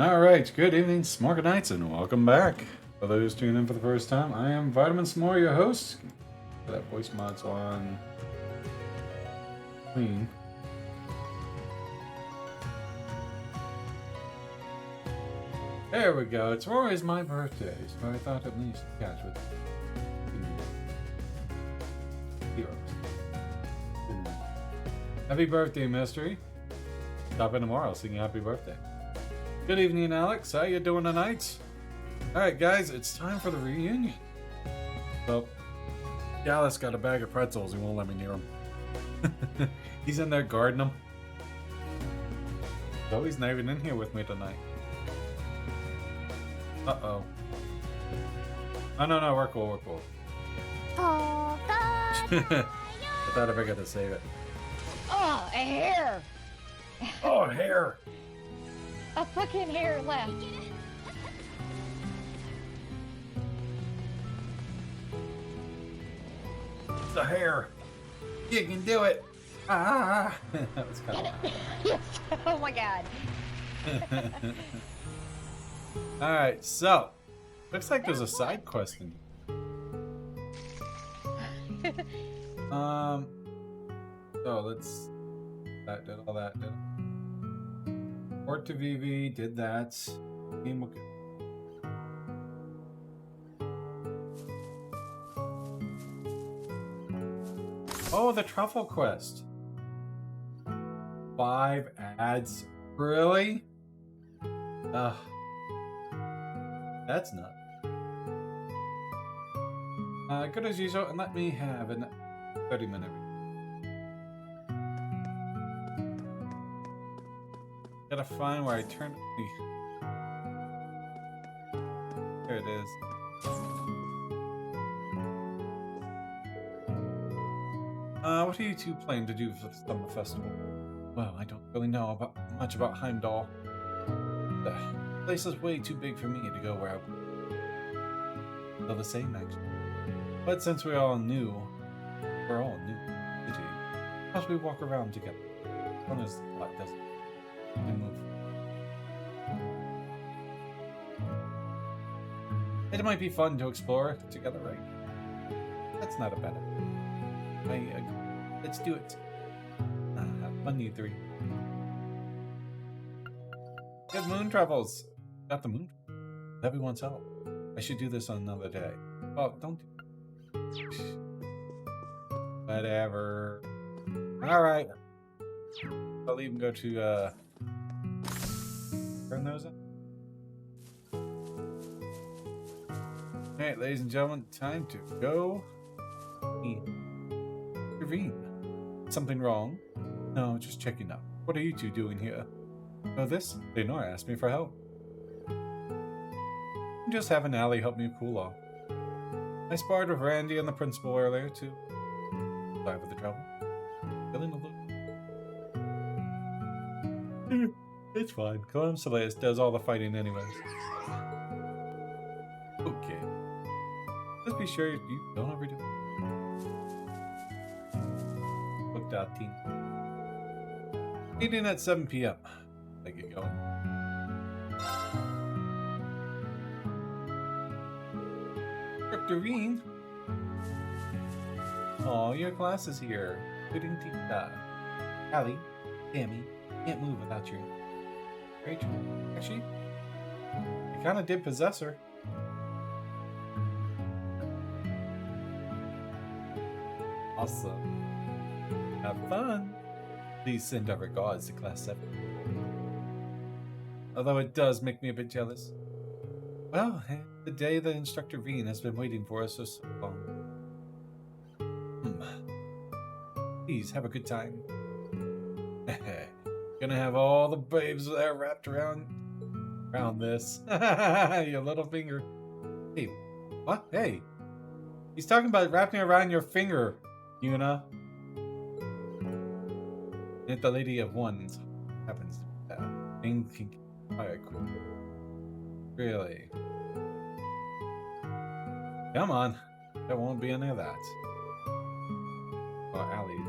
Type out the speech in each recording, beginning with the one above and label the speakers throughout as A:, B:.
A: Alright, good evening, Smorganites, and welcome back. For those tuning in for the first time, I am Vitamin S'more, your host. That voice mod's on clean. There we go. It's always my birthday, so I thought at least catch with heroes. Happy birthday, Mystery. Stop in tomorrow, sing you happy birthday. Good evening, Alex. How you doing tonight? Alright, guys, it's time for the reunion. So, Gallus got a bag of pretzels. He won't let me near him. He's in there guarding them. So he's not even in here with me tonight. Uh-oh. Oh, no, we're cool, we're cool. I thought I forgot to save it.
B: Oh, a hair!
A: Oh, hair!
B: A fucking hair left.
A: It's a hair! You can do it! Ah! That was kind of
B: Yes. Oh my god.
A: Alright, so looks like there's a side quest in here. So let's that did all that did Port to VV did that. Game will go. Oh, the truffle quest. 5 ads. Really? Ugh. That's nuts. Good as usual, and let me have a 30-minute. Gotta find where I turn. There it is. What are you two planning to do for the summer festival? Well, I don't really know much about Heimdall. The place is way too big for me to go where I feel the same, actually. But since we're all new to the city, suppose we walk around together. One is a lot, doesn't it? And move. It might be fun to explore together, right? That's not a bad idea. Let's do it. Fun, you three. Good moon travels. Got the moon. Everyone's help. I should do this on another day. Oh, don't do whatever. Alright. I'll even go to turn those up. Alright, ladies and gentlemen, time to go intervene. Something wrong? No, just checking up. What are you two doing here? Oh, this? Leonora asked me for help. I'm just having Allie help me cool off. I sparred with Randy and the principal earlier, too. Sorry for the trouble. Feeling a little... It's fine. Colum Soleus does all the fighting anyways. Okay. Just be sure you don't overdo it. Booked out team. Meeting at 7 p.m. I get going. Doreen. Oh, your class is here. Including Tita. Allie, Tammy, can't move without you. Rachel, actually, you kind of did possess her. Awesome. Have fun. Please send our regards to Class 7. Although it does make me a bit jealous. Well, the day the instructor Veen has been waiting for us for so long. Please have a good time. Gonna have all the babes there wrapped around this. Your little finger. Hey, what? Hey, he's talking about wrapping around your finger, Yuna. If the Lady of Wands happens to be that, things can get quite cool. Really? Come on. There won't be any of that. Oh, Allie.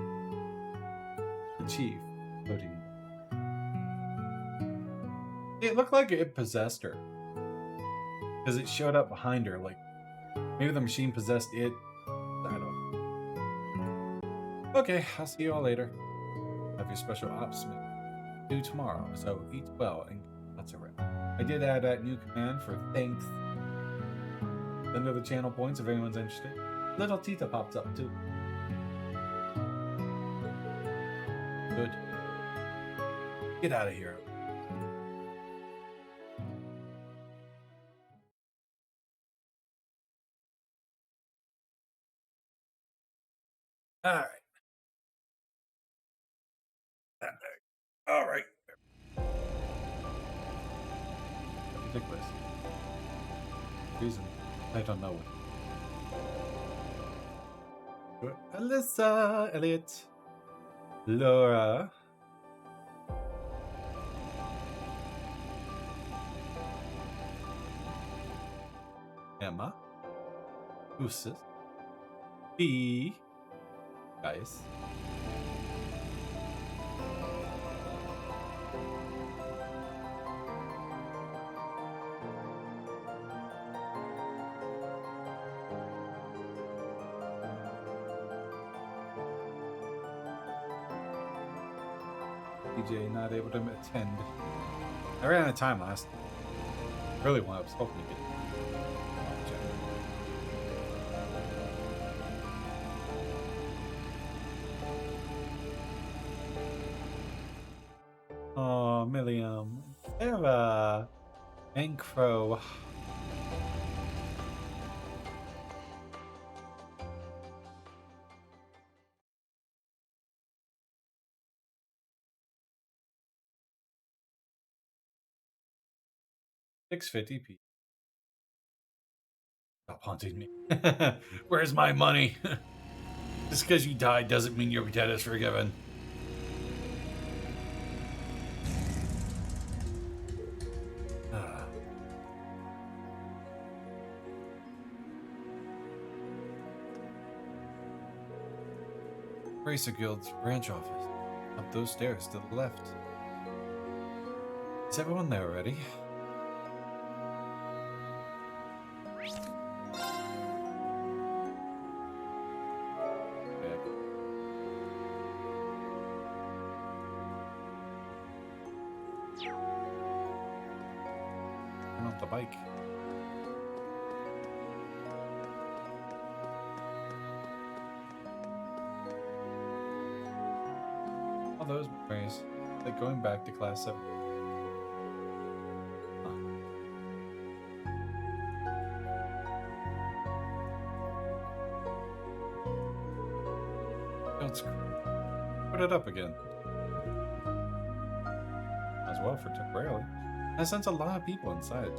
A: The chief. Voting. It looked like it possessed her. Because it showed up behind her, like maybe the machine possessed it. I don't know. Okay, I'll see you all later. Have your special ops due tomorrow, so eat well and lots of rest. I did add that new command for thanks. Under the channel points if anyone's interested. Little Tita pops up too. Good. Get out of here. All right. All right. Ridiculous. Reason. I don't know what. Alyssa, Elliot, Laura. Emma. Usis. B. Guys. DJ not able to attend. I ran out of time last. Really when I was hoping to get. Oh, Milliam, Eva, and Crow. $6.50p. Stop haunting me. Where's my money? Just because you died doesn't mean your debt is forgiven. Racer Guild's branch office. Up those stairs to the left. Is everyone there already? Turn off the bike. All those memories, like going back to class 7. Don't put it up again. As well for temporarily. I sense a lot of people inside.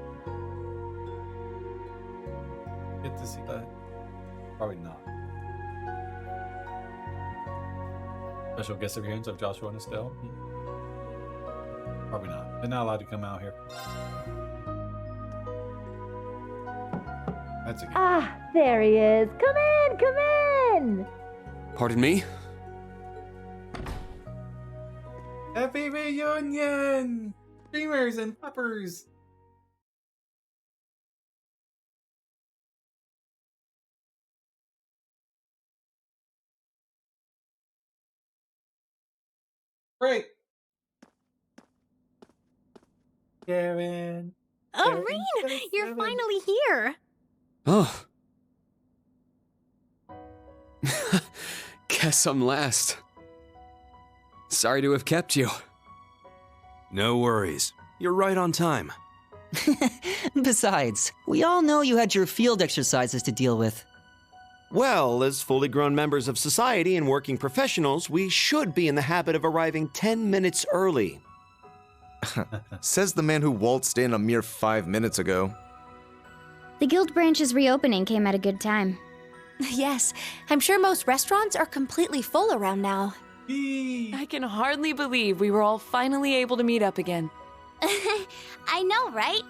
A: Get to see that? Probably not. Special guest appearance of Joshua and Estelle? Probably not. They're not allowed to come out here. That's a game.
C: Ah, there he is. Come in, come in.
D: Pardon me?
A: Happy reunion! Streamers and puppers! Great! Karen!
E: Oh, Rain! You're finally here!
D: Oh. Guess I'm last. Sorry to have kept you.
F: No worries. You're right on time.
G: Besides, we all know you had your field exercises to deal with.
F: Well, as fully grown members of society and working professionals, we should be in the habit of arriving 10 minutes early.
H: Says the man who waltzed in a mere 5 minutes ago.
I: The guild branch's reopening came at a good time.
E: Yes, I'm sure most restaurants are completely full around now.
J: I can hardly believe we were all finally able to meet up again.
I: I know, right?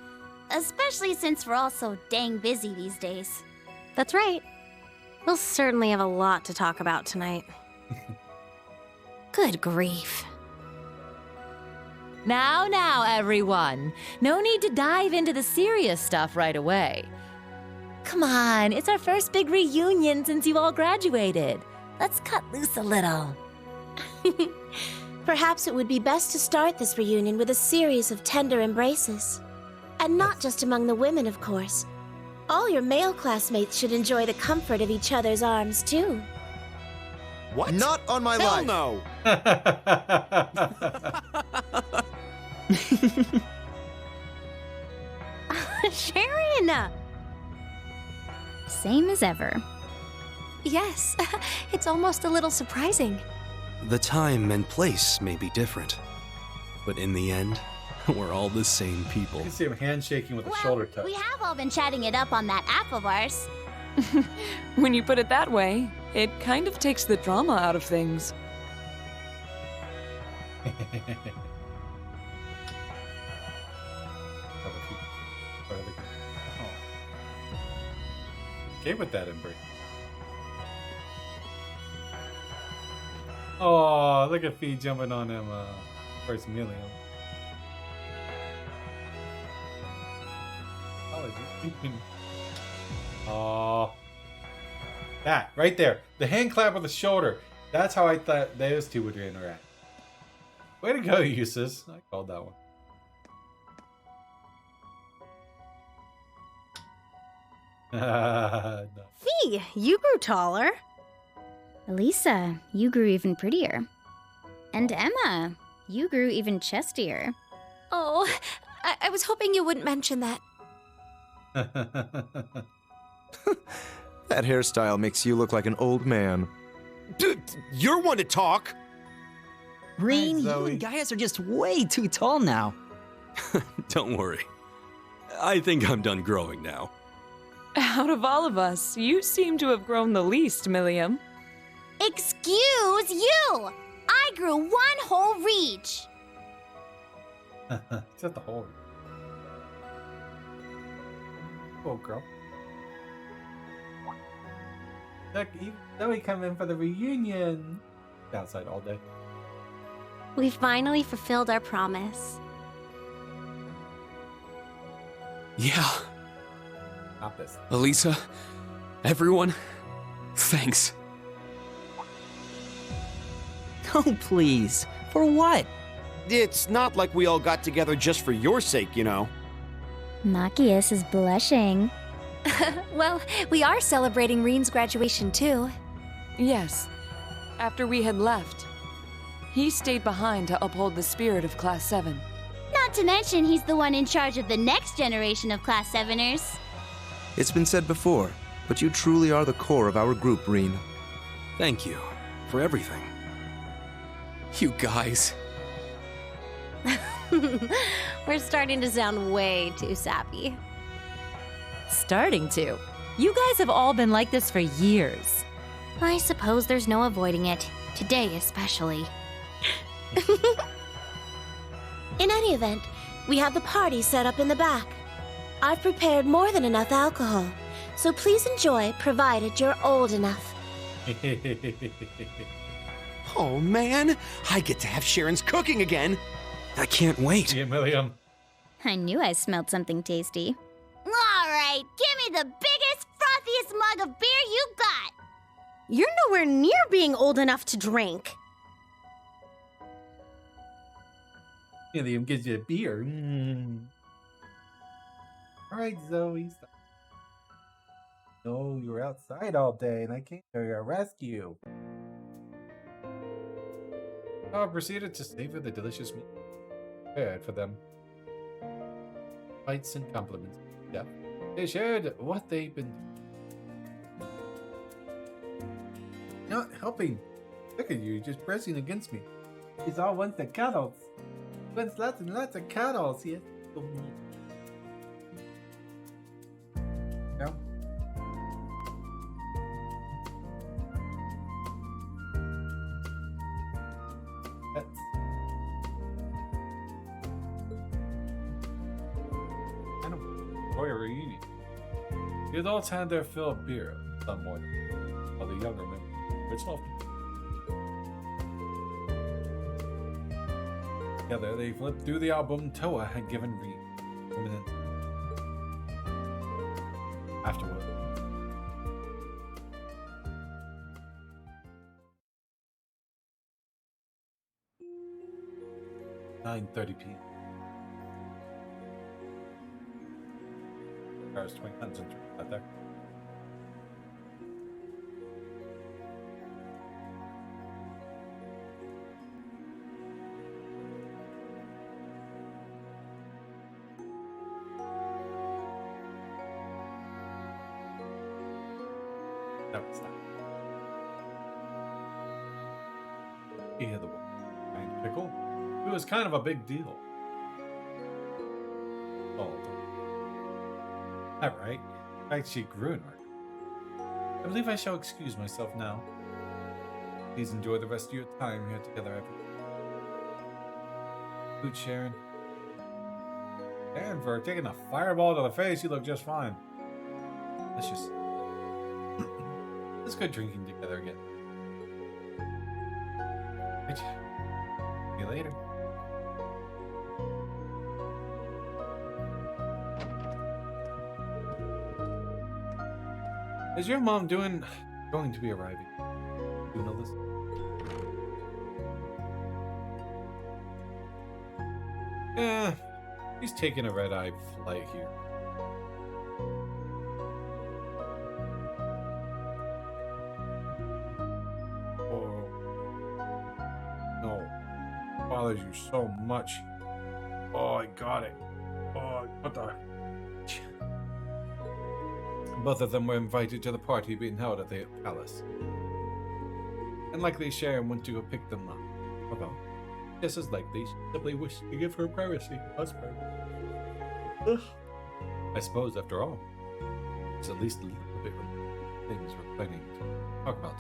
I: Especially since we're all so dang busy these days.
E: That's right. We'll certainly have a lot to talk about tonight. Good grief.
K: Now, everyone. No need to dive into the serious stuff right away. Come on, it's our first big reunion since you all graduated. Let's cut loose a little.
L: Perhaps it would be best to start this reunion with a series of tender embraces. And not just among the women, of course. All your male classmates should enjoy the comfort of each other's arms, too.
F: What?
H: Not on my
F: Hell
H: life.
F: no!
I: Sharon! Same as ever.
E: Yes, it's almost a little surprising.
D: The time and place may be different, but in the end, we're all the same people.
A: You can see him handshaking with a
I: Well,
A: shoulder touch.
I: we have all been chatting it up on that app of ours.
J: When you put it that way, it kind of takes the drama out of things.
A: Okay with that embrace. Oh, look at Fee jumping on him first million. Oh, that right there, the hand clap with the shoulder. That's how I thought those two would interact. Way to go, Eustace. I called that one. No.
L: Fee, you grew taller.
I: Elisa, you grew even prettier. And Emma, you grew even chestier.
E: Oh, I was hoping you wouldn't mention that.
H: That hairstyle makes you look like an old man.
F: You're one to talk.
G: Reen, you
A: Zoe.
G: and Gaius are just way too tall now.
D: Don't worry. I think I'm done growing now.
J: Out of all of us, you seem to have grown the least, Milliam.
I: Excuse you! I grew one whole reach!
A: It's at the hole. Oh, girl. Look, Zoe come in for the reunion. Outside all day.
L: We finally fulfilled our promise.
D: Yeah,
A: Stop this.
D: Elisa, everyone, thanks.
G: Oh, please. For what?
F: It's not like we all got together just for your sake, you know.
I: Machias is blushing.
E: Well, we are celebrating Reen's graduation too.
J: Yes, after we had left. He stayed behind to uphold the spirit of Class 7.
I: Not to mention, he's the one in charge of the next generation of Class 7ers.
H: It's been said before, but you truly are the core of our group, Reen.
D: Thank you for everything. You guys.
L: We're starting to sound way too sappy.
K: Starting to. You guys have all been like this for years.
I: I suppose there's no avoiding it. Today especially.
L: In any event, we have the party set up in the back. I've prepared more than enough alcohol, so please enjoy provided you're old enough.
F: Oh man, I get to have Sharon's cooking again.
D: I can't wait.
A: Yeah, Milliam.
I: I knew I smelled something tasty. All right, give me the biggest, frothiest mug of beer you got.
L: You're nowhere near being old enough to drink.
A: Milliam gives you a beer. All right, Zoe. Stop. No, you were outside all day, and I came to your rescue. I proceeded to savor the delicious meal prepared for them. Fights and compliments. Yeah, they shared what they've been doing. Not helping. Look at you, just pressing against me. He's all wants the cuddles. Wants lots and lots of cuddles. Yes. So neat. No. Pets. Kind of enjoy a reunion. The adults had their fill of beer, some more than while the younger members. It's all. together, they flipped through the album Toa had given Reed. Afterward. $9:30 p.m. There's 20 minutes right there. That was that. He had the giant pickle. It was kind of a big deal. Oh, that right. In fact, she grew in her. I believe I shall excuse myself now. Please enjoy the rest of your time here together, everyone. Food, Sharon. And for taking a fireball to the face, you look just fine. Let's just... Let's go drinking together again. Right. See you later. Is your mom going to be arriving? Do you know this? He's taking a red-eye flight here. Oh no, bothers you so much. Oh, I got it. Oh, what the? Both of them were invited to the party being held at the palace. And likely Sharon went to go pick them up. Although, just as likely, she simply wished to give her privacy. Us privacy. Ugh. I suppose, after all, it's at least a little bit of things we're planning to talk about.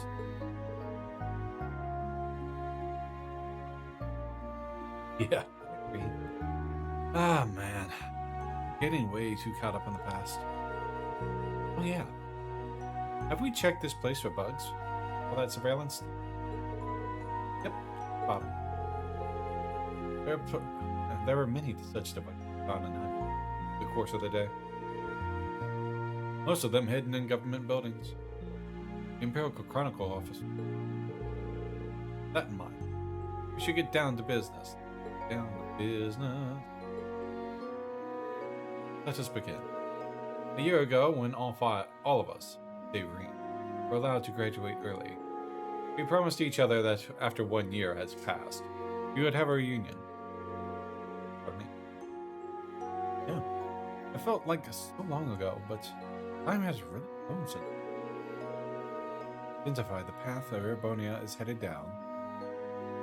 A: Yeah, I agree. Ah, man. Getting way too caught up in the past. Oh yeah. Have we checked this place for bugs? All that surveillance? Yep. Bottom. There were many such devices found in the course of the day. Most of them hidden in government buildings. The Imperial Chronicle office. That in mind, we should get down to business. Down to business. Let us begin. A year ago, when all of us, save Reed, were allowed to graduate early, we promised each other that after 1 year has passed, we would have a reunion. Pardon me? Yeah, it felt like so long ago, but time has really flown since. Identify the path that Urbonia is headed down,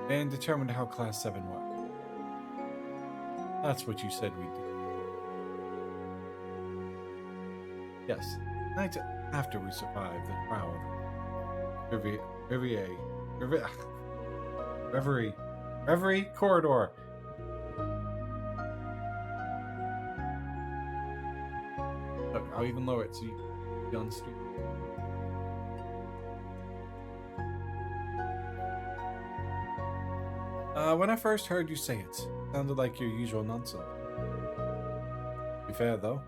A: and determined how Class 7 worked. That's what you said we'd do. Yes, night after we survived the trial of Reverie Corridor. Look, I'll even lower it so you can be on the street. When I first heard you say it, sounded like your usual nonsense. To be fair, though,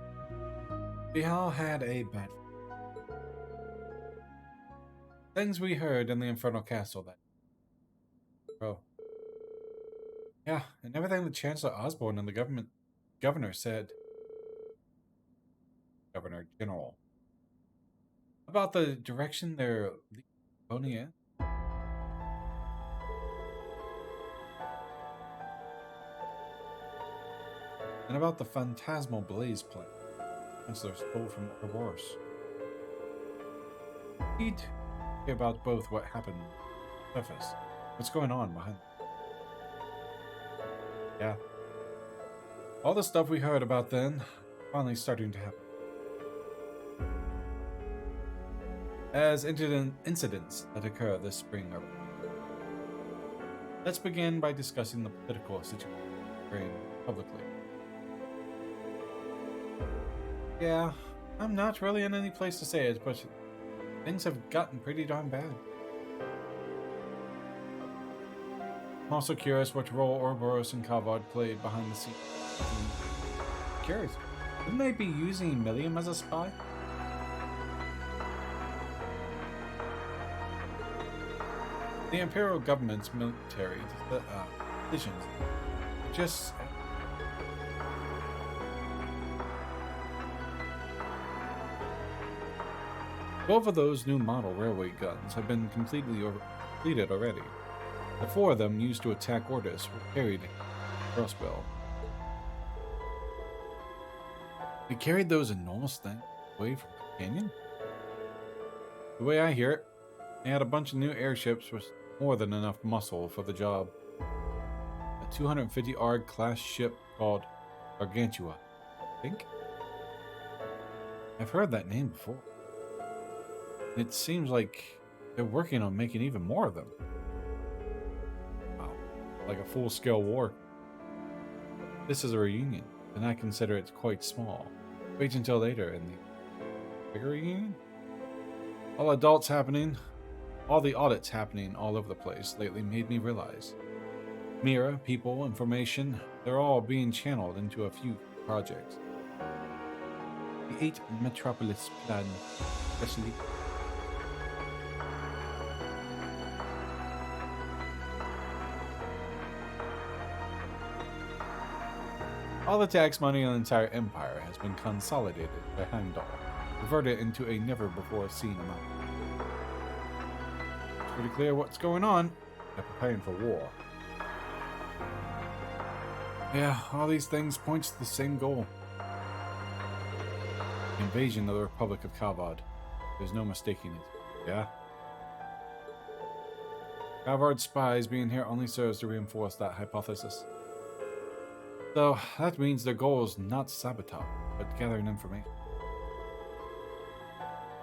A: we all had a bad things we heard in the Infernal Castle that... Bro. Yeah, and everything that Chancellor Osborne and the governor said. Governor General. About the direction they're leading in. And about the phantasmal blaze plan Chancellor stole from Ouroboros. He'd hear about both what happened on the surface, what's going on behind. Yeah. All the stuff we heard about then, finally starting to happen. As incidents that occur this spring are. Let's begin by discussing the political situation publicly. Yeah, I'm not really in any place to say it, but things have gotten pretty darn bad. I'm also curious what role Ouroboros and Kavod played behind the scenes. Curious. Wouldn't they be using Millium as a spy? The Imperial government's military decisions just... Both of those new model railway guns have been completed already. The 4 of them used to attack Ordis were carried crossbow. They carried those enormous things away from the canyon? The way I hear it, they had a bunch of new airships with more than enough muscle for the job. A 250 ARG class ship called Gargantua, I think? I've heard that name before. It seems like they're working on making even more of them. Wow, like a full-scale war. This is a reunion, and I consider it quite small. Wait until later in the bigger reunion? All the audits happening all over the place lately made me realize. Mira, people, information, they're all being channeled into a few projects. The 8 Metropolis Plan, especially. All the tax money in the entire empire has been consolidated by Heimdall, converted into a never-before-seen amount. It's pretty clear what's going on. They're preparing for war. Yeah, all these things point to the same goal. The invasion of the Republic of Kavod. There's no mistaking it. Yeah? Kavard's spies being here only serves to reinforce that hypothesis. So, that means their goal is not sabotage, but gathering information.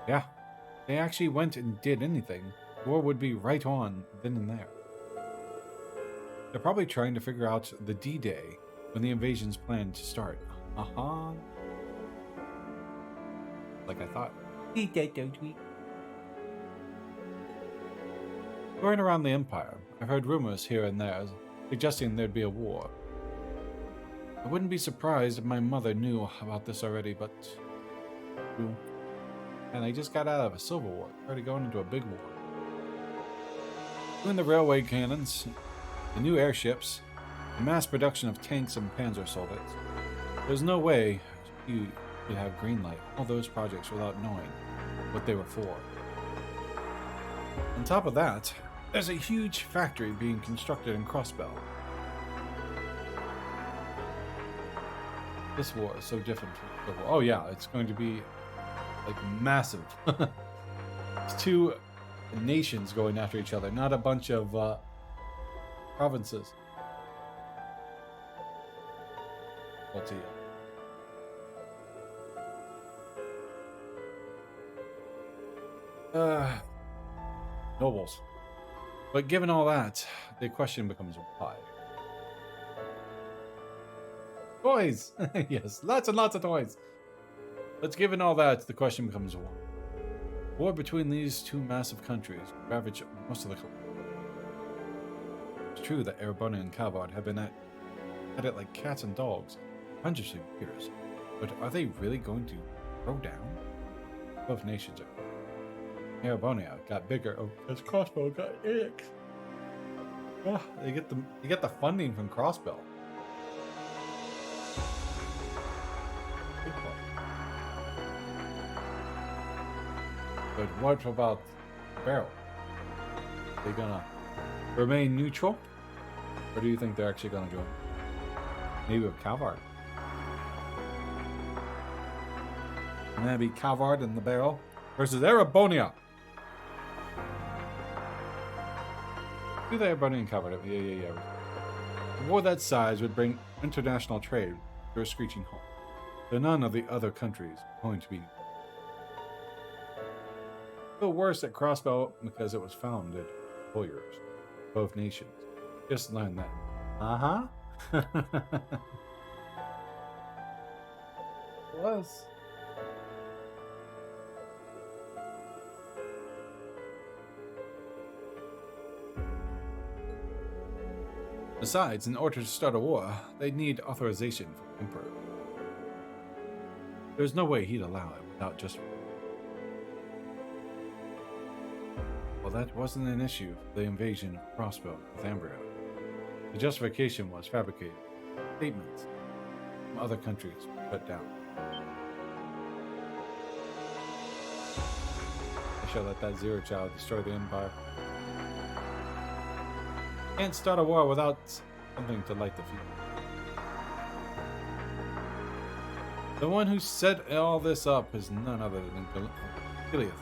A: Yeah, if they actually went and did anything, war would be right on then and there. They're probably trying to figure out the D-Day when the invasion's planned to start. Like I thought. Going around the Empire, I've heard rumors here and there suggesting there'd be a war. I wouldn't be surprised if my mother knew about this already, but... And I just got out of a civil war, already going into a big war. Doing the railway cannons, the new airships, the mass production of tanks and panzer soldates. There's no way you could have greenlight all those projects without knowing what they were for. On top of that, there's a huge factory being constructed in Crossbell. This war is so different from the war. Oh yeah, it's going to be like massive. It's 2 nations going after each other, not a bunch of provinces. I'll tell you. Nobles. But given all that, the question becomes why. Toys! Yes, lots and lots of toys. But given all that, the question becomes why. War between these 2 massive countries ravaged most of the country. It's true that Ereboni and Kavod have been at it like cats and dogs hundreds of years, but are they really going to throw down? Both nations are. Erebonia got bigger as Crossbow got icks. Oh, they get the funding from Crossbow. But what about Barrel? Are they gonna remain neutral? Or do you think they're actually gonna join? Maybe with Calvard. And that'd be Calvard and the Barrel versus Erebonia. Do the Erebonia and Calvard? Yeah. A war that size would bring international trade to a screeching halt. So none of the other countries are going to be. Still worse at Crossbow because it was founded by warriors, both nations. Just learn that. Was. Besides, in order to start a war, they'd need authorization from the Emperor. There's no way he'd allow it without just... Well, that wasn't an issue for the invasion of Crossbow with Northumbria. The justification was fabricated statements from other countries were put down. I shall let that Zero Child destroy the Empire. Can't start a war without something to light the fuse. The one who set all this up is none other than Gileath.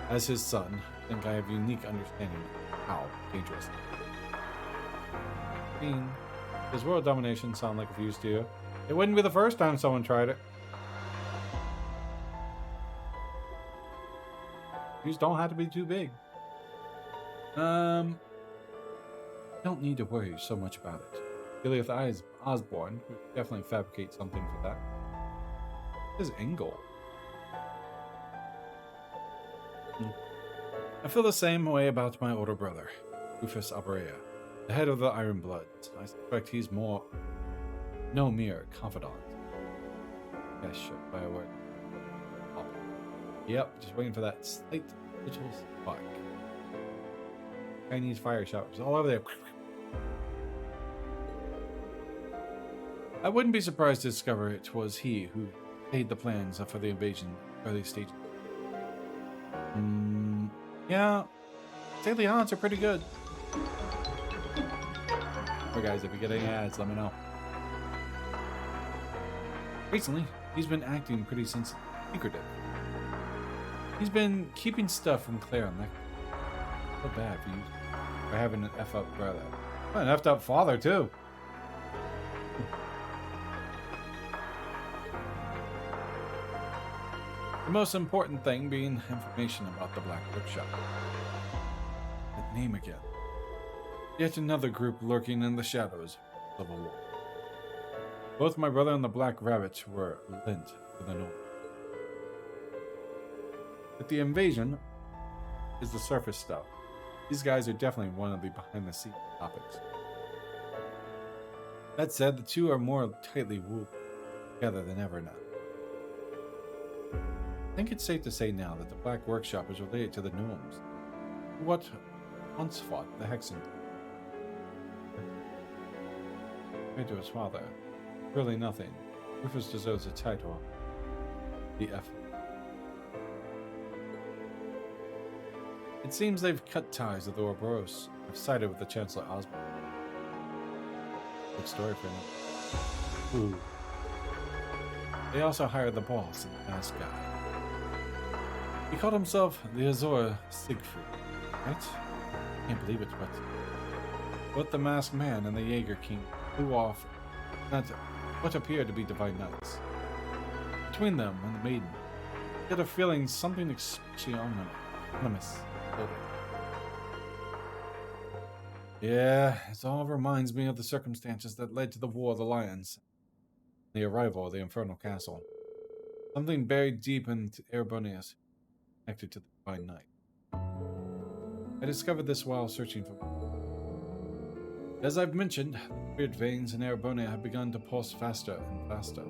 A: As his son, I think I have unique understanding of how dangerous. I mean, does world domination sound like a fuse to you? It wouldn't be the first time someone tried it. Fuse don't have to be too big. Don't need to worry so much about it. Gileath Osborne would definitely fabricate something for that. This is Engel. I feel the same way about my older brother, Rufus Abrea, the head of the Iron Bloods. I suspect he's no mere confidant. Yes, sure, by a word. Oh. Yep, just waiting for that slight little spark. Chinese fire showers all over there. I wouldn't be surprised to discover it was he who laid the plans for the invasion early stages. Yeah, say the odds are pretty good. Alright guys, if you get any ads, let me know. Recently, he's been acting pretty secretive. He's been keeping stuff from Claire and Lecter. So bad for you. For having an F up brother. An F'd up father too. The most important thing being information about the Black Workshop. That name again. Yet another group lurking in the shadows of Civil War. Both my brother and the Black Rabbit were lent to the north. But the invasion is the surface stuff. These guys are definitely one of the behind-the-scenes topics. That said, the two are more tightly woven together than ever now. I think it's safe to say now that the Black Workshop is related to the Gnomes, what once fought the Hexen. Compared to his father, really nothing. Rufus deserves a title. The F. It seems they've cut ties with the Ouroboros. Have sided with the Chancellor Osborne. Good story for him. Ooh. They also hired the boss and the masked guy. He called himself the Azure Siegfried, right? Can't believe it, but both the masked man and the Jaeger King flew off at what appeared to be divine knights. Between them and the maiden, I get a feeling something especially ominous. Yeah, it all reminds me of the circumstances that led to the War of the Lions, the arrival of the Infernal Castle. Something buried deep in Erebonius, connected to the Divine Knight. I discovered this while searching for. As I've mentioned, the weird veins in Erebonia have begun to pulse faster and faster,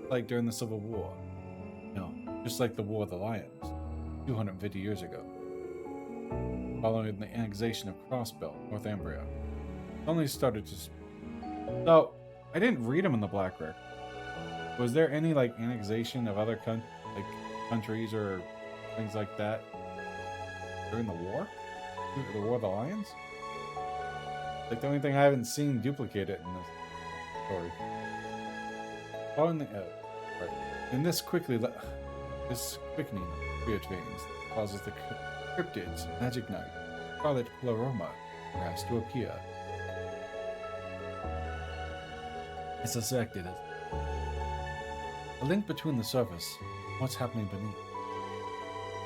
A: like during the Civil War. No, just like the War of the Lions, 250 years ago. Following the annexation of Crossbell, Northumbria, it only started to. So, I didn't read them in the Black Record. Was there any annexation of other countries or things like that during the war? The War of the Lions? The only thing I haven't seen duplicated in this story. Following the and this quickening of weird veins causes the cryptids, magic knight, Scarlet Pleroma, perhaps to appear. I suspect it is a link between the surface and what's happening beneath.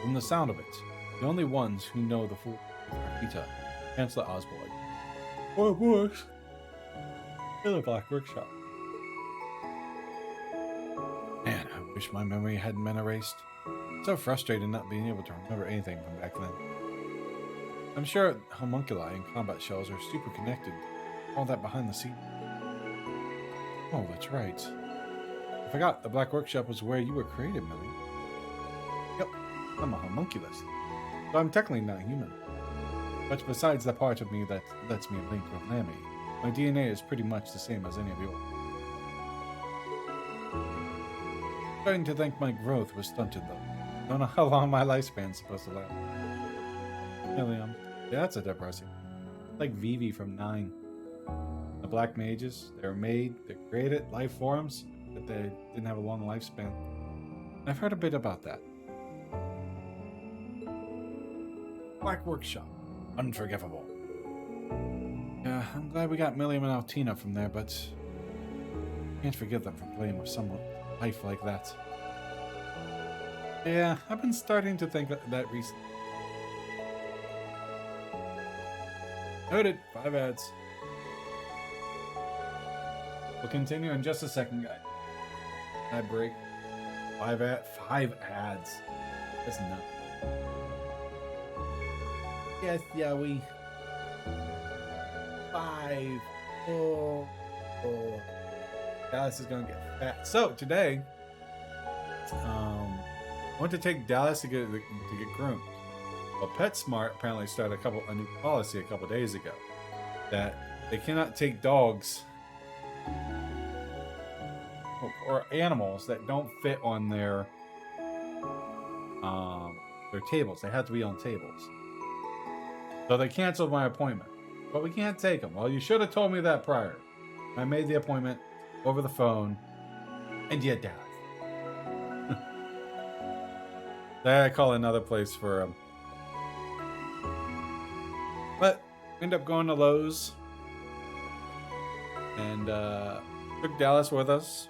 A: From the sound of it, the only ones who know the full are Peter, Chancellor Osborne, or worse, the Black Workshop. Man, I wish my memory hadn't been erased. So frustrated not being able to remember anything from back then. I'm sure homunculi and combat shells are super connected. All that behind the scenes. Oh, that's right. I forgot the Black Workshop was where you were created, Millie. Yep, I'm a homunculus. So I'm technically not human. But besides the part of me that lets me link with Lammy, my DNA is pretty much the same as any of yours. Starting to think my growth was stunted, though. Don't know how long my lifespan's supposed to last. Millium. Yeah, that's a depressing. Like Vivi from 9. The Black Mages, they were made, they created life forms, but they didn't have a long lifespan. I've heard a bit about that. Black Workshop. Unforgivable. Yeah, I'm glad we got Milliam and Altina from there, but can't forgive them for playing with someone life like that. Yeah, I've been starting to think that recently. Noted. 5 ads. We'll continue in just a second, guys. Ad break. 5 ads. That's nuts. Yes, yeah, we. 5. Oh. Dallas is gonna get fat. So today, I went to take Dallas to get groomed. Well, PetSmart apparently started a new policy a couple days ago that they cannot take dogs or animals that don't fit on their tables. They have to be on tables. So they canceled my appointment, but we can't take them. Well, you should have told me that prior. I made the appointment over the phone, and you died. Then I call another place for them. But we ended up going to LoH's and took Dallas with us.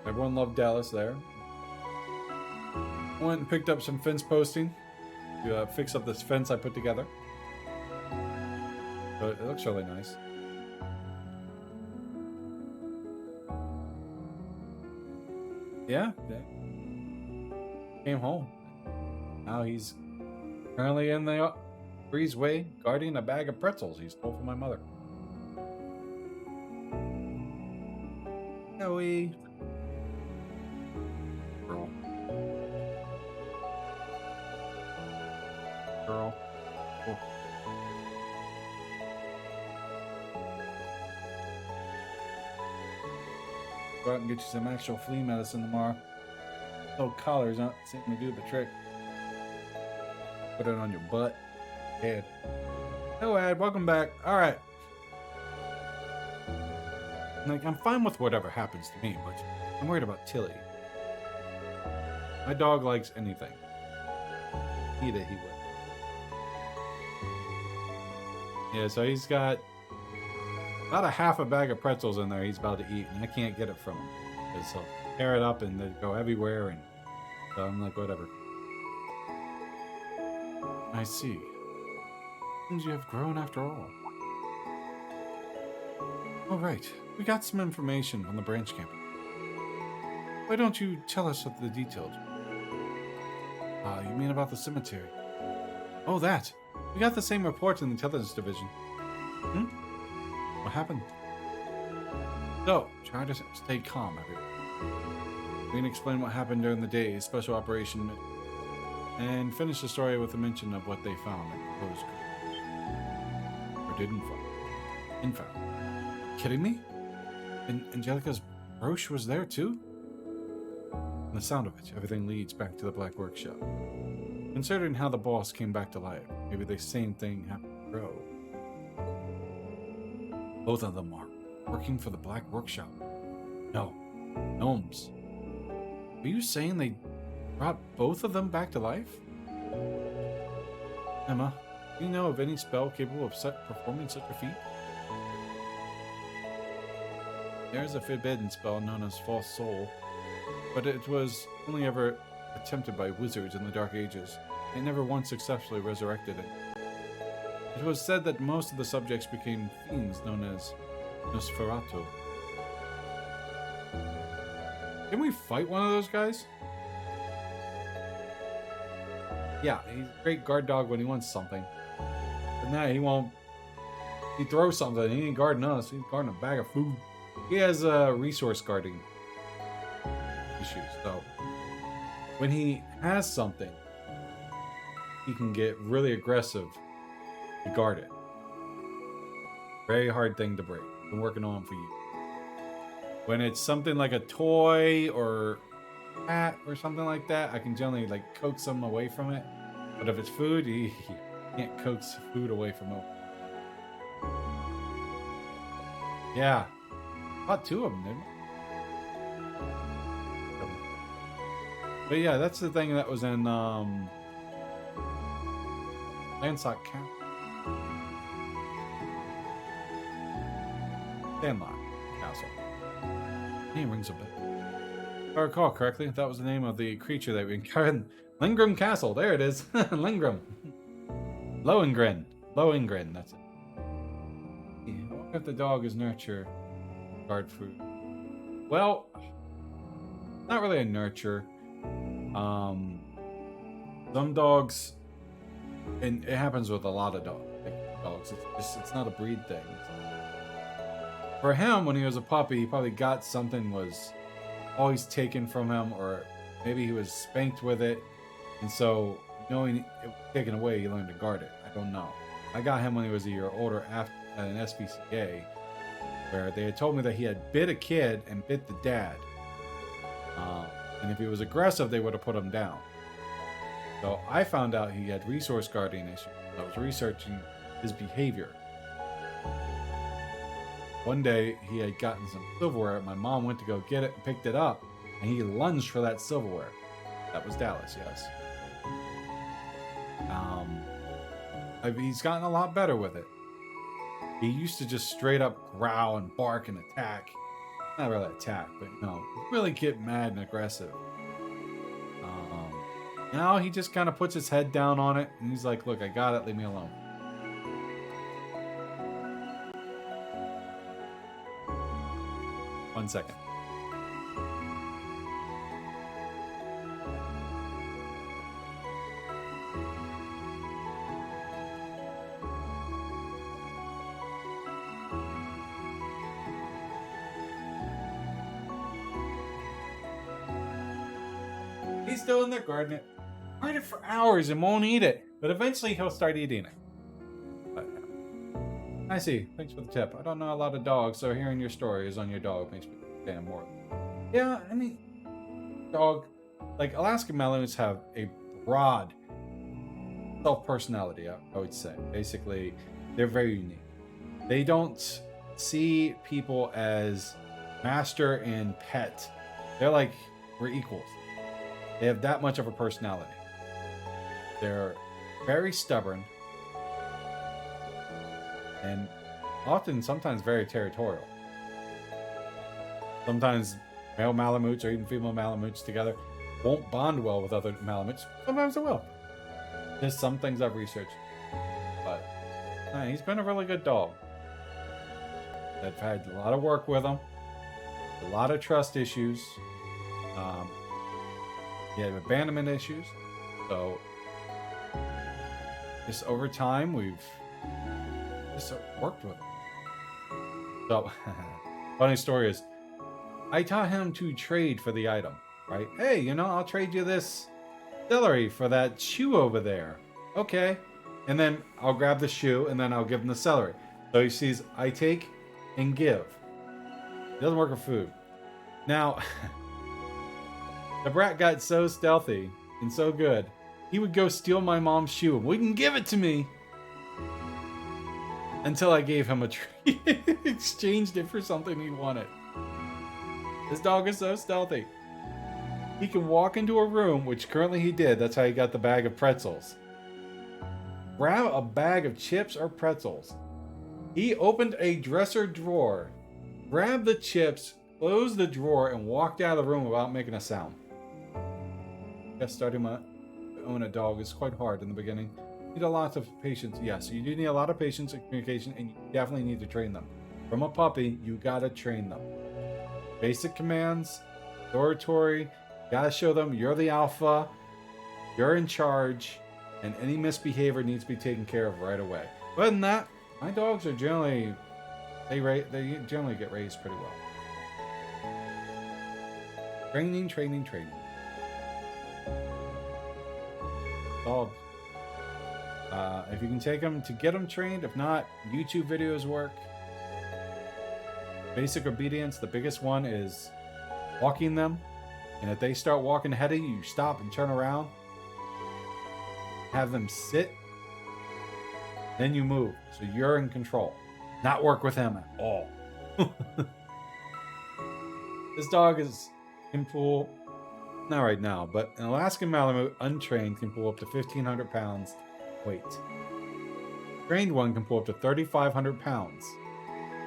A: Everyone loved Dallas there. Went and picked up some fence posting to fix up this fence I put together. So it looks really nice. Yeah. Came home. Now he's currently in the breezeway guarding a bag of pretzels he stole from my mother. Joey. Girl. Oh. Go out and get you some actual flea medicine tomorrow. Those collars aren't seem to do the trick. Put it on your butt. Head. Hello, Ad. Welcome back. Alright. Like, I'm fine with whatever happens to me, but I'm worried about Tilly. My dog likes anything. Eat it, he would. Yeah, so he's got about a half a bag of pretzels in there he's about to eat, and I can't get it from him. Because he'll tear it up and they go everywhere, and so I'm like, whatever. I see. Seems you have grown after all. All right, we got some information on the branch campus. Why don't you tell us the details? You mean about the cemetery? Oh, that. We got the same report in the intelligence division. What happened? So, try to stay calm, everyone. We can explain what happened during the day's special operation and finish the story with a mention of what they found and proposed. Or didn't find. Infound. Kidding me? And Angelica's brooch was there too? From the sound of it, everything leads back to the Black Workshop. Considering how the boss came back to life, maybe the same thing happened to Crow. Both of them are working for the Black Workshop. No, gnomes. Are you saying they brought both of them back to life? Emma, do you know of any spell capable of performing such a feat? There's a forbidden spell known as False Soul, but it was only ever attempted by wizards in the Dark Ages. They never once successfully resurrected it. It was said that most of the subjects became fiends known as Nosferatu. Can we fight one of those guys? Yeah, he's a great guard dog when he wants something. But now he won't. He throws something. He ain't guarding us. He's guarding a bag of food. He has resource guarding issues. So when he has something, he can get really aggressive to guard it. Very hard thing to break. Been working on for you. When it's something like a toy or cat or something like that, I can generally like coax them away from it. But if it's food, you can't coax food away from it. Yeah. Caught two of them, didn't we? But yeah, that's the thing that was in Landsock Castle. Sandlock Castle. Name rings a bell. If I recall correctly, that was the name of the creature that we encountered. Lingrim Castle. There it is. Lingrim. Lohengrin. Lohengrin. That's it. Yeah, what if the dog is nurture? Guard food. Well, not really a nurture. Some dogs, and it happens with a lot of dogs. It's not a breed thing. For him, when he was a puppy, he probably got something was always taken from him, or maybe he was spanked with it, and so knowing it was taken away, he learned to guard it. I don't know. I got him when he was a year older after at an SPCA, where they had told me that he had bit a kid and bit the dad. And if he was aggressive, they would have put him down. So I found out he had resource guarding issues. I was researching his behavior. One day, he had gotten some silverware. My mom went to go get it and picked it up, and he lunged for that silverware. That was Dallas, yes. He's gotten a lot better with it. He used to just straight up growl and bark and attack. Not really attack, but no, really get mad and aggressive. Now he just kind of puts his head down on it, and he's like, look, I got it, leave me alone. One second. He's still in there guarding it. Guard it for hours and won't eat it. But eventually he'll start eating it. But, I see. Thanks for the tip. I don't know a lot of dogs, so hearing your stories on your dog makes me understand more. Yeah, I mean, dog, like Alaska Malamutes have a broad self-personality, I would say. Basically, they're very unique. They don't see people as master and pet. They're like, we're equals. They have that much of a personality. They're very stubborn and often, sometimes very territorial. Sometimes male Malamutes or even female Malamutes together won't bond well with other Malamutes. Sometimes they will. There's some things I've researched. But he's been a really good dog. I've had a lot of work with him. A lot of trust issues. He had abandonment issues. So just over time, we've just worked with him. So, funny story is, I taught him to trade for the item, right? Hey, I'll trade you this celery for that shoe over there. Okay. And then I'll grab the shoe and then I'll give him the celery. So he sees I take and give. It doesn't work with food. Now, the brat got so stealthy and so good, he would go steal my mom's shoe and wouldn't give it to me until I gave him a treat. Exchanged it for something he wanted. This dog is so stealthy. He can walk into a room, which currently he did. That's how he got the bag of pretzels. Grab a bag of chips or pretzels. He opened a dresser drawer, grabbed the chips, closed the drawer, and walked out of the room without making a sound. Yes, starting to own a dog is quite hard in the beginning. You need a lot of patience. Yes, you do need a lot of patience and communication, and you definitely need to train them. From a puppy, you gotta train them. Basic commands, oratory, gotta show them you're the alpha, you're in charge, and any misbehavior needs to be taken care of right away. Other than that, my dogs are generally they generally get raised pretty well. Training. Dogs. If you can take them to get them trained, if not, YouTube videos work. Basic obedience, the biggest one is walking them. And if they start walking ahead of you, you stop and turn around. Have them sit. Then you move. So you're in control. Not work with him at all. This dog can pull, not right now, but an Alaskan Malamute untrained can pull up to 1,500 pounds weight. Trained one can pull up to 3,500 pounds.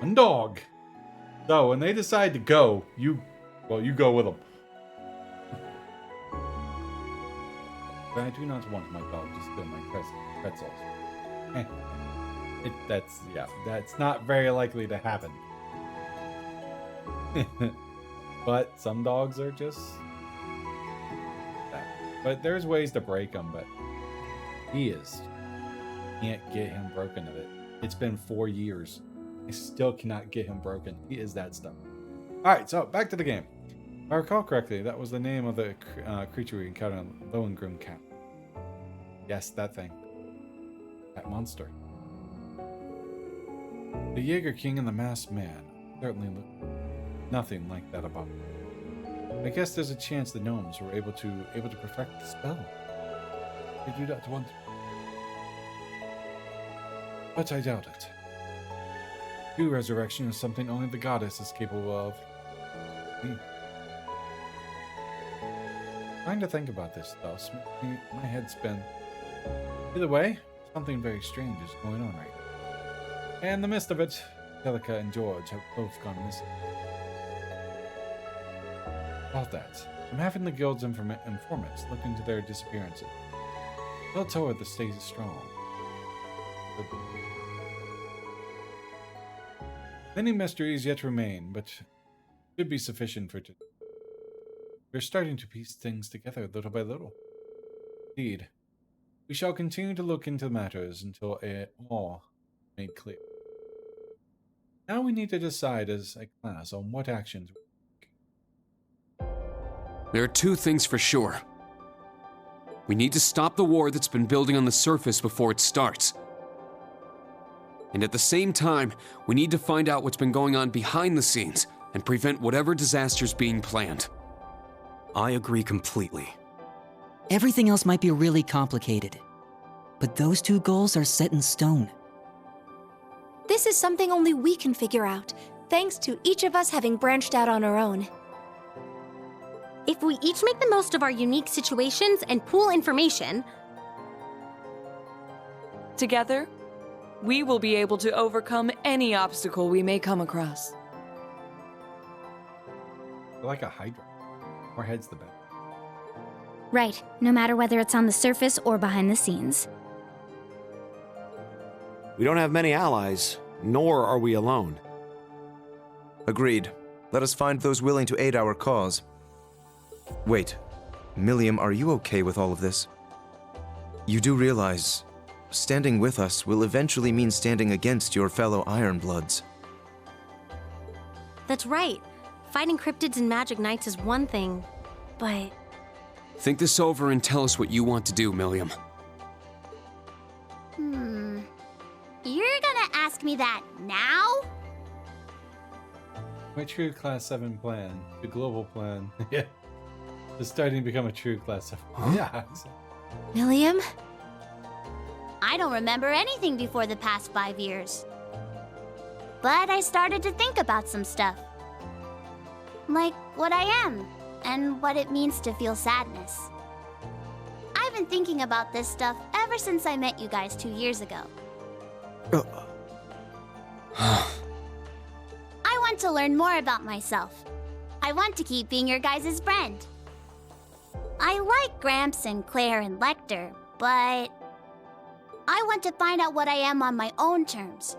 A: One dog. So when they decide to go, you go with them. But I do not want my dog to steal my pretzels. That's not very likely to happen. But some dogs are just that. But there's ways to break them, but can't get him broken of it. It's been 4 years. I still cannot get him broken. He is that stuff. Alright, so back to the game. If I recall correctly, that was the name of the creature we encountered on Lohengrin Camp. Yes, that thing. That monster. The Jaeger King and the Masked Man certainly look nothing like that about them. I guess there's a chance the gnomes were able to perfect the spell. They do that once. But I doubt it. True resurrection is something only the goddess is capable of. Trying to think about this stuff, my head spin. Either way, something very strange is going on right now. And in the midst of it, Angelica and George have both gone missing. About that, I'm having the guild's informants look into their disappearances. They'll tell her the state is strong. But many mysteries yet remain, but should be sufficient for today. We're starting to piece things together little by little. Indeed, we shall continue to look into matters until all made clear. Now we need to decide as a class on what actions we take.
M: There are two things for sure. We need to stop the war that's been building on the surface before it starts. And at the same time, we need to find out what's been going on behind the scenes and prevent whatever disaster's being planned.
D: I agree completely.
G: Everything else might be really complicated, but those two goals are set in stone.
E: This is something only we can figure out, thanks to each of us having branched out on our own.
I: If we each make the most of our unique situations and pool information,
J: together, we will be able to overcome any obstacle we may come across.
A: They're like a hydra. More heads the better.
I: right, no matter whether it's on the surface or behind the scenes.
F: We don't have many allies, nor are we alone.
H: Agreed. Let us find those willing to aid our cause. Wait, Milliam, are you okay with all of this? You do realize, standing with us will eventually mean standing against your fellow Ironbloods.
I: That's right. Fighting cryptids and magic knights is one thing, but...
M: Think this over and tell us what you want to do, Milliam.
I: You're gonna ask me that now?
A: My true Class 7 plan, the global plan, yeah, is starting to become a true Class 7. Huh? Yeah.
I: Milliam? I don't remember anything before the past 5 years. But I started to think about some stuff. Like what I am, and what it means to feel sadness. I've been thinking about this stuff ever since I met you guys 2 years ago. I want to learn more about myself. I want to keep being your guys' friend. I like Gramps and Claire and Lecter, but I want to find out what I am on my own terms.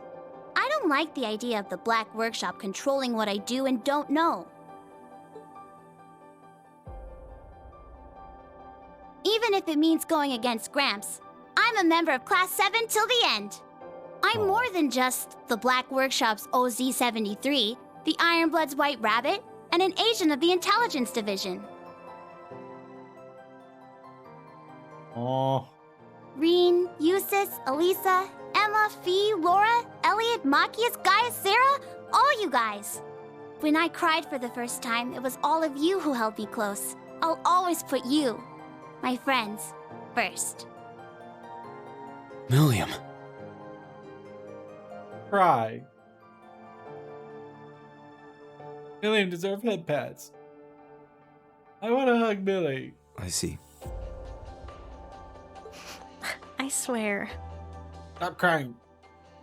I: I don't like the idea of the Black Workshop controlling what I do and don't know. Even if it means going against Gramps, I'm a member of Class 7 till the end. I'm more than just the Black Workshop's OZ-73, the Ironblood's White Rabbit, and an agent of the Intelligence Division.
A: Oh.
I: Reen, Eustace, Elisa, Emma, Fee, Laura, Elliot, Machias, Gaius, Sarah, all you guys. When I cried for the first time, it was all of you who held me close. I'll always put you, my friends, first.
M: Milliam.
A: Cry. Milliam deserve head pats. I want to hug Millie.
H: I see.
L: I swear.
A: Stop crying.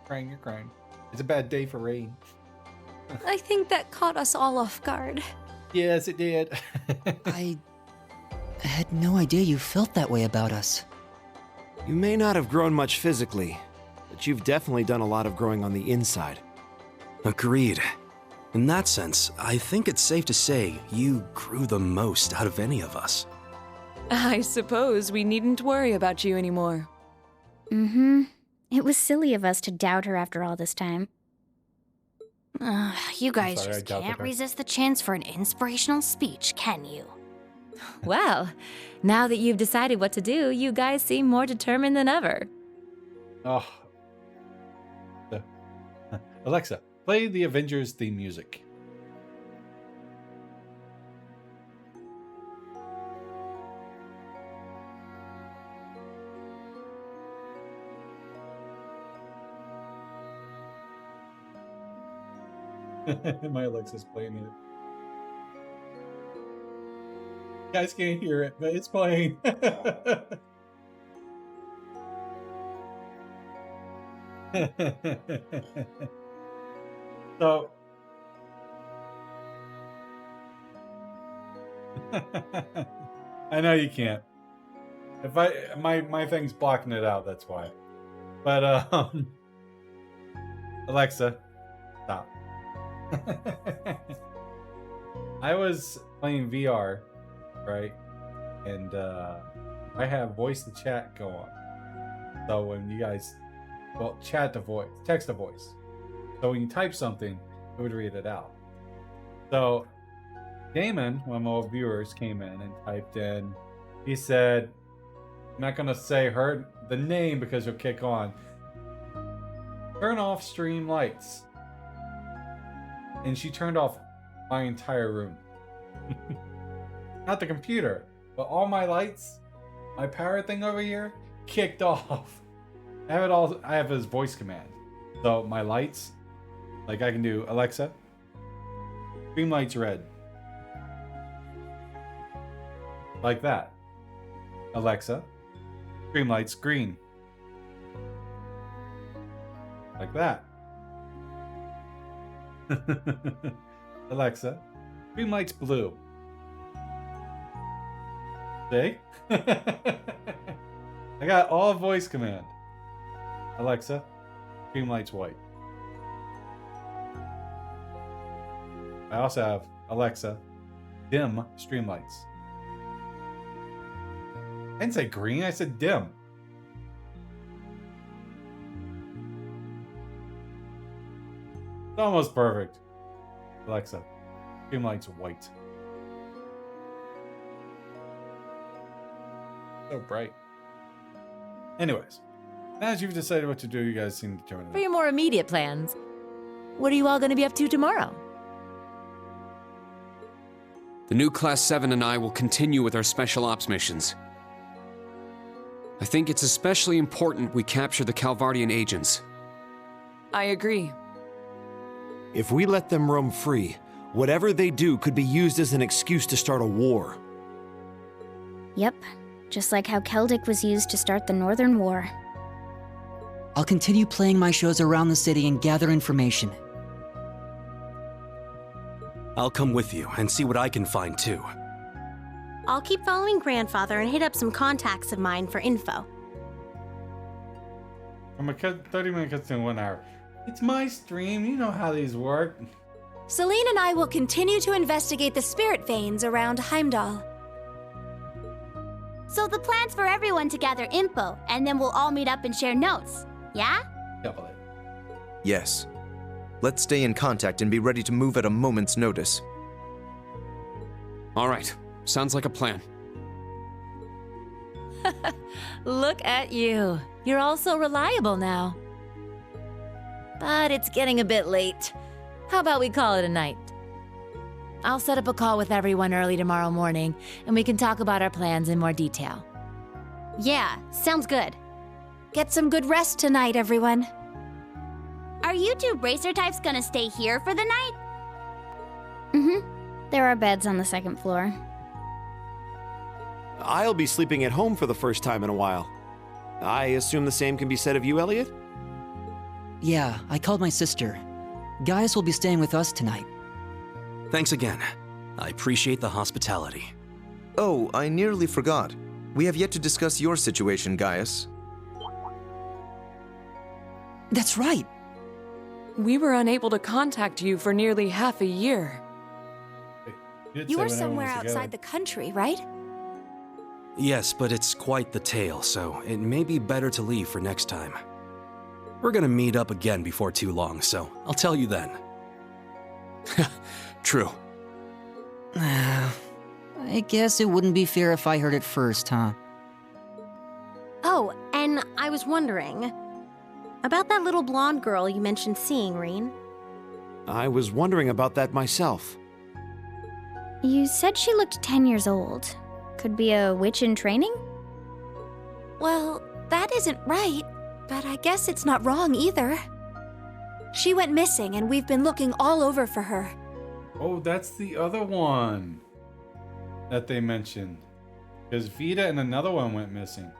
A: Crying, you're crying. It's a bad day for Rain.
E: I think that caught us all off guard.
A: Yes, it did.
G: I had no idea you felt that way about us.
F: You may not have grown much physically, but you've definitely done a lot of growing on the inside.
D: Agreed. In that sense, I think it's safe to say you grew the most out of any of us.
J: I suppose we needn't worry about you anymore.
B: Mm-hmm. It was silly of us to doubt her after all this time.
L: You guys
A: sorry, I
L: just
A: doubted
L: can't
A: her.
L: resist the chance for an inspirational speech, can you?
K: Well, now that you've decided what to do, you guys seem more determined than ever.
A: Oh. Alexa, play the Avengers theme music. My Alexa's playing it. You guys can't hear it, but it's playing. So I know you can't. If my thing's blocking it out, that's why. But Alexa, stop. I was playing VR, right? And I have voice to chat go on. So when you guys, well, chat to voice, text to voice. So when you type something, it would read it out. So Damon, one of my old viewers, came in and typed in, he said, I'm not going to say the name because you'll kick on. Turn off stream lights. And she turned off my entire room. Not the computer, but all my lights, my power thing over here, kicked off. I have it all, I have his voice command. So my lights, like I can do Alexa, stream lights red. Like that. Alexa, stream lights green. Like that. Alexa, stream lights blue. See? I got all voice command. Alexa, stream lights white. I also have Alexa, dim stream lights. I didn't say green, I said dim. It's almost perfect. Alexa, stream lights white. So bright. Anyways, now that you've decided what to do, you guys seem determined.
K: For your more immediate plans, what are you all going to be up to tomorrow?
M: The new Class 7 and I will continue with our special ops missions. I think it's especially important we capture the Calvardian agents.
J: I agree.
F: If we let them roam free, whatever they do could be used as an excuse to start a war.
B: Yep, just like how Celtic was used to start the Northern War.
G: I'll continue playing my shows around the city and gather information.
D: I'll come with you and see what I can find too.
L: I'll keep following Grandfather and hit up some contacts of mine for info.
A: From a 30-minute cutscene, 1 hour. It's my stream, you know how these work.
E: Celine and I will continue to investigate the spirit veins around Heimdall.
I: So the plan's for everyone to gather info, and then we'll all meet up and share notes, yeah?
A: Double it.
H: Yes. Let's stay in contact and be ready to move at a moment's notice.
M: All right, sounds like a plan.
K: Look at you. You're all so reliable now. But it's getting a bit late. How about we call it a night? I'll set up a call with everyone early tomorrow morning, and we can talk about our plans in more detail.
B: Yeah, sounds good.
E: Get some good rest tonight, everyone.
I: Are you two bracer types gonna stay here for the night?
B: Mm-hmm. There are beds on the second floor.
F: I'll be sleeping at home for the first time in a while. I assume the same can be said of you, Elliot?
G: Yeah, I called my sister. Gaius will be staying with us tonight.
D: Thanks again. I appreciate the hospitality.
H: Oh, I nearly forgot. We have yet to discuss your situation, Gaius.
G: That's right.
J: We were unable to contact you for nearly half a year.
E: You were somewhere outside the country, right?
D: Yes, but it's quite the tale, so it may be better to leave for next time. We're gonna meet up again before too long, so I'll tell you then.
M: True.
G: I guess it wouldn't be fair if I heard it first, huh?
N: Oh, and I was wondering about that little blonde girl you mentioned seeing, Reen.
F: I was wondering about that myself.
B: You said she looked 10 years old. Could be a witch in training?
E: Well, that isn't right, but I guess it's not wrong either. She went missing, and we've been looking all over for her.
A: Oh, that's the other one that they mentioned. Because Vita and another one went missing.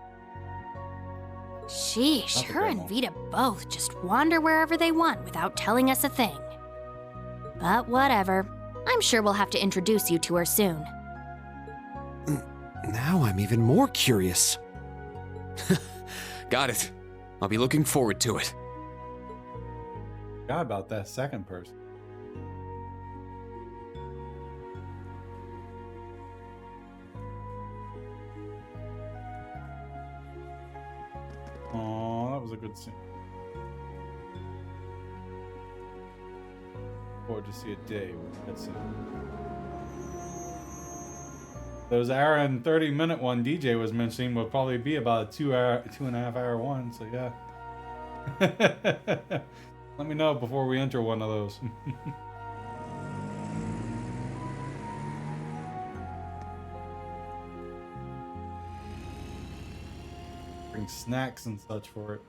N: Sheesh,
A: Not the
N: her
A: great
N: and
A: one.
N: Vita both just wander wherever they want without telling us a thing. But whatever. I'm sure we'll have to introduce you to her soon.
M: Now I'm even more curious. Got it. I'll be looking forward to it.
A: Forgot about that second person. Oh, that was a good scene. Forward to see a day with that scene. Those hour and 30-minute one DJ was mentioning will probably be about a 2.5 hour one. So yeah. Let me know before we enter one of those. Bring snacks and such for it.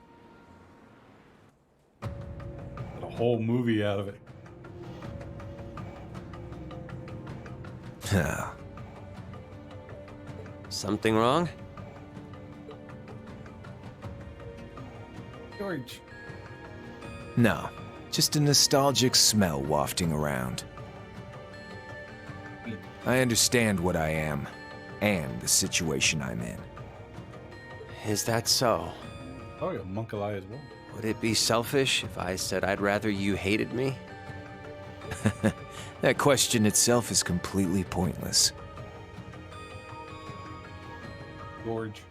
A: Get a whole movie out of it.
O: Something wrong?
A: George.
P: No, just a nostalgic smell wafting around. I understand what I am, and the situation I'm in.
O: Is that so?
A: Oh, yeah, Monk Eye as well.
O: Would it be selfish if I said I'd rather you hated me?
P: That question itself is completely pointless.
A: George.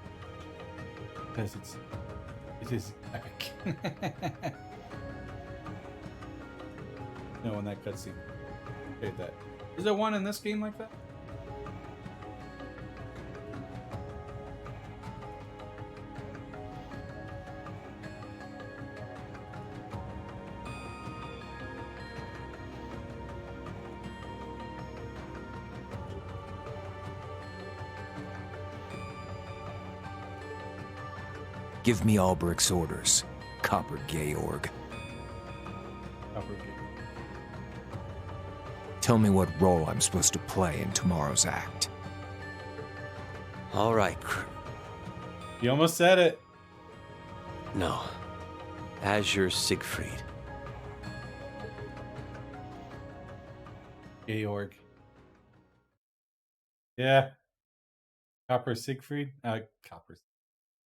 A: Because it is epic. No, in that cutscene. Okay, that. Is there one in this game like that?
P: Give me Albrecht's orders, Copper Georg.
A: Copper Georg.
P: Tell me what role I'm supposed to play in tomorrow's act.
O: All right.
A: You almost said it.
O: No. Azure Siegfried.
A: Georg. Yeah. Copper Siegfried?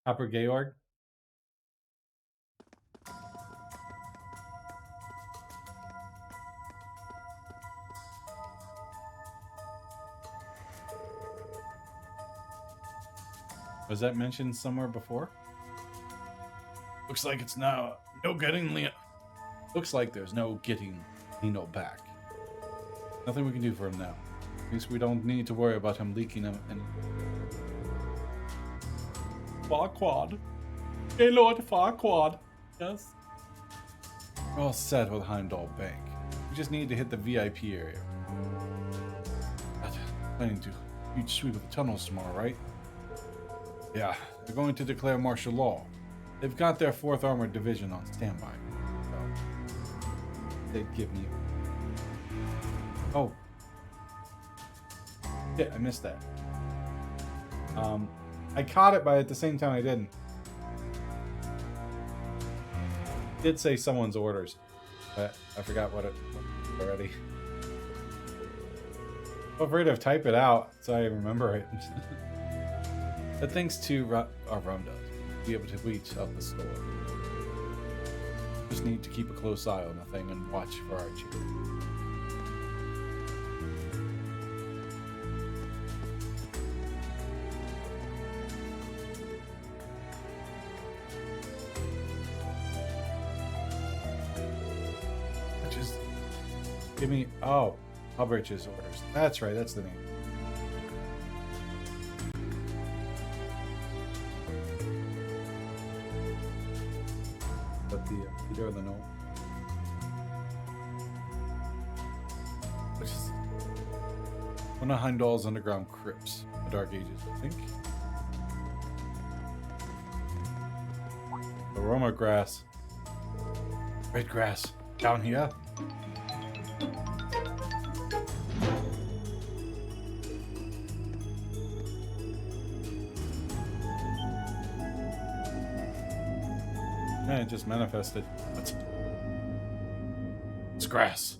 A: Copper Georg? Was that mentioned somewhere before? Looks like it's now no getting Leah. Looks like there's no getting Nino back. Nothing we can do for him now. At least we don't need to worry about him leaking him and Farquad. Hey Lord Farquad. Yes. We're all set with Heimdall Bank. We just need to hit the VIP area. But planning to huge sweep of the tunnels tomorrow, right? Yeah, they're going to declare martial law. They've got their 4th Armored Division on standby. So they'd give me. Oh. Shit, I missed that. I caught it, but at the same time I didn't. Did say someone's orders, but I forgot what it was already. I'm afraid to type it out so I remember it. But thanks to our Rum does be able to reach out the store. Just need to keep a close eye on the thing and watch for Archie. Give me, oh, Hubbard's orders. That's right, that's the name. But the leader of the Knoll. Which is one of Heimdall's underground crypts, the Dark Ages, I think. Aroma grass. Red grass. Down here. Yeah, it just manifested. It's grass.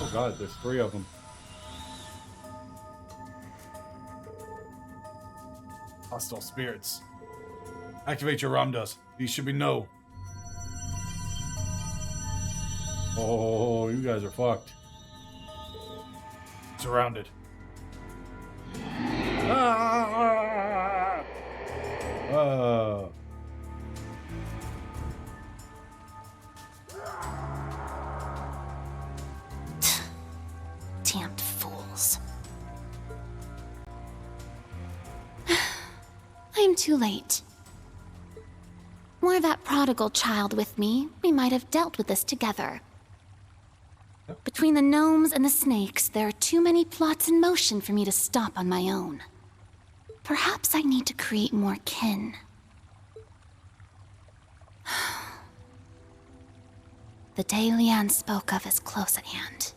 A: Oh god, there's 3 of them. Hostile spirits. Activate your Ramdas. These should be no. Oh, you guys are fucked. Surrounded. Ah!
N: Damned fools. I'm too late. Were that prodigal child with me, we might have dealt with this together. Between the gnomes and the snakes, there are too many plots in motion for me to stop on my own. Perhaps I need to create more kin. The day Leanne spoke of is close at hand.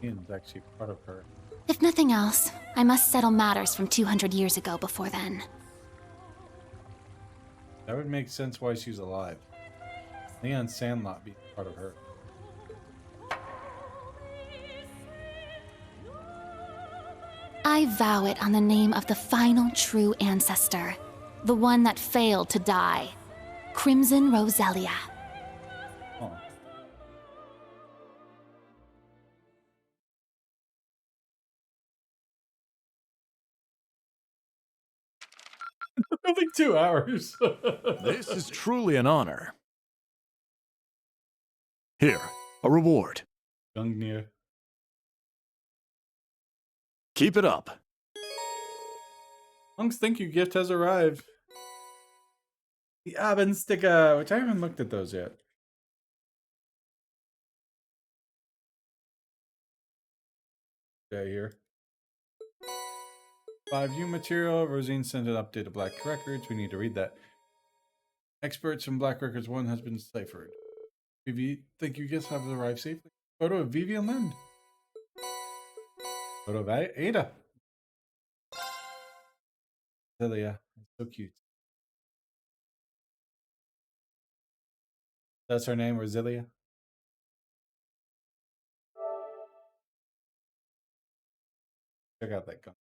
A: Ian's actually part of her.
N: If nothing else, I must settle matters from 200 years ago before then.
A: That would make sense why she's alive. Leon Sandlot being part of her.
N: I vow it on the name of the final true ancestor, the one that failed to die, Crimson Roselia.
A: Oh. Only 2 hours.
Q: This is truly an honor. Here, a reward.
A: Gungnir.
Q: Keep it up.
A: Monk's thank you gift has arrived. The Abend sticker, which I haven't looked at those yet. Yeah, here. 5 new material. Rosine sent an update of Black Records. We need to read that. Experts from Black Records 1 has been deciphered. Vivi, thank you gifts have arrived safely. Photo of Vivi and Lind. Photo of Ada. Lilia, so cute. That's her name, Rosilia. Check out that gun.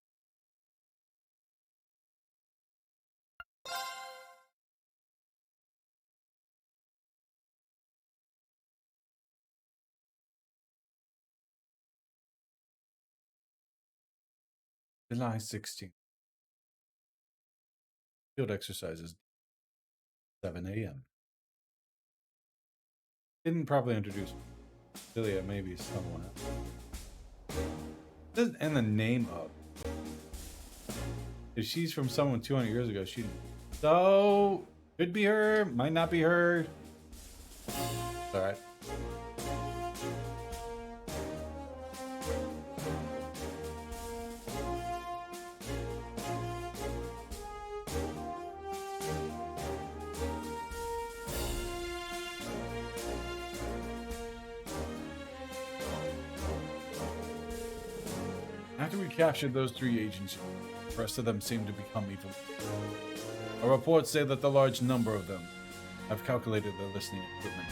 A: July 16th. Field exercises 7 a.m. Didn't probably introduce Celia, maybe someone else. And the name of. If she's from someone 200 years ago, she. So, could be her, might not be her. Alright. After we captured those 3 agents, the rest of them seem to become evil. Our reports say that the large number of them have calculated their listening equipment.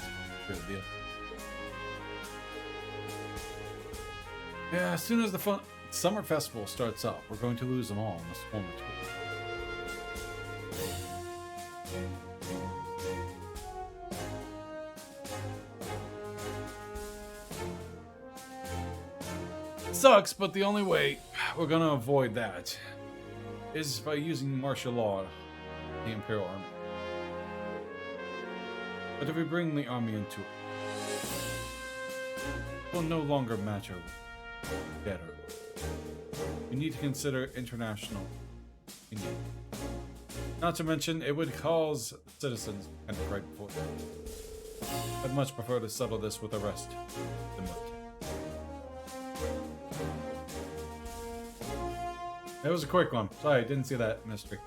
A: Yeah, as soon as the summer festival starts up, we're going to lose them all in this moment. Sucks, but the only way we're gonna avoid that is by using martial law, the Imperial Army. But if we bring the army into it, it will no longer matter better. We need to consider international union. Not to mention, it would cause citizens kind of right for it. I'd much prefer to settle this with the rest of the military. It was a quick one. Sorry, I didn't see that mystery.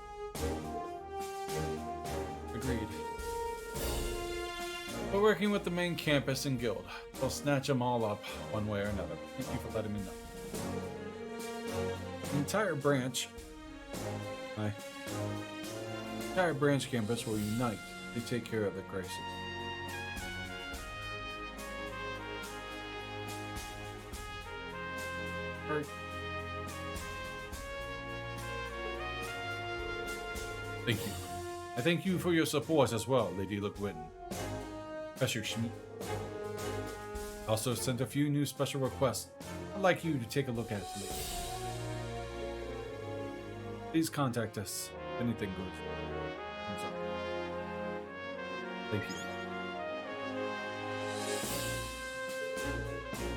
A: Agreed. We're working with the main campus and guild. We'll snatch them all up one way or another. Thank you for letting me know. The entire branch campus will unite to take care of the crisis. Alright. Thank you. I thank you for your support as well, Lady Le Guin. Professor Schmidt. Also sent a few new special requests I'd like you to take a look at later. Please contact us if anything goes wrong. Thank you.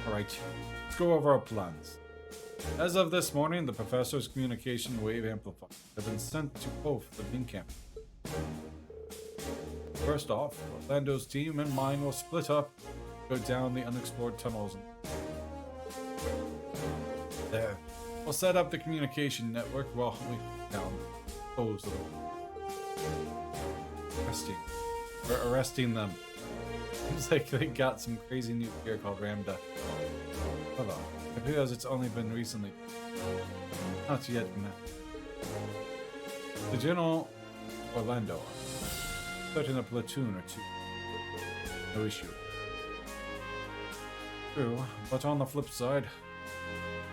A: Alright, let's go over our plans. As of this morning, the professor's communication wave amplifiers have been sent to both the main campus. First off, Orlando's team and mine will split up, go down the unexplored tunnels. There, we'll set up the communication network while we down those arresting them. Seems like they got some crazy new gear called Ramda. Hold on. It appears it's only been recently. Not yet met. The General Orlando. Certain a platoon or two. No issue. True, but on the flip side,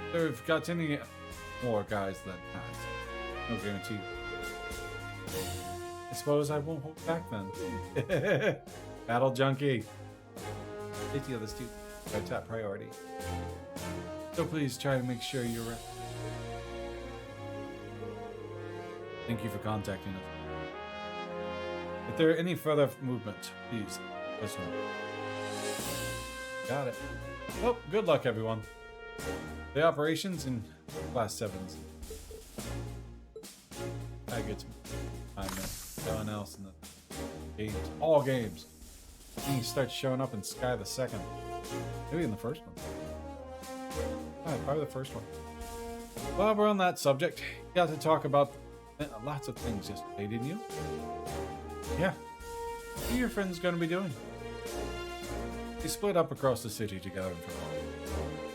A: if they've got any more guys than that, no guarantee. I suppose I won't hold back then. Battle junkie. Safety of the student, our top priority. So please try to make sure you're right. Thank you for contacting us. If there are any further movement, please let us know. Got it. Well, good luck, everyone. The operations in Class 7s. That gets me. I know. No one else in the games. All games. And he starts showing up in Sky the Second. Maybe in the first one. Oh, probably the first one. While we're on that subject, you got to talk about lots of things yesterday, didn't you? Yeah. What are your friends going to be doing? They split up across the city together.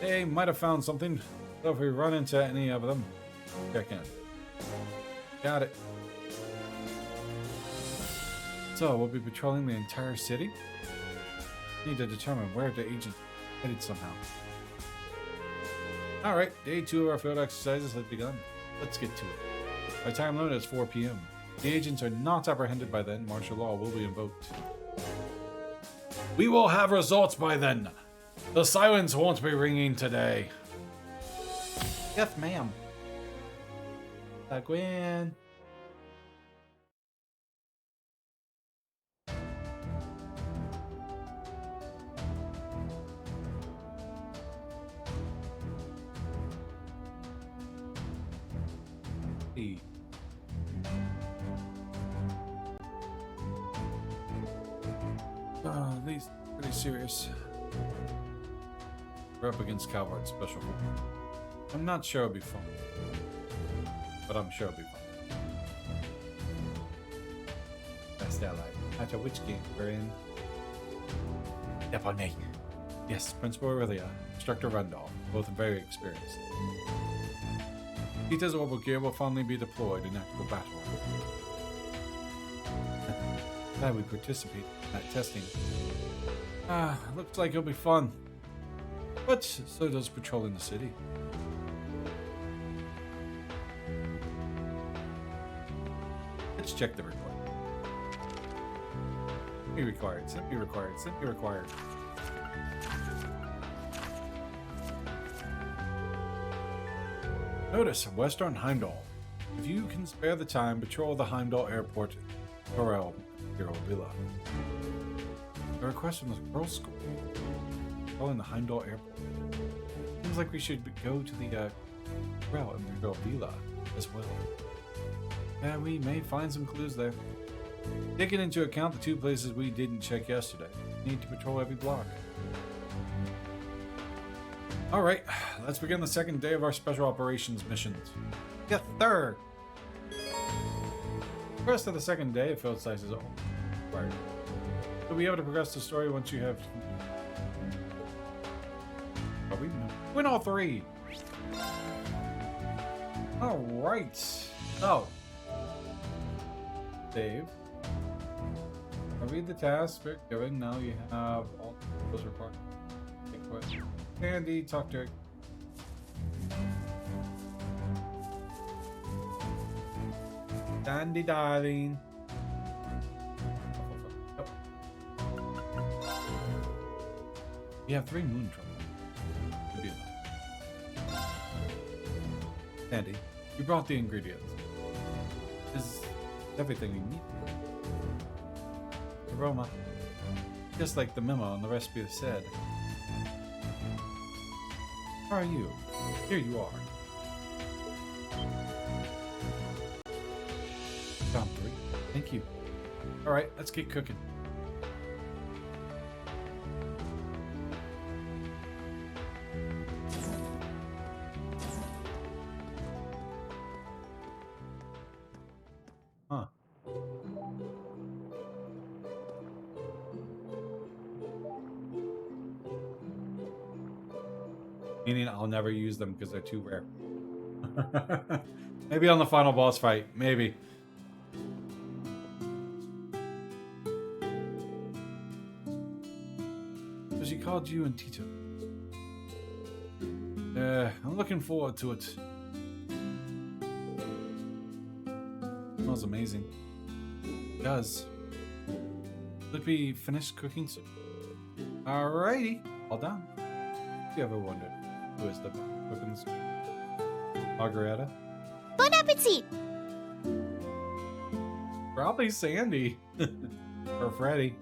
A: They might have found something, so if we run into any of them, check in. Got it. So, we'll be patrolling the entire city? Need to determine where the agent headed somehow. Alright, day 2 of our field exercises has begun. Let's get to it. Our time limit is 4 p.m. If the agents are not apprehended by then, martial law will be invoked. We will have results by then. The silence won't be ringing today. Yes, ma'am. Gwen. Hey. These pretty serious. We're up against Calvard Special Force. I'm not sure it'll be fun, but I'm sure it'll be fun. Best ally. Matter which game we're in. Step on me. Yes, Principal Aurelia, Instructor Randolph, both very experienced. Peter's orbital gear will finally be deployed in actual battle. Glad we participate in that testing. Looks like it'll be fun. But so does patrolling the city. Let's check the report. Simply required, simply required, simply required. Notice, Western Heimdall. If you can spare the time, patrol the Heimdall Airport, Corel, Villa. A request from the girls' school. Patrolling the Heimdall Airport. Seems like we should go to the Corel and the Villa as well. Yeah, we may find some clues there. Taking into account the two places we didn't check yesterday, we need to patrol every block. Alright, let's begin the second day of our special operations missions. Yes, sir! The rest of the second day, field size is all required. You'll be able to progress the story once you have... Are we? Win all three! Alright. Oh. Save. I'll read the tasks we're given. Now you have all those required. Take questions. Andy, talk to her. Dandy darling. Yep. We have 3 moon trouble. Could be enough. Andy, you brought the ingredients. This is everything we need. Aroma. Just like the memo on the recipe said. How are you? Here you are. Round 3. Thank you. Alright, let's get cooking. Huh. Meaning I'll never use them because they're too rare. Maybe on the final boss fight. Maybe. So she called you and Tito. I'm looking forward to it. Smells amazing. It does. Will it be finished cooking soon? Alrighty. All done. Have you ever wondered who is the cook in the school? Margareta?
I: Bon appetit!
A: Probably Sandy. Or Freddy.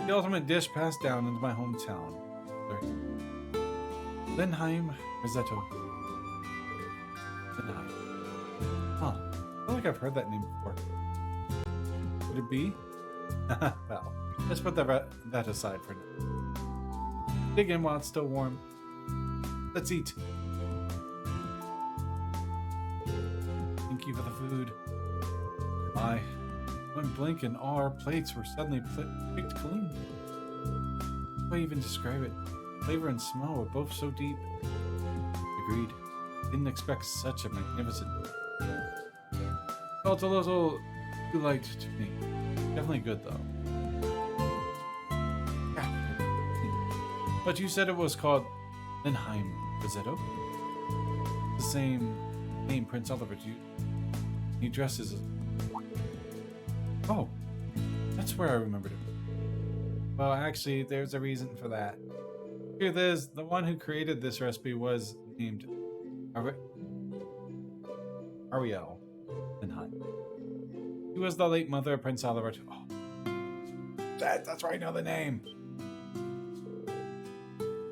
A: The ultimate dish passed down into my hometown. Linheim Risotto. Linheim. Huh. I feel like I've heard that name before. Would it be? Well, let's put that aside for now. Dig in while it's still warm. Let's eat. Thank you for the food. My, one blink and all our plates were suddenly picked clean. How do I even describe it? Flavor and smell were both so deep. Agreed. Didn't expect such a magnificent. Felt a little too light to me. Definitely good though. But you said it was called Linheim Risotto? The same name Prince Oliver used. He dresses as... Oh, that's where I remembered it. Well, actually, there's a reason for that. Truth is, the one who created this recipe was named Ariel Linheim. She was the late mother of Prince Oliver. Oh, that's right, I know the name.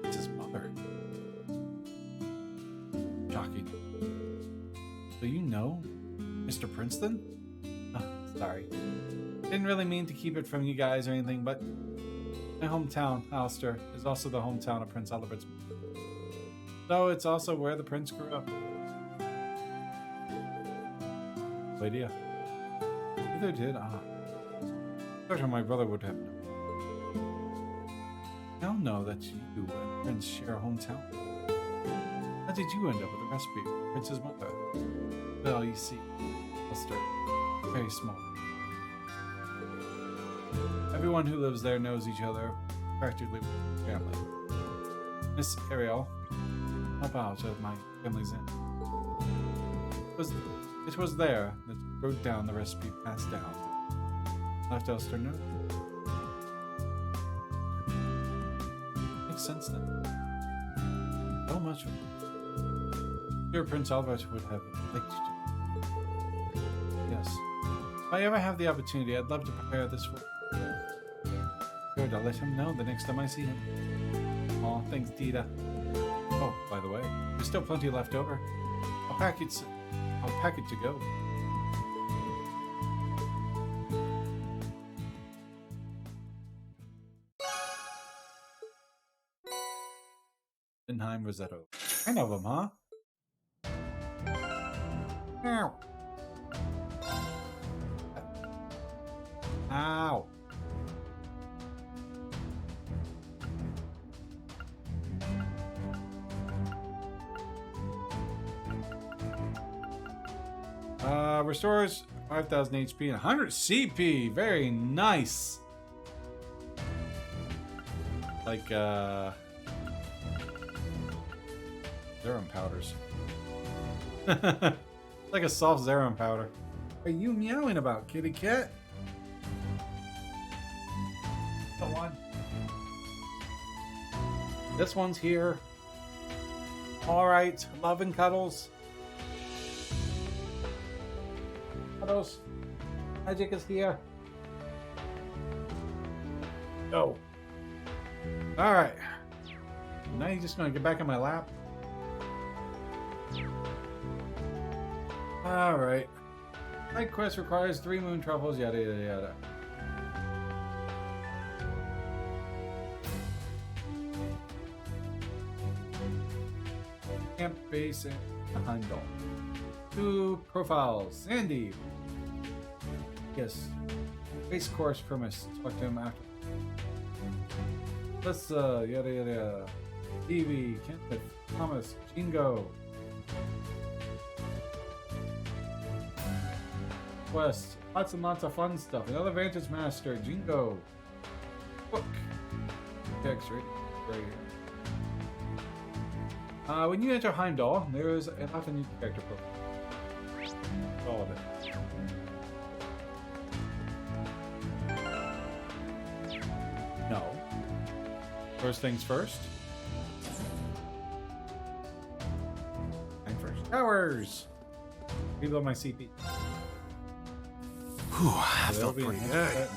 A: It's his mother. Shocking. So you know Mr. Princeton? Oh, sorry. Didn't really mean to keep it from you guys or anything, but my hometown, Alistair, is also the hometown of Prince Albert's. So it's also where the prince grew up. No idea. Neither did I. Certainly my brother would have known. I don't know that you and Prince share a hometown. How did you end up with the recipe for Prince's mother? Well, you see, Alistair, very small. Everyone who lives there knows each other, practically with family. Miss Ariel, help out at my family's inn. It was there that you wrote down the recipe passed down. Left Alistair note. Makes sense then. So much of it. Sure, Prince Albert would have liked to. Yes. If I ever have the opportunity, I'd love to prepare this for. Good, I'll let him know the next time I see him. Aw, thanks, Dita. Oh, by the way, there's still plenty left over. I'll pack it to go. Denheim Rosetto. I know them, huh? Ow. Ow. Restores 5,000 HP and 100 CP. Very nice. Like, Zerum powders. Like a soft Zerum powder. What are you meowing about, kitty cat? Come on. This one's here. Alright, love and cuddles. Cuddles. Magic is here. Go. Alright. Now you're just gonna get back in my lap. Alright. Night quest requires 3 moon truffles, yada yada yada. Camp base and Heimdall. 2 profiles. Sandy. Yes. Base course premise. Talk to him after. Let's yada yada yada. Stevie, Kenneth, Thomas, Jingo. Quest. Lots and lots of fun stuff. Another Vantage Master. Jingo. Book. Text right here. When you enter Heimdall, there is a lot of new character profile. All of it. No. First things first. Time for showers. Reload my CP.
D: Whew, I felt pretty good.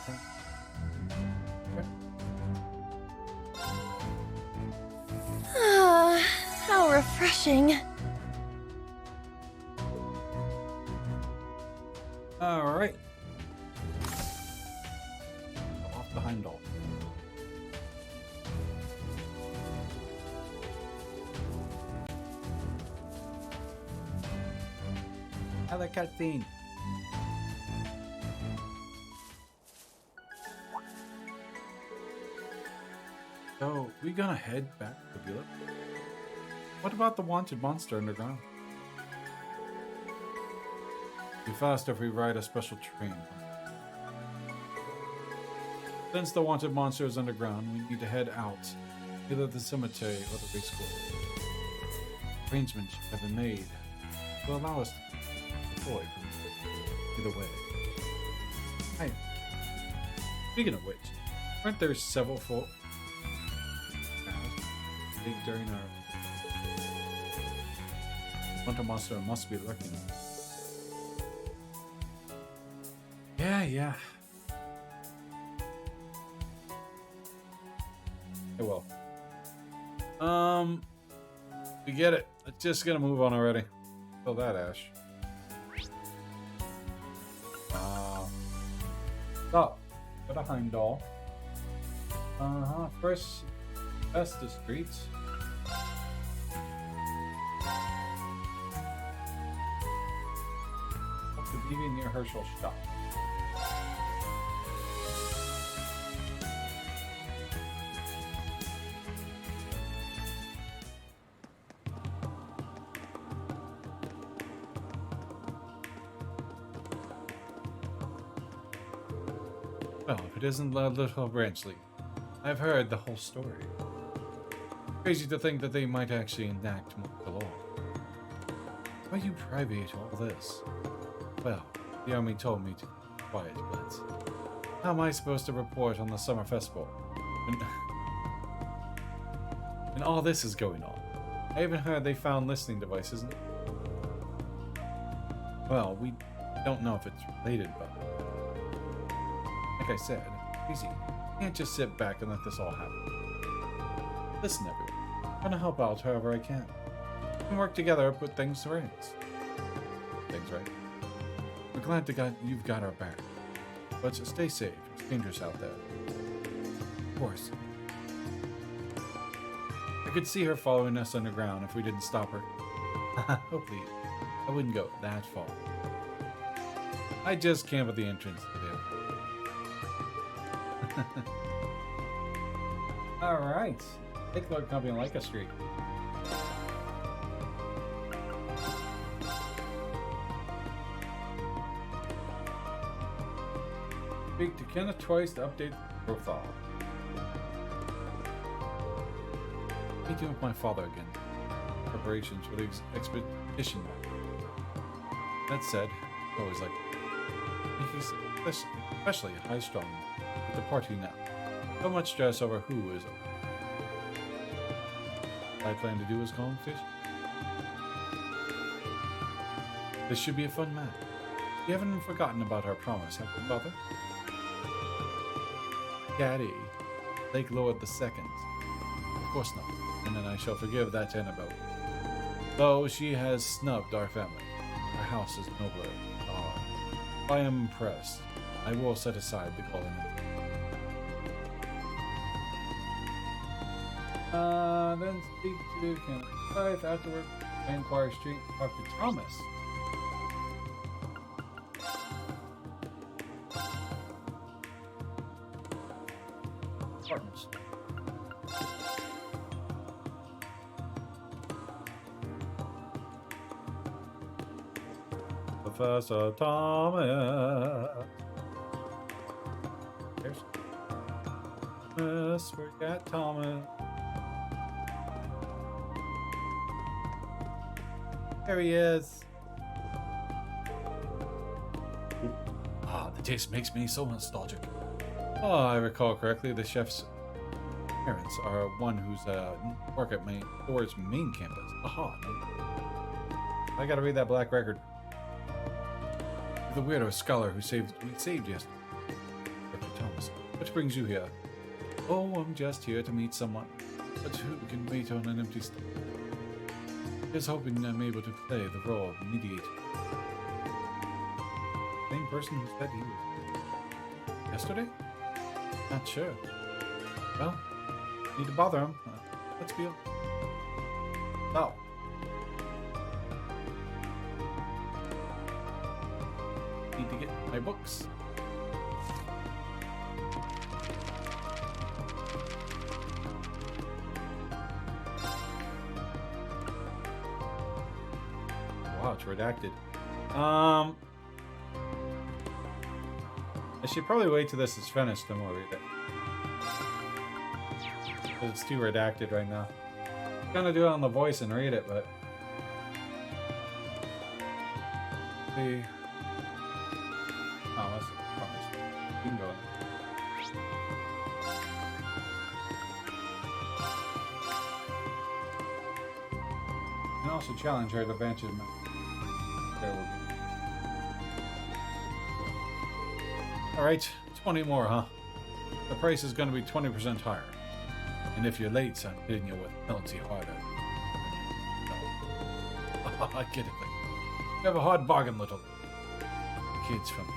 L: How refreshing.
A: Alright. Off the Heimdall. Another cutscene. So, we gonna head back to Beulah? What about the wanted monster underground? Be faster if we ride a special train. Since the wanted monster is underground, we need to head out, either the cemetery or the race course. Arrangements have been made to allow us to deploy either way. Hey, speaking of which, aren't there several folk during our Hunter monster must be lurking? Yeah. Oh well. We get it. Let's just gonna move on already. Kill that, Ash. So, go to Heimdall. First, best the streets. Up to BB near Herschel's shop. Well, if it isn't the little branch league, I've heard the whole story. Crazy to think that they might actually enact the law. Why you private all this? Well, the army told me to be quiet, but how am I supposed to report on the summer festival when all this is going on? I even heard they found listening devices. Well, we don't know if it's related, but like I said, easy. You can't just sit back and let this all happen. Listen, everyone. I'm gonna help out however I can. We can work together to put things to rights. Things right. We're glad you've got our back. But stay safe. It's dangerous out there. Of course. I could see her following us underground if we didn't stop her. Hopefully, I wouldn't go that far. I just camp at the entrance to the Alright. Take Lord Company like a street. Speak to Kenneth twice to update the profile. Meeting with my father again. Preparations for the expedition. That said, always like he's especially high-strung with the party now. So much stress over who is over. All I plan to do is call him fish. This should be a fun match. You haven't forgotten about our promise, have you, Father? Daddy, Lake Lord II. Of course not. And then I shall forgive that Annabelle. Though she has snubbed our family. Our house is nobler. If I am impressed, I will set aside the calling. Then speak to Kenneth. 5 afterward, Vanquire Street, talk to Thomas. Partners. Professor Thomas. There's Thomas. We got Thomas. There he is. Ah, the taste makes me so nostalgic. Oh, I recall correctly, the chef's parents are one who's work at Thor's main campus. Aha. I gotta read that black record. The weirdo scholar who we saved yesterday. Dr. Thomas, what brings you here? Oh, I'm just here to meet someone. But who can wait on an empty stomach? Just hoping I'm able to play the role of mediator. Same person who said he was. Yesterday? Not sure. Well, need to bother him. Let's be. Oh. Need to get my books. Wow, it's redacted. I should probably wait till this is finished, then we'll read it. Because it's too redacted right now. I'm gonna do it on the voice and read it, but... See... Oh, that's promise. You can go in. You can also challenge her to advantage. There will be. Alright, 20 more, huh? The price is going to be 20% higher. And if you're late, I'm hitting you with penalty harder. No. I get it. You have a hard bargain, little kids from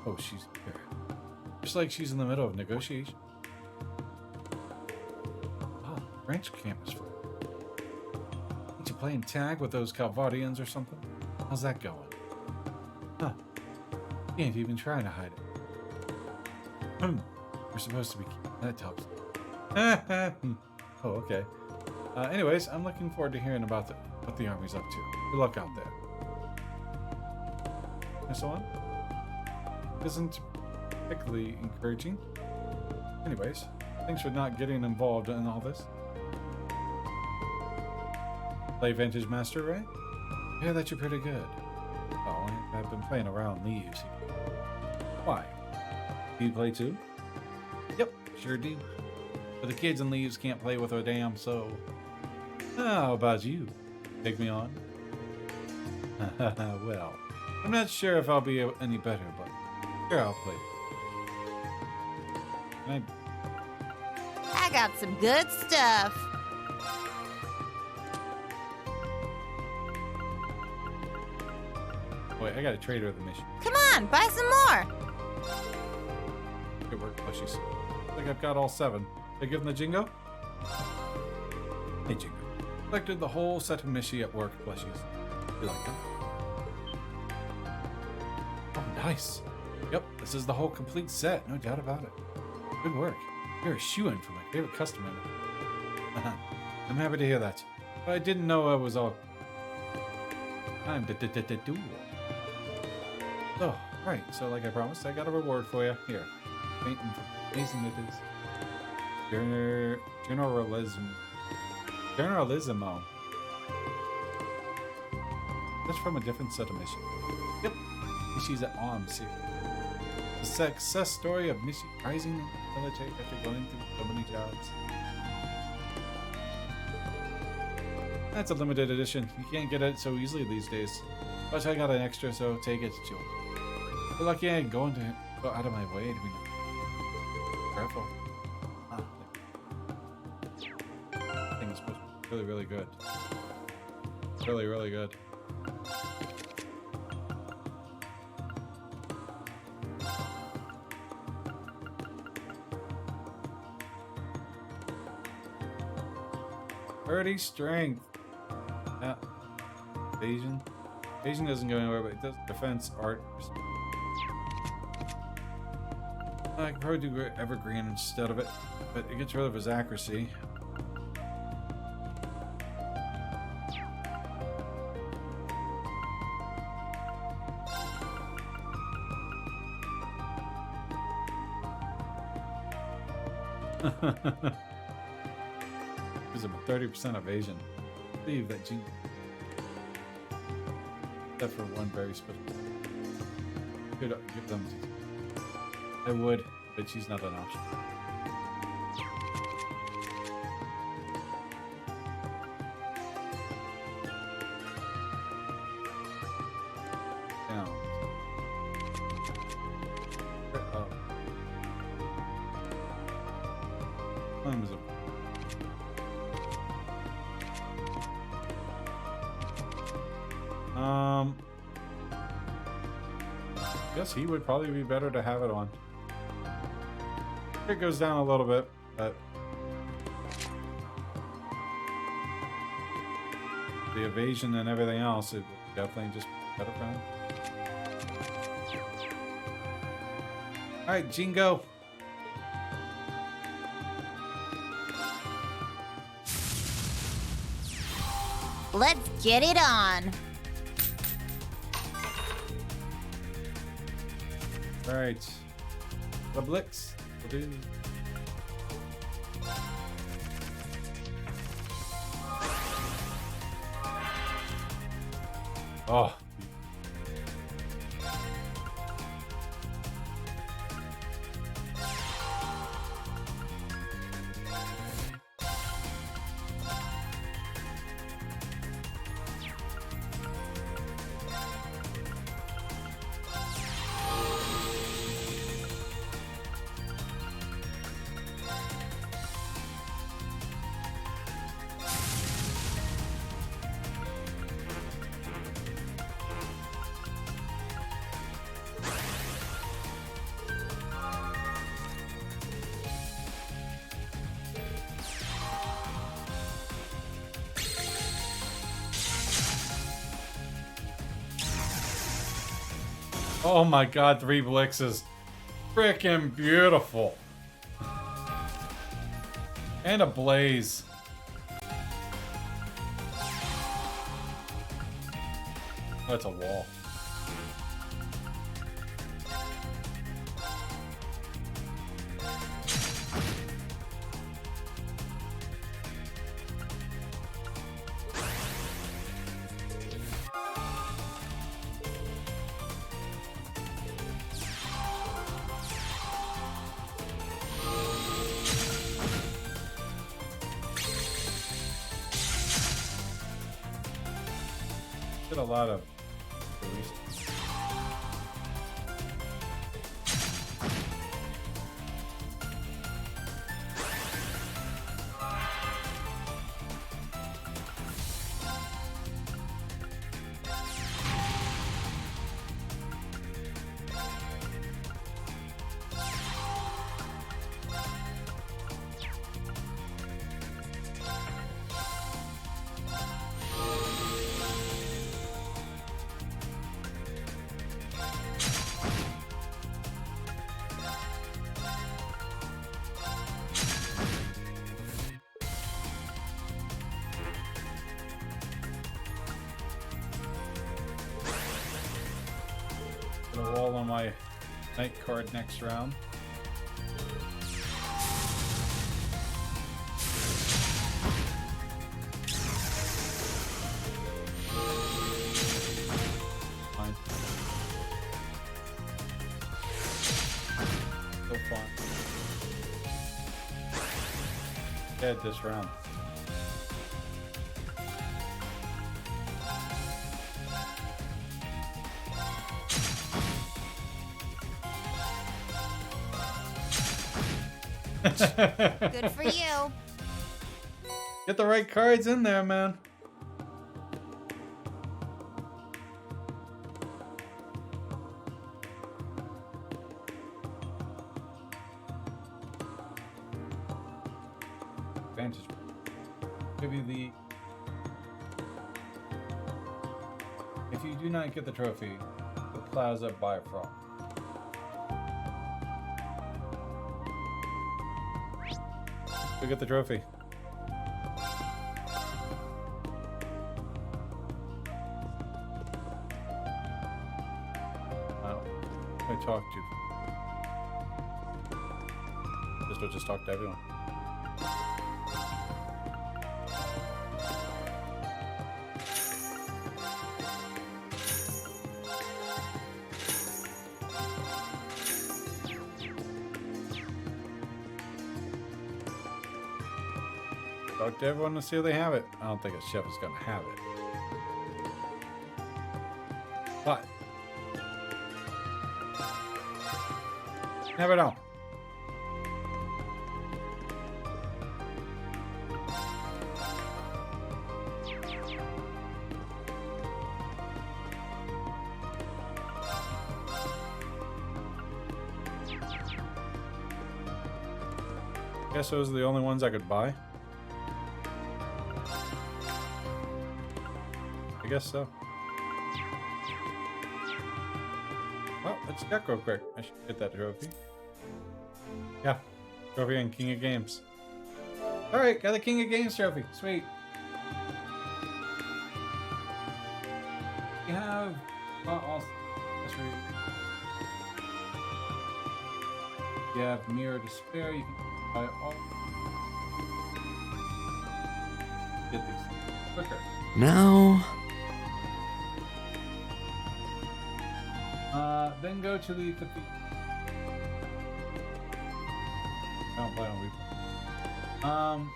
A: Oh, she's here. Just like she's in the middle of negotiation. Oh, branch camp is full. Ain't you playing tag with those Calvadians or something? How's that going? Huh. You ain't even trying to hide it. We're supposed to be keeping that top. Oh, okay. Anyways, I'm looking forward to hearing about what the army's up to. Good luck out there. And so on. Isn't particularly encouraging. Anyways, thanks for not getting involved in all this. Play Vantage Master, right? Yeah, that you're pretty good. Oh, I've been playing around Leaves. Why? Do you play too? Yep, sure do. But the kids in Leaves can't play with a damn, so... How about you? Take me on? Well, I'm not sure if I'll be any better, but sure I'll play.
K: I got some good stuff.
A: Wait, I gotta trade her the mission.
K: Come on, buy some more.
A: Good work, plushies. I think I've got all 7. Did I give them the Jingo? Hey, Jingo. Collected the whole set of Mishi at work plushies. You like them? Oh, nice. Yep, this is the whole complete set, no doubt about it. Good work. You're a shoo-in for my favorite customer. I'm happy to hear that. But I didn't know I was all... Time to do. Oh, right. So, like I promised, I got a reward for you. Here. Amazing it is. Generalismo. That's from a different set of missions. Yep. Mishi's at arms here. The success story of Mishi rising in the military after going through so many jobs. That's a limited edition. You can't get it so easily these days. But I got an extra, so take it, Joe. But lucky I ain't going to go out of my way to be careful. I think it's really, really good. Really, really good. Strength. Yeah. Evasion. Evasion doesn't go anywhere, but it does defense, art. I could probably do Evergreen instead of it, but it gets rid of his accuracy. Gives him a 30% evasion. Leave that gene. Except for one very special. Could give them. I would, but she's not an option. Down. Up. Time is a guess he would probably be better to have it on. It goes down a little bit, but the evasion and everything else, it would definitely just be better for him. Alright, Jingo.
K: Let's get it on.
A: Alright. The Blix. Will do. Oh. Oh my god, 3 Blixes. Freaking beautiful. And a blaze. That's a wall. Did a lot of put a wall on my night card next round. Fine. So fun. Dead this round.
I: Good for you.
A: Get the right cards in there, man. Advantage. Give you the. If you do not get the trophy, the plaza buy from. Go get the trophy. Wow. I talked to. Just talk to everyone. Talk to everyone to see if they have it. I don't think a chef is going to have it. But never know. Guess those are the only ones I could buy. I guess so. Well, let's check real quick. I should get that trophy. Yeah, trophy and King of Games. Alright, got the King of Games trophy. Sweet. We have... Well, that's right. You have Mirror Despair. You can buy all... Get these quicker.
F: Now...
A: Then go to the cathedral. I don't play on replay.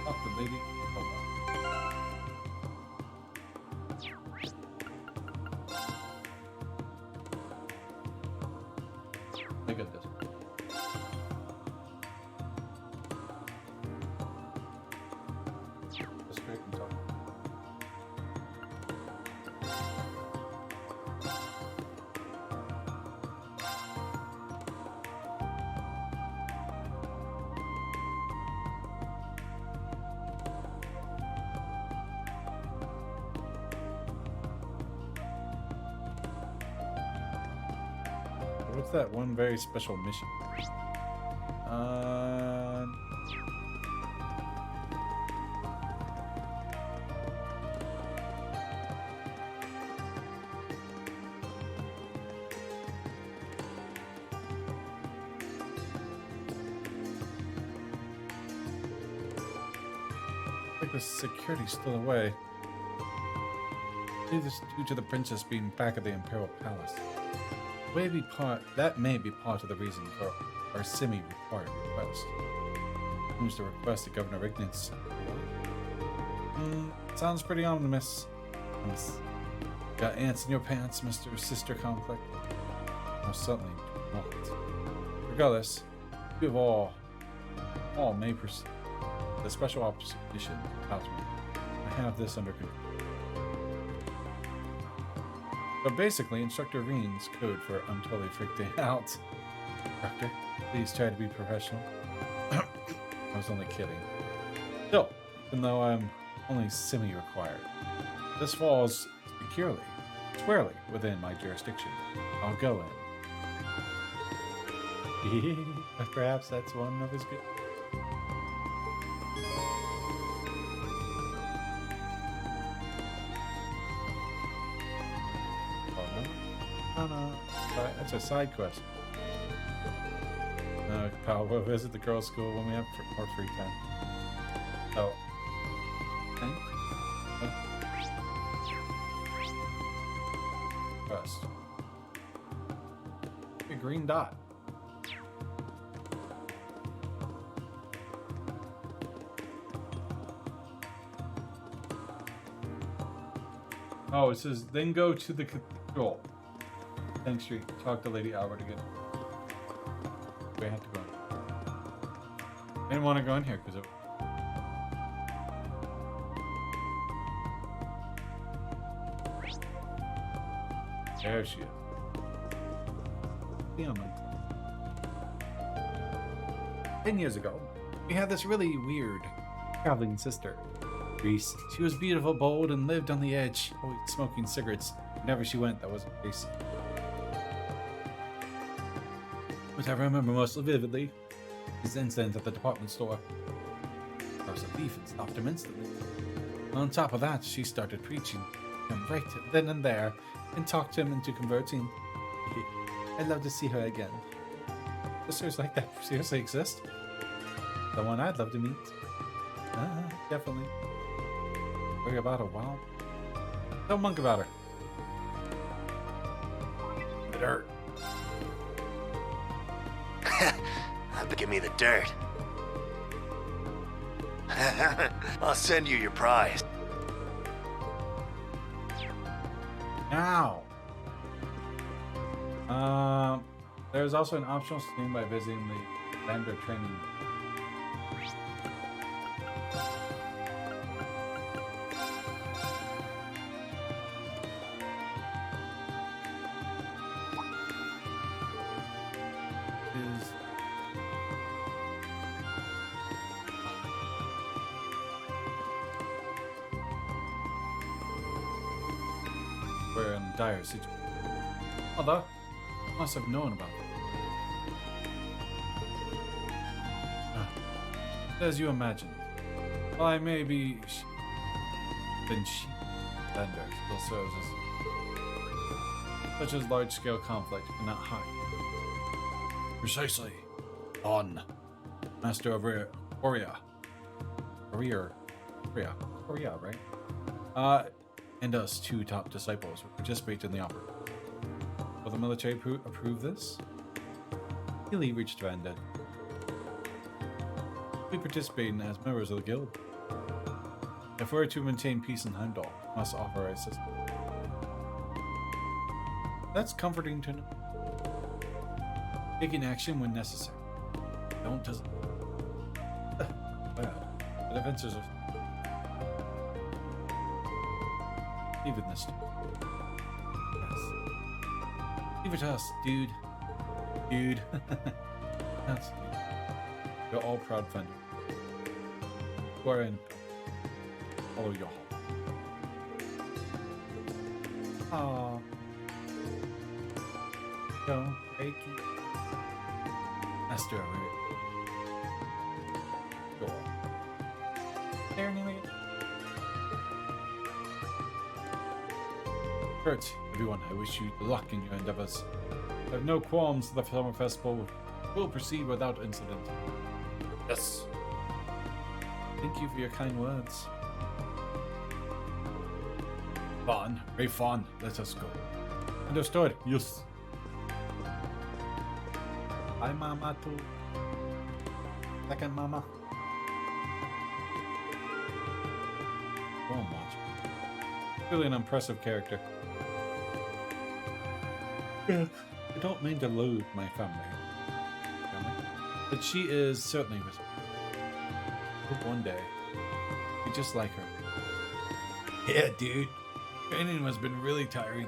A: Up the baby. Oh, look at this. Just straight and talk. What's that one very special mission? Like the security's still away. This is due to the princess being back at the Imperial Palace. That may be part of the reason for our semi-required request. Seems to request that Governor Ignatz. Sounds pretty ominous. Got ants in your pants, Mr. Sister Conflict? Most certainly not. Regardless, you have all may proceed. The special ops mission out to me. I have this under control. But basically, Instructor Reen's code for I'm totally freaked out. Instructor, please try to be professional. I was only kidding. Still, even though I'm only semi-required, this falls squarely within my jurisdiction. I'll go in. Perhaps that's one of his good. No. That's a side quest. Pal, we'll visit the girls' school when we have more free time. Oh. Thanks. Quest. A green dot. Oh, it says, then go to the cathedral. 10th Street. Talk to Lady Albert again. We have to go in. I didn't want to go in here because it... There she is. Damn it. 10 years ago, we had this really weird traveling sister, Reese. She was beautiful, bold, and lived on the edge, always smoking cigarettes. Whenever she went, that wasn't Reese. What I remember most vividly is the incident at the department store. There was a thief and stopped him instantly. On top of that, she started preaching him right then and there and talked him into converting. I'd love to see her again. Sisters like that seriously exist? The one I'd love to meet. Definitely. Worry about her, wow. Don't monk about her. The dirt.
R: Give me the dirt. I'll send you your prize.
A: Now. There's also an optional stream by visiting the vendor training. We're in a dire situation. Although, I must have known about it. As you imagined, while I may be then she vendor still serves as such as large-scale conflict cannot hide. Precisely. On. Master of Oria, right? And us, two top disciples, will participate in the opera. Will the military approve this? Healy reached Vanded. We participate as members of the guild. If we're to maintain peace in Heimdall, we must offer our assistance. That's comforting to know. Taking action when necessary. Don't just... bad. The defenses are... Even this. Yes. Leave it to us, dude. Dude. That's... You're all proud vendors. Go in. Follow your heart. Aww. Go. Reiki. Master of it. Sure. There, anyway. Kurt, everyone, I wish you luck in your endeavors. I have no qualms the Summer Festival will proceed without incident. Yes. Thank you for your kind words. Fun, very fun. Let us go. Understood. Yes. Hi, Mama, too. Second, Mama. So much. Really an impressive character. I don't mean to load my family, but she is certainly respected. Hope one day, be just like her. Yeah, dude. Training has been really tiring.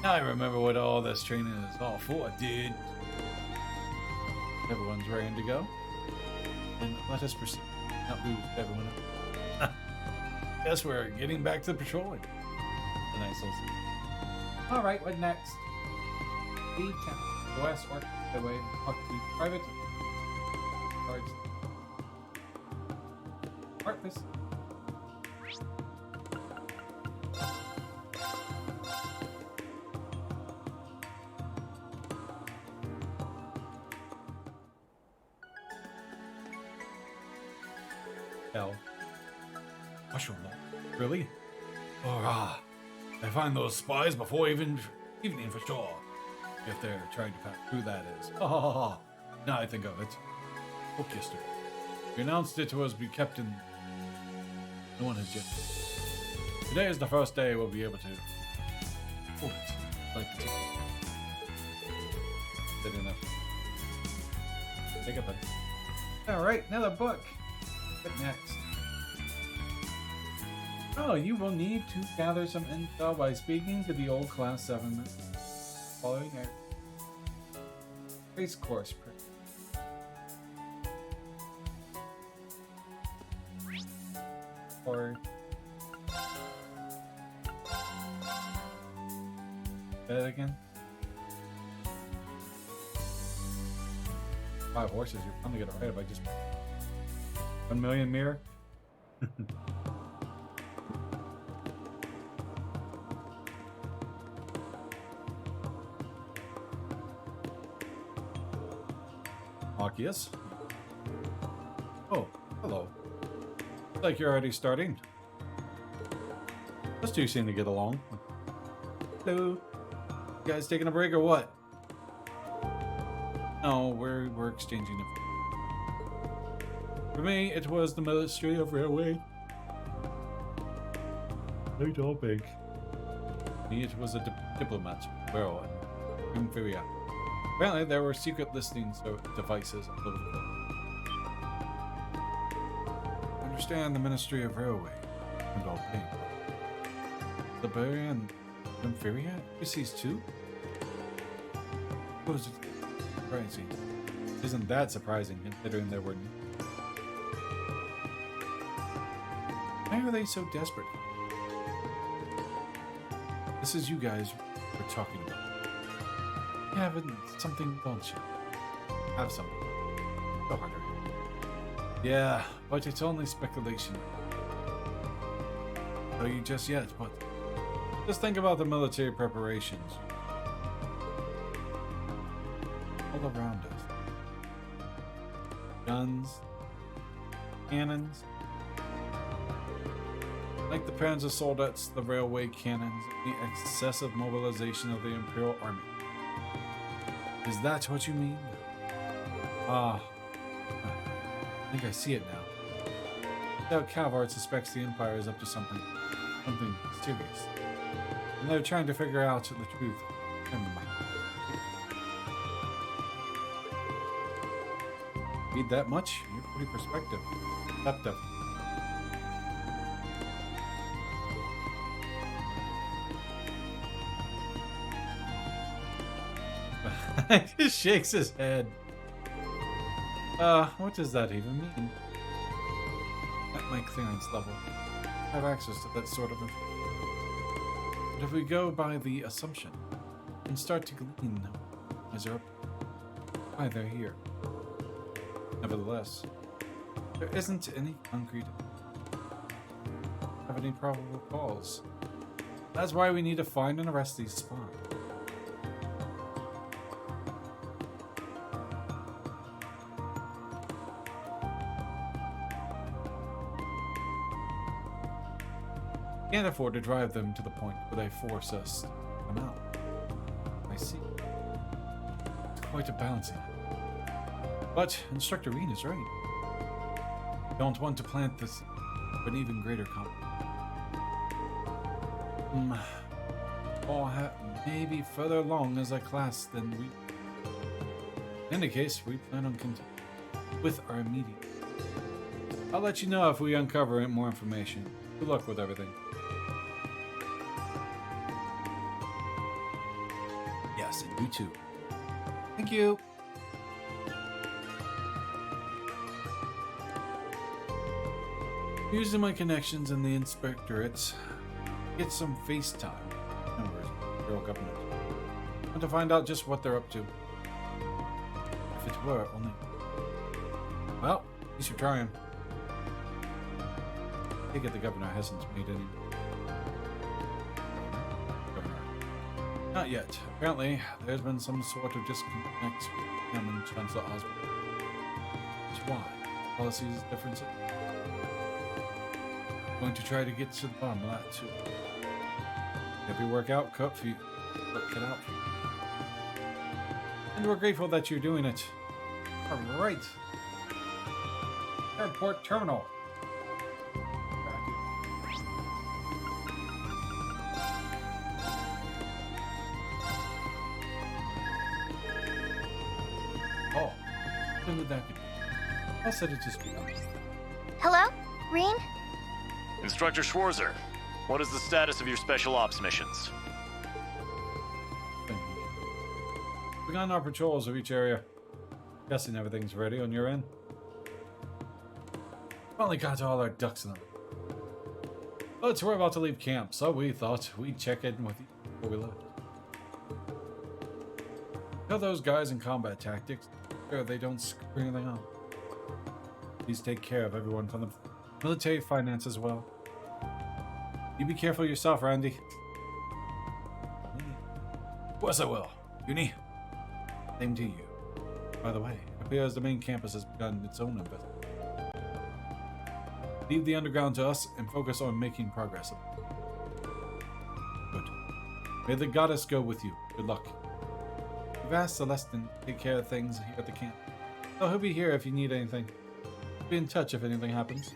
A: Now I remember what all this training is all for, dude. Everyone's ready to go. Then let us proceed. Not lose everyone else. Guess we're getting back to patrolling. A nice little scene. Alright, what next? Leave town. The west work the way. Talk to private cards. Mark this. Hell. Mushroom law. Really? Oh, I find those spies before evening for sure. If they're trying to pass through, that is. Oh, now I think of it. Oh, kissed her. We announced it was be kept in. No one has yet. Today is the first day we'll be able to hold it. Like the Good enough. Take it then. Alright, another book. What next? Oh, you will need to gather some intel by speaking to the old Class 7 members. Following a race course. Or that again? 5 horses, you're probably gonna ride if I just 1 million mirror. Arceus? Oh, hello. Looks like you're already starting. Those two seem to get along. Hello. You guys taking a break or what? No, we're exchanging it. For me, it was the Ministry of Railway. No topic. For me, it was a diplomat. Well, inferior. Apparently, there were secret listening devices all over the world. I understand the Ministry of Railway and all pain. The Barrier and Inferior? You sees too? What is it? Surprising. Isn't that surprising considering there were. Why are they so desperate? This is you guys we're talking about. You have something, don't you? Have something. Go harder. Yeah, but it's only speculation. Tell you just yet, but just think about the military preparations all around us. Guns, cannons, like the Panzer Soldats, the railway cannons, the excessive mobilization of the Imperial Army. Is that what you mean? Ah, I think I see it now. Now Calvard suspects the Empire is up to something serious. And they're trying to figure out the truth. Read that much? You're pretty perceptive. He just shakes his head. What does that even mean? At my clearance level, I have access to that sort of information. But if we go by the assumption, and start to glean as they're up why they're here. Nevertheless, there isn't any concrete have any probable cause. That's why we need to find and arrest these spawns. Can't afford to drive them to the point where they force us to come out. I see. It's quite a balancing act. But Instructor Reen is right. Don't want to plant this of an even greater conflict. Maybe further along as a class than we. In any case, we plan on continuing with our immediate. I'll let you know if we uncover more information. Good luck with everything. Yes, and you too. Thank you. Using my connections in the inspectorates, get some FaceTime numbers with the federal government. I want to find out just what they're up to. If it were only. Well, at least you're trying. I think the governor hasn't made any. Governor. Not yet. Apparently, there's been some sort of disconnect with him and Chancellor Osborne. That's why. Policies differences. Going to try to get to the bottom of that too. Every workout cut for you. Work cut out for you. And we're grateful that you're doing it. Alright. Airport terminal. Oh. When did that get? I'll set it to speak on.
I: Hello? Reen?
Q: Instructor Schwarzer, what is the status of your special ops missions?
A: We got our patrols of each area. Guessing everything's ready on your end. Finally got all our ducks in a row. But we're about to leave camp, so we thought we'd check in with you before we left. Tell those guys in combat tactics, sure they don't screw anything up. Please take care of everyone from the military finance as well. You be careful yourself, Randy. Of course I will. Uni. Same to you. By the way, it appears the main campus has begun its own investment. Leave the underground to us and focus on making progress. Good. May the goddess go with you. Good luck. We've asked Celestin to take care of things here at the camp. So he'll be here if you need anything. Be in touch if anything happens.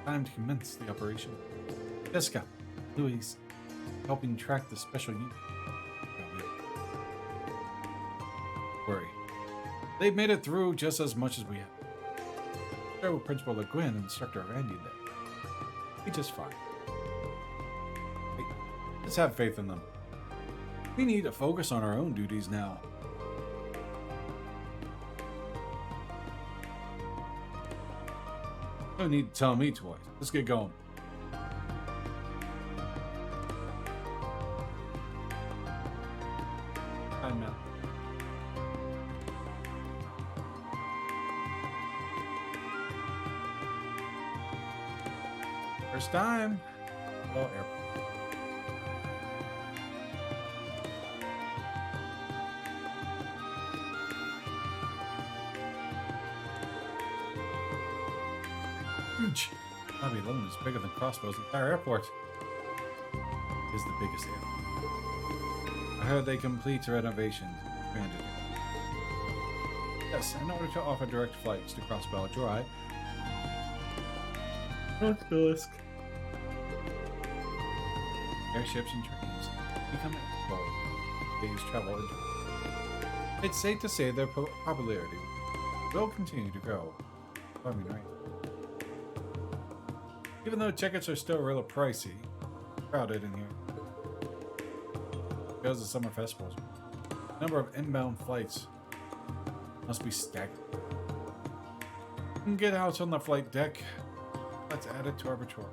A: Time to commence the operation. Jessica, Louise, helping track the special unit. Worry. They've made it through just as much as we have. Share with Principal Le Guin and Instructor Randy there. Be just fine. Hey, let's have faith in them. We need to focus on our own duties now. No need to tell me twice. Let's get going. Time out. First time. Oh, airport. Huge. Lobby alone is bigger than Crossbow's entire airport. It is the biggest airport. I heard they complete renovations and expanded it. Yes, in order to offer direct flights to Crossbow Dry. Airships and trains become days travel into. It's safe to say their popularity will continue to grow. I mean, right? Even though tickets are still real pricey, crowded in here because of summer festivals. The number of inbound flights must be staggering. We can get out on the flight deck. Let's add it to our patrol.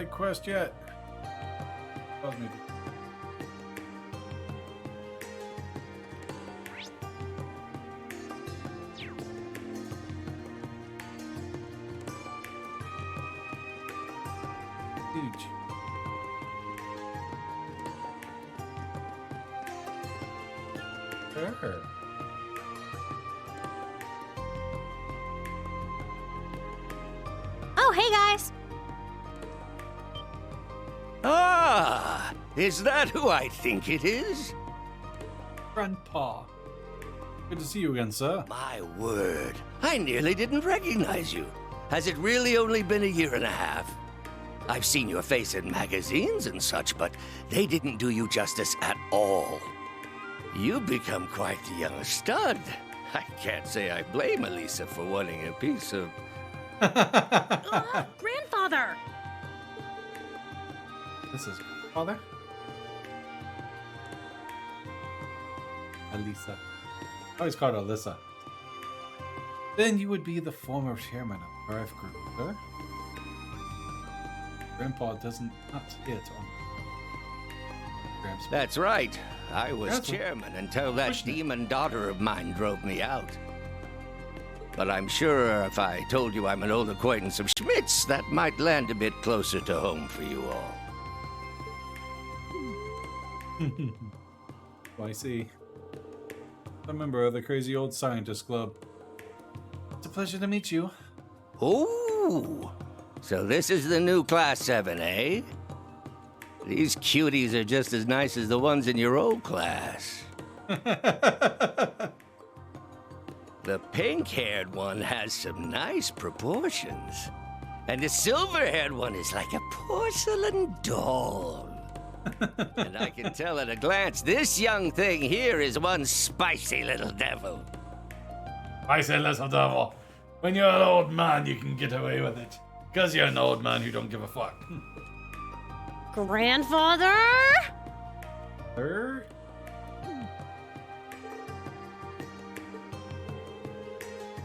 A: side quest yet. Oh, maybe. Huge. Sure.
I: Oh, hey guys.
S: Ah, is that who I think it is?
A: Grandpa. Good to see you again, sir.
S: My word, I nearly didn't recognize you. Has it really only been a year and a half? I've seen your face in magazines and such, but they didn't do you justice at all. You've become quite the young stud. I can't say I blame Elisa for wanting a piece of...
N: Grandfather!
A: This is father? Elisa. I always called her Alyssa. Then you would be the former chairman of RF Group, sir? Grandpa doesn't not hit on Gramps.
S: That's right. I was
A: That's
S: chairman until that demon daughter of mine drove me out. But I'm sure if I told you I'm an old acquaintance of Schmidt's, that might land a bit closer to home for you all.
A: Well, I see. A member of the crazy old scientist club. It's a pleasure to meet you.
S: Ooh! So this is the new Class 7, eh? These cuties are just as nice as the ones in your old class. The pink-haired one has some nice proportions. And the silver-haired one is like a porcelain doll. And I can tell at a glance, this young thing here is one spicy little devil.
A: Spicy little devil. When you're an old man, you can get away with it. Because you're an old man who don't give a fuck.
N: Grandfather?
A: Sir?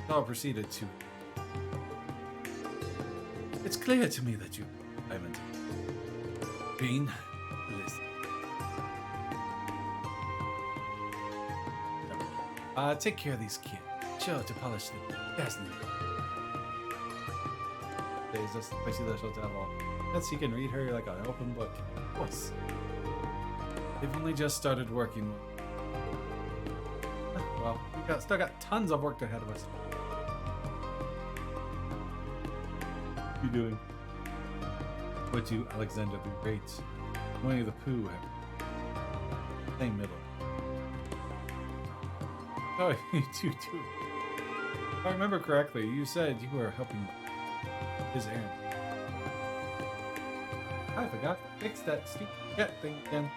A: Thor proceeded to. It's clear to me that you haven't been listening. Take care of these kids. Sure to polish them. Yes, There's a spicy little devil. Yes, you can read her like an open book. Of course. They've only just started working. Well, we still got tons of work ahead of us. What are you doing? What do Alexander the Great, Winnie the Pooh have? Same middle. Oh, you do too. If I remember correctly, you said you were helping his errand. I forgot to fix that stupid cat thing again.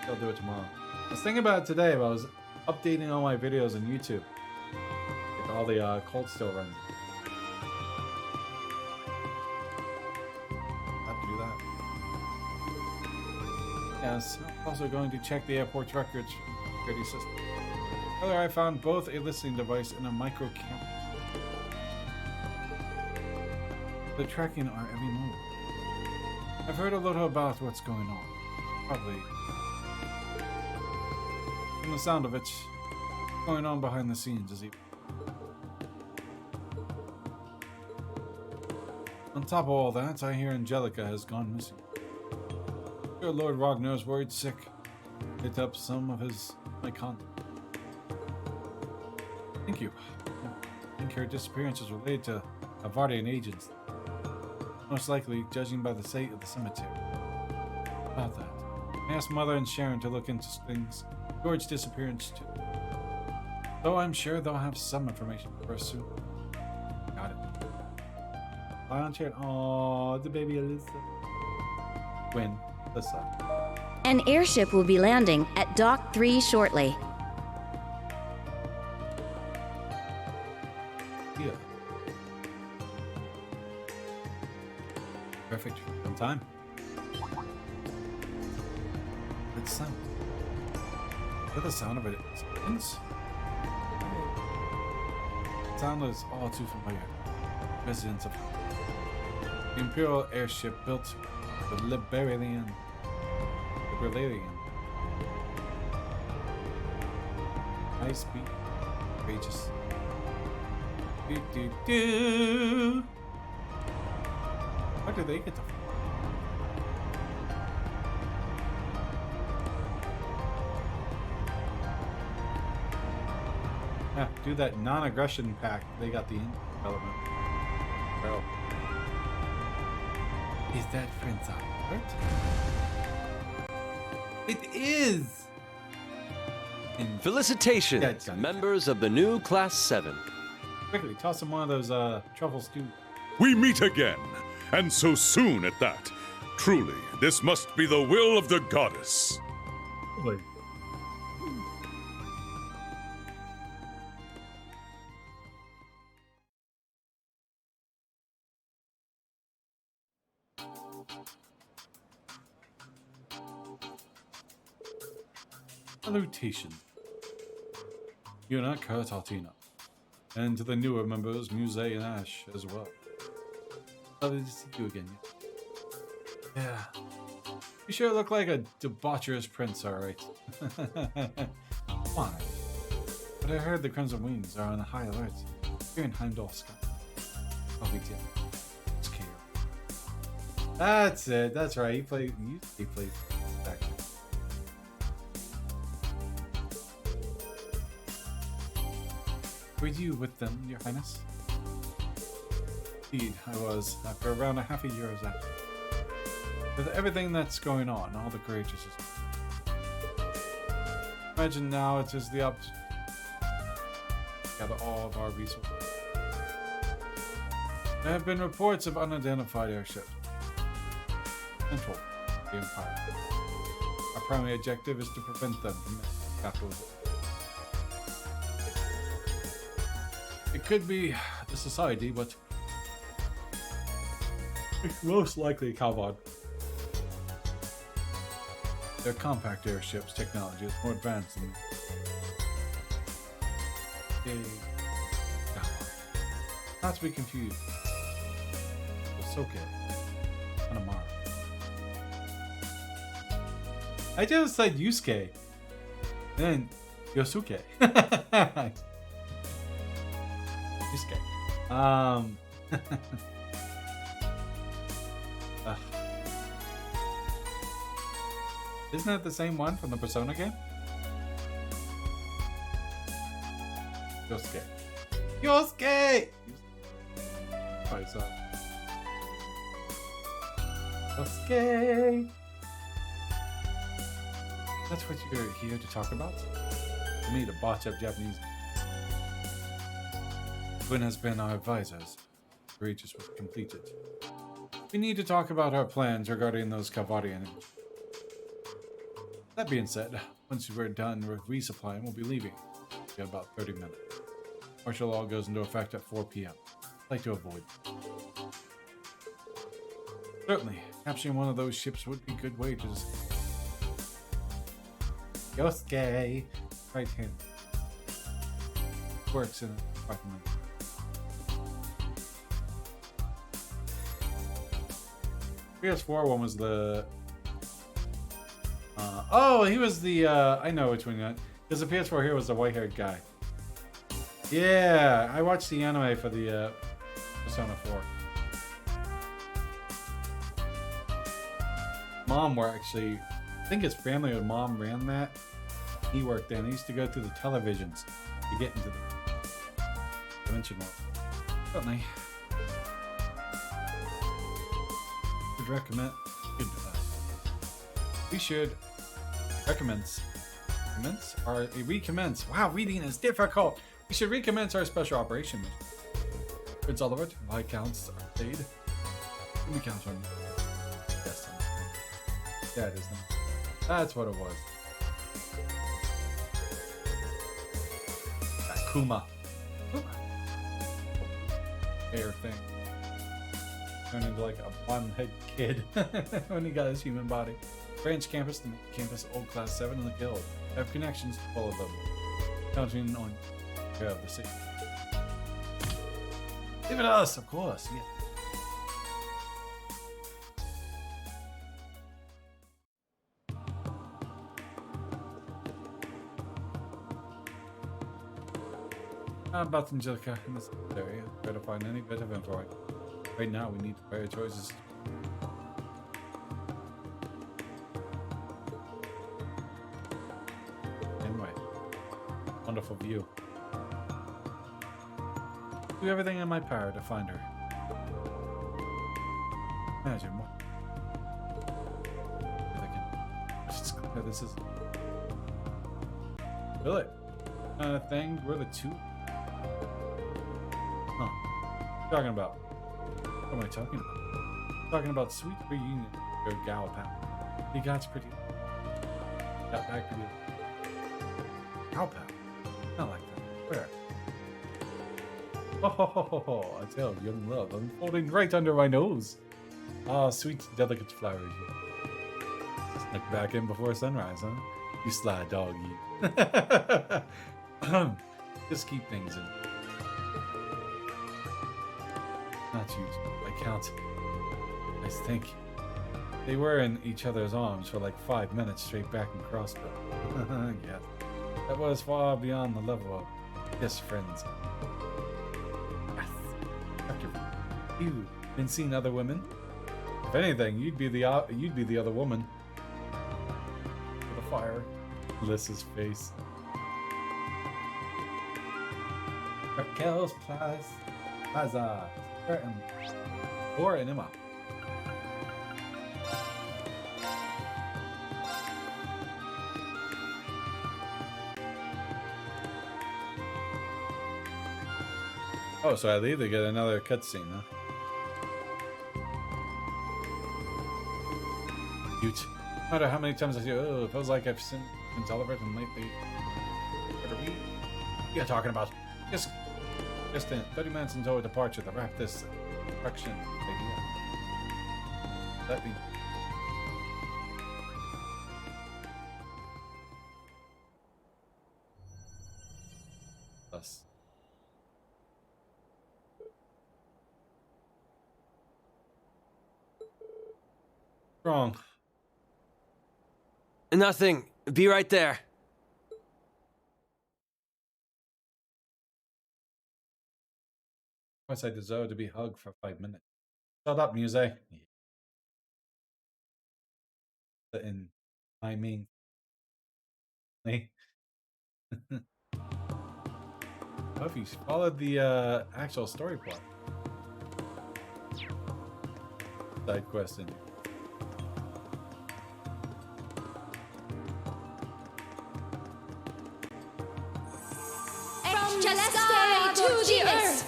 A: I'll do it tomorrow. I was thinking about it today, but I was updating all my videos on YouTube. If all the cult still runs. Have to do that. Yes, I'm also going to check the airport's records security system. Earlier, I found both a listening device and a micro camera. They're tracking our every move. I've heard a little about what's going on. Probably. From the sound of it, what's going on behind the scenes is even. On top of all that, I hear Angelica has gone missing. Sure, Lord Ragnar is worried sick. Picked up some of my content. Thank you. I think her disappearance is related to Avardian agents. Most likely, judging by the state of the cemetery. About that, I asked Mother and Sharon to look into things. George's disappearance too. Though I'm sure they'll have some information for us soon. Got it. Bye on Sharon. Aww, the baby Alyssa. Gwen, Alyssa.
K: An airship will be landing at Dock 3 shortly.
A: Yeah. Perfect. On time. Good sound. Is that the sound of it? Sound is all too familiar. Residents of The Imperial airship built the Liberalian. High speed. Courageous. Do. Where did they get the Yeah, do that non-aggression pact. They got the element. Oh. Is that Prince Albert? It is!
T: Felicitations, members of the new Class 7.
A: Quickly, toss him one of those truffle stew.
U: We meet again, and so soon at that. Truly, this must be the will of the goddess.
A: Wait. Salutation. Yuna Karataltina. And to the newer members, Muse and Ash as well. Lovely to see you again. Yeah. You sure look like a debaucherous prince, alright. Why? But I heard the Crimson Wings are on high alert here in Heimdall Sky. Oh, big deal. It's care. That's it. That's right. He played back. Were you with them, Your Highness? Indeed, I was, after around a half a year after. With everything that's going on, all the courageous. Imagine now it's just the opposite. Gather all of our resources. There have been reports of unidentified airships. Central the Empire. Our primary objective is to prevent them from capitalism. It could be the Society, but it's most likely Calvod. Their compact airships technology is more advanced than Calvod. Not to be confused with Soke and Amara. I just said Yusuke and then Yosuke. Yusuke. Isn't that the same one from the Persona game? Yosuke. Yosuke! Alright, so. Yosuke! That's what you're here to talk about? To me, to botch up Japanese. Quinn has been our advisors. Courageous was completed. We need to talk about our plans regarding those Kavarian. That being said, once we're done with resupplying, we'll be leaving in about 30 minutes. Martial law goes into effect at 4 p.m. I'd like to avoid. Certainly, capturing one of those ships would be good way to just... Yosuke! Right hand. Works in a department. PS4 one was the... oh, he was the... I know which one you meant. Because the PS4 here was the white-haired guy. Yeah, I watched the anime for the Persona 4. Mom were actually... I think his family or mom ran that. He worked there, and he used to go through the televisions to get into the dimension world. Certainly. Would recommend... We should recommence. Recommence. Wow, reading is difficult. We should recommence our special operation mission. Prince Oliver, my counts are paid. Let me count on you. Yes, that is them. That's what it was. Akuma. Hair thing. Turned into like a one-head kid when he got his human body. Branch campus to make campus old class 7 in the guild. I have connections to follow them. Counting on care of the city. Leave it to us, of course. Yeah. About Angelica in this area. Try to find any bit of info. Right now, we need to better choices. Anyway, wonderful view. Do everything in my power to find her. Imagine what. It's clear this is. Will it? Thing we're the two. Huh. What are you talking about? What am I talking about? I'm talking about sweet reunion with your gal pal. He got pretty. Got back pretty. Gal pal? Not like that. Where? Oh, a tale of young love unfolding right under my nose. Ah, sweet, delicate flowers. Snuck back in before sunrise, huh? You sly dog, you. Just keep things in. Not you, I count. I think they were in each other's arms for like 5 minutes straight back and crossbow. Yes, that was far beyond the level of just friends. Yes. After you been seeing other women? If anything, you'd be the other woman. With a fire, Alyssa's face. Raquel's Plaza. Or an Emma. Oh, so I leave to get another cutscene, huh? Cute. No matter how many times I say, oh, it feels like I've been Oliver and lately. What are we? Yeah, talking about just in 30 minutes until our departure to wrap this production idea. Let me. Us. Wrong.
O: Nothing. Be right there.
A: Once I deserve to be hugged for 5 minutes. Shut up, Muse. In I mean, hey. Oh, if you followed the actual story plot. Side question.
L: From the sky to the earth.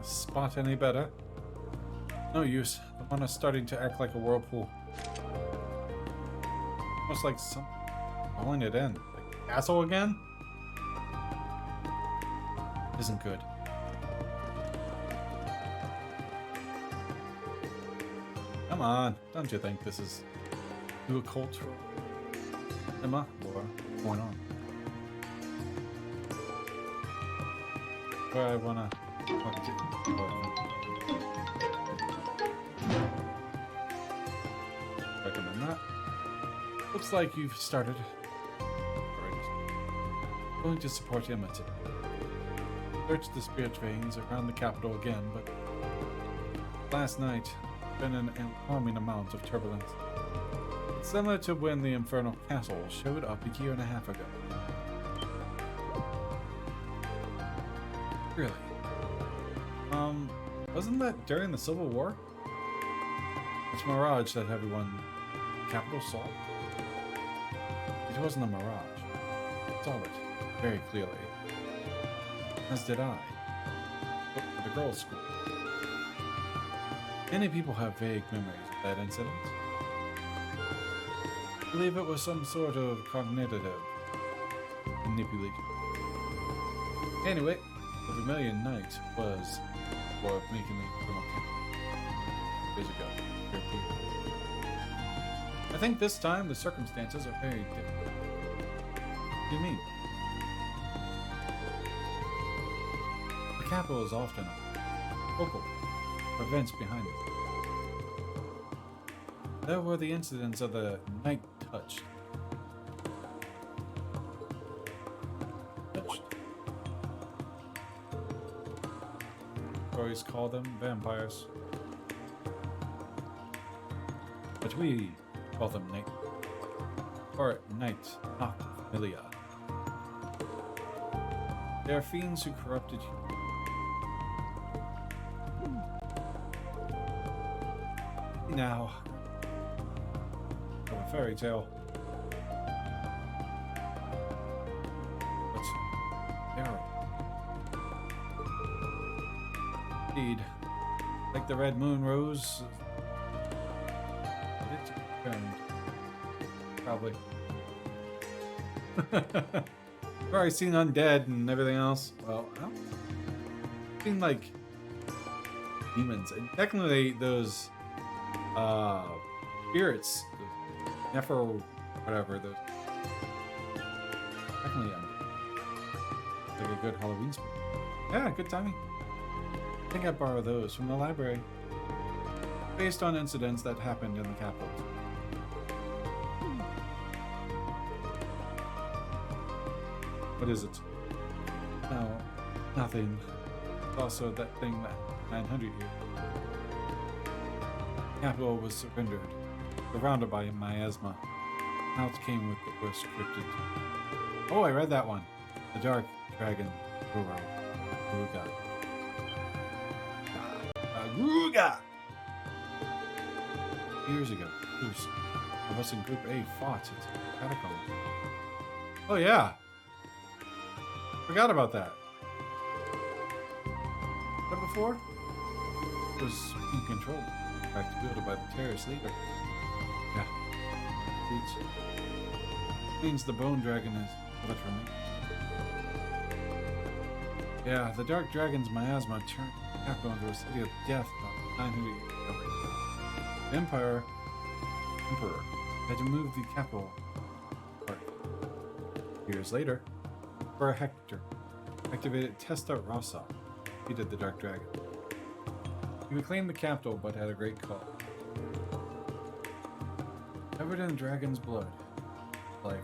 A: Spot any better? No use. The one is starting to act like a whirlpool. Almost like some pulling it in. Like castle again? Isn't good. Come on, don't you think this is too cultural? Emma, Laura, what's going on? Where I wanna recommend that. Looks like you've started. Going to support Emma today. Search the spirit veins around the capital again, but last night been an alarming amount of turbulence. It's similar to when the Infernal Castle showed up a year and a half ago. Really? Wasn't that during the Civil War? It's mirage that everyone in the capital saw. It wasn't a mirage. I saw it very clearly. As did I. The girls' school. Many people have vague memories of that incident. I believe it was some sort of cognitive manipulation. Anyway, the Vermilion Knight was for making the criminal years ago. I think this time the circumstances are very different. What do you mean? The capital is often a focal. events behind it. There were the incidents of the night touched. Stories call them vampires, but we call them night, or night noctilia. They are fiends who corrupted humans. Now, of a fairy tale, but terrible. Indeed, like the red moon rose, it turned. Probably. I've already seen undead and everything else. Well, I've seen like demons, and technically those spirits, Nephro, whatever, those technically like a good Halloween spirit. Yeah, good timing. I think I borrowed those from the library, based on incidents that happened in the capital. What is it? No, nothing. Also, that thing that 900 years. Capital was surrendered, surrounded by miasma. Out came with the first cryptid. Oh, I read that one. The Dark Dragon, Ruga. Ruga! Years ago, groups of us in Group A fought at catacombs. Oh yeah! Forgot about that. That before? It was being controlled. In fact, built by the terrorist leader. Yeah. It means the Bone Dragon is what for me. Yeah, the Dark Dragon's miasma turned capital into a city of death about 900 years ago. The Emperor had to move the capital apart. Years later, Emperor Hector activated Testa Rossa, defeated the Dark Dragon. He reclaimed the capital, but had a great call. Covered in dragon's blood. Life.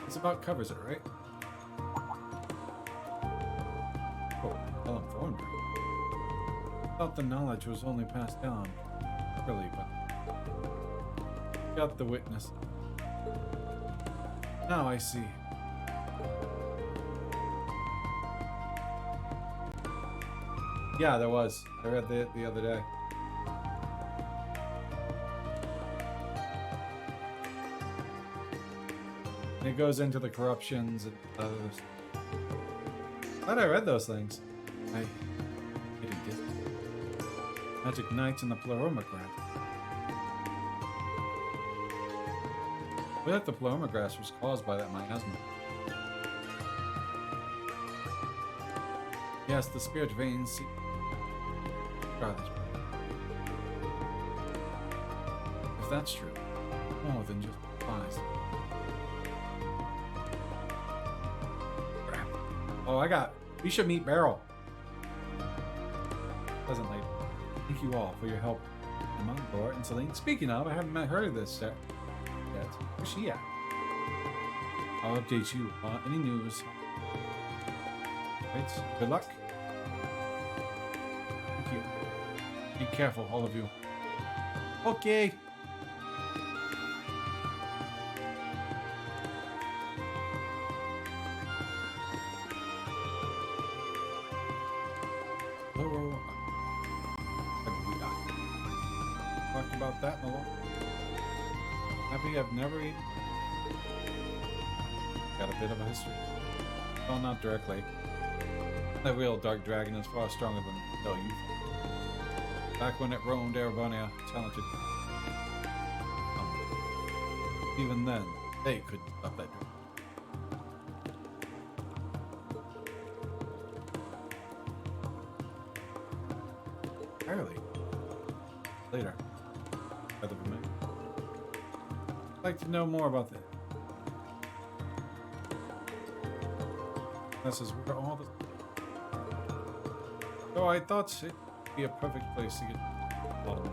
A: It's about covers it, right? Oh, Ellen Thornberry. Thought the knowledge was only passed down early, but got the witness. Now I see. Yeah, there was. I read it the other day. And it goes into the corruptions and others. Glad I read those things. I did. Magic Knights and the Pleromograph. What if the Pleromograph was caused by that miasma? Yes, the spirit veins. If that's true, more than just lies. Crap. Oh, we should meet Beryl. Pleasant lady. Thank you all for your help. Among Laura and Celine. Speaking of, I haven't heard of this yet. Where's she at? I'll update you on any news. Right. Good luck. Thank you. Be careful, all of you. Okay. Talked about that in a while. Happy I've never eaten. Got a bit of a history. Well, not directly. The real Dark Dragon is far stronger than you think. Back when it roamed Erebania, talented. Even then, they couldn't stop that dragon. Entirely. Later. Rather than me. I'd like to know more about that. This is where all the So I thought it would be a perfect place to get bottom.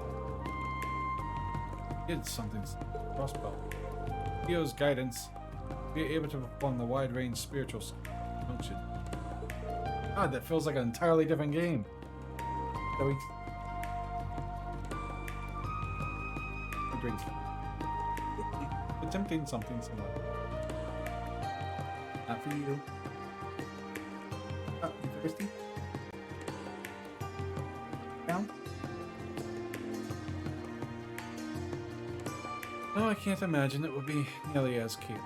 A: Did something crossbow. Theo's guidance, be able to perform the wide-range spiritual function. God, that feels like an entirely different game. So we drink. Attempting something similar. Not for you. Oh, you thirsty? Down? No, I can't imagine it would be nearly as cute.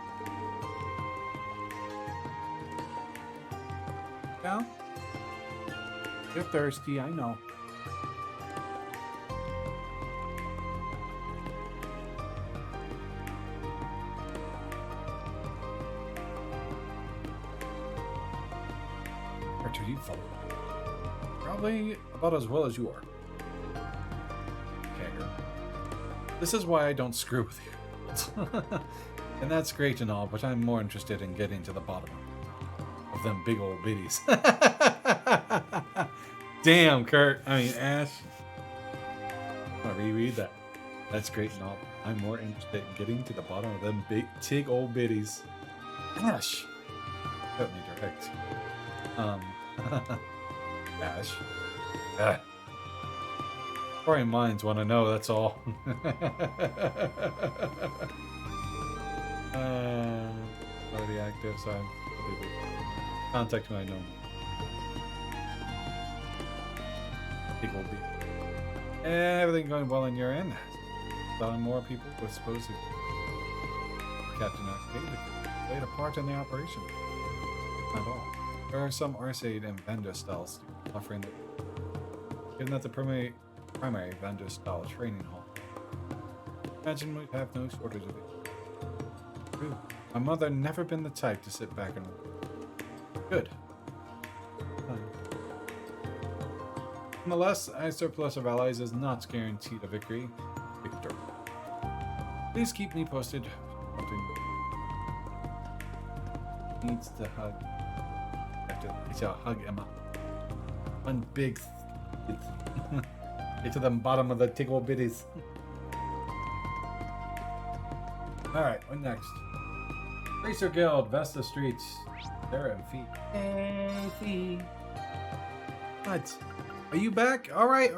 A: Down? You're thirsty, I know. Where do you follow? Probably about as well as you are. Okay. This is why I don't screw with you. And that's great and all, but I'm more interested in getting to the bottom of them big old biddies. Damn, Kurt. I mean, Ash. I'm gonna reread that. That's great and all. I'm more interested in getting to the bottom of them big old biddies. Ash. Cut me direct. Ash. Ah. Probably minds want to know, that's all. Already active, so I'm contact who I know. Big old beat. Everything going well on your end. Thought more people were supposed to. Captain Arcade played a part in the operation. Not all. There are some Arcade and vendor styles offering the given that the primary vendor style training hall. Imagine we'd have no shortage of it. True. My mother never been the type to sit back and good. Nonetheless, a surplus of allies is not guaranteed a victory. Victor. Please keep me posted. Something needs to hug. It's a hug, Emma. One big. Get to the bottom of the tickle bitties. Alright, what next? Racer Guild, Vesta Streets. There and feet. Hey, feet. What? Are you back? Alright.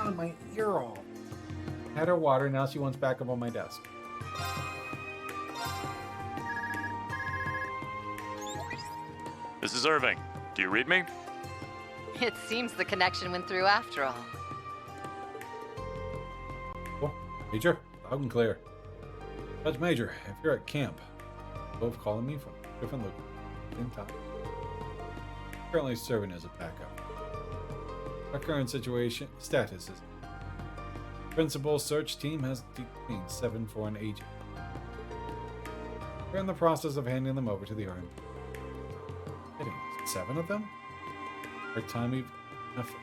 A: On my ear off. Had her water, now she wants back up on my desk.
Q: This is Irving. Do you read me?
C: It seems the connection went through after all.
A: Oh, Major, loud and clear. Judge Major, if you're at camp, both calling me from different locations. Same time. Currently serving as a backup. Our current status is Principal search team has detained 7 foreign agents. We're in the process of handing them over to the Army. 7 of them? Our time we've enough.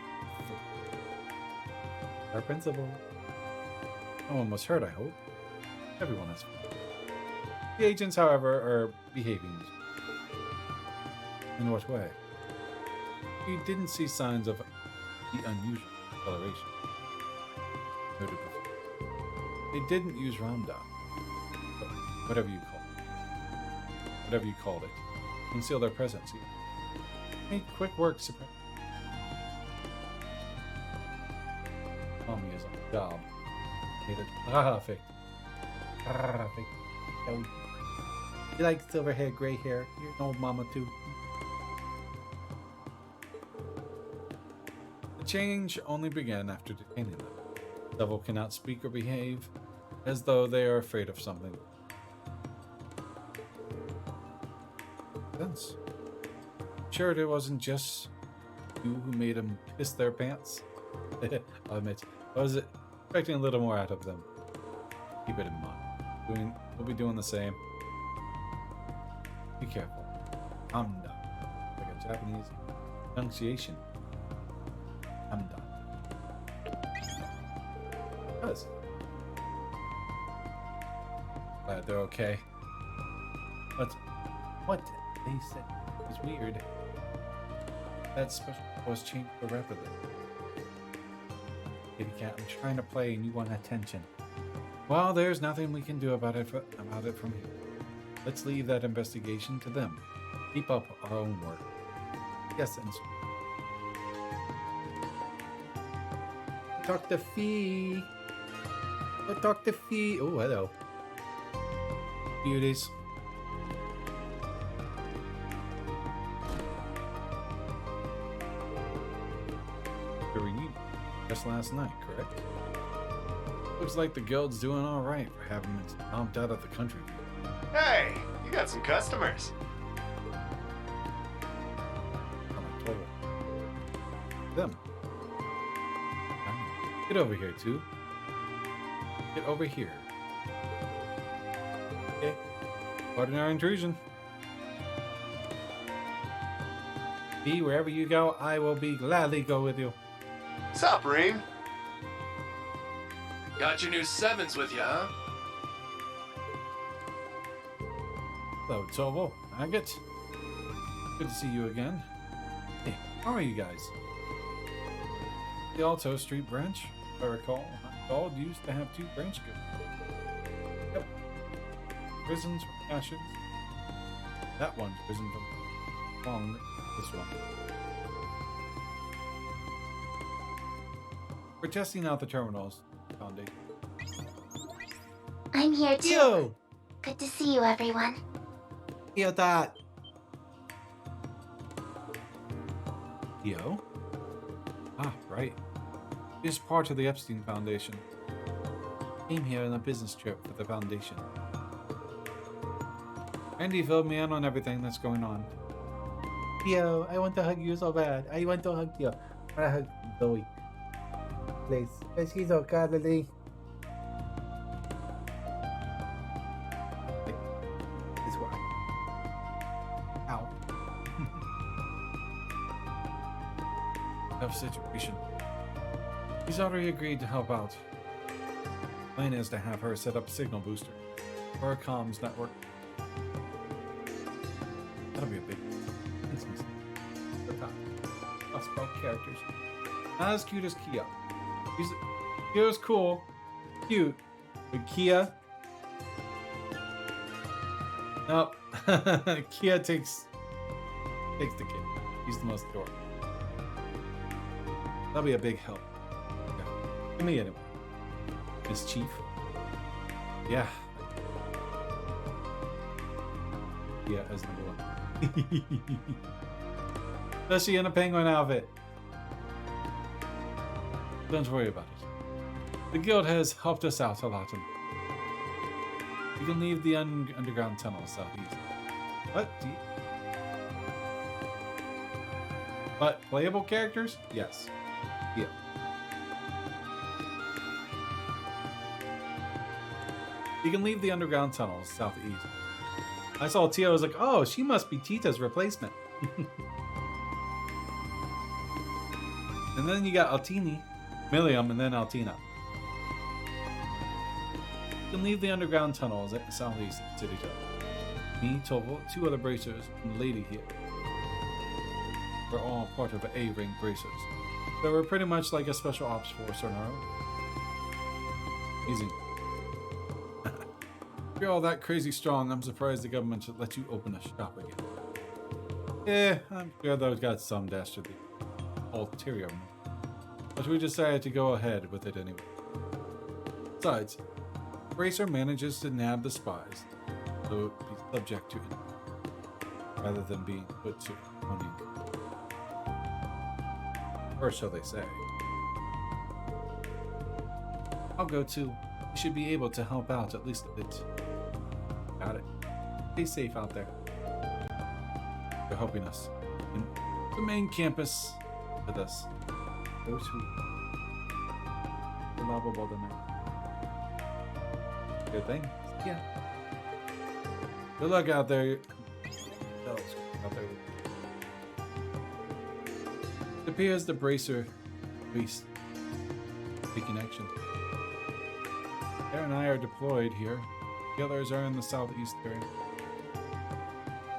A: Our principal. No one was hurt, I hope. Everyone is fine. The agents, however, are behaving. In what way? We didn't see signs of the unusual acceleration. Noted before. They didn't use Ramda. Whatever you called it. Conceal their presence. Made quick work suppress. Mommy is on the job. Made it perfect. Perfect. You like silver hair, gray hair. You're an old mama too. The change only began after detaining them. Devil cannot speak or behave as though they are afraid of something. Sense. Sure, it wasn't just you who made them piss their pants. I'll admit, I was expecting a little more out of them. Keep it in mind. We'll be doing the same. Be careful. Amda. Like a Japanese pronunciation. Amda. Does. Glad they're okay. But what they said. It's weird. That special was changed so rapidly. Kitty cat, I'm trying to play and you want attention. Well, there's nothing we can do about it from here. Let's leave that investigation to them. Keep up our own work. Yes, and Dr. Fee. Oh, Dr. Fee. Oh, hello. Beauties. Just last night, correct? Looks like the guild's doing all right for having been stomped out of the country.
R: Hey, you got some customers.
A: Them. Get over here, too. Get over here. Okay. Pardon our intrusion. Be wherever you go, I will be gladly go with you.
R: Sup, Reem?
H: Got your new 7s with you, huh?
A: Hello, Tovo. Agate. Good to see you again. Hey, how are you guys? The Alto Street branch, if I recall, Gold used to have 2 branch guilds. Yep. Prisons from Ashes. That one's prison from Long. This one. We're testing out the terminals, Foundation.
I: I'm here too.
A: Yo!
I: Good to see you, everyone.
A: Yo, that. Yo? Ah, right. He's part of the Epstein Foundation. Came here on a business trip for the Foundation. Andy filled me in on everything that's going on. Yo, I want to hug you so bad. I want to hug you. I want to hug Zoe. Please. Because she's so cuddly. This way. Ow. Tough situation. He's already agreed to help out. Plan is to have her set up a signal booster for our comms network. That'll be a big instance. Us about characters. Not as cute as Kia. Kia's cool, cute, but Kia. Nope. Kia takes the kid. He's the most adorable. That'll be a big help. Yeah. Give me anyway. Miss Chief. Yeah. Yeah, as number 1. Especially in a penguin outfit. Don't worry about it. The guild has helped us out a lot. You can leave the underground tunnel southeast. What? But playable characters? Yes. Yeah. You can leave the underground tunnels southeast. I saw Tia, I was like, oh, she must be Tita's replacement. And then you got Altini, Millium, and then Altina. You can leave the underground tunnels at the southeast of the city. Me, Tovo, 2 other bracers, and the lady here. We're all part of A-Ring bracers. So we're pretty much like a special ops force on our own. Amazing. If you're all that crazy strong, I'm surprised the government should let you open a shop again. Yeah, I'm sure those got some dastardly ulterior. But we decided to go ahead with it anyway. Besides, Bracer manages to nab the spies, so be subject to it, rather than being put to money. Or so they say. I'll go too. You should be able to help out at least a bit. Got it. Stay safe out there. They're helping us. In the main campus with us. Those who are lovable tonight. Good thing. Yeah. Good luck out there. Out there. It appears the bracer beast taking action. Claire and I are deployed here. The others are in the southeast area.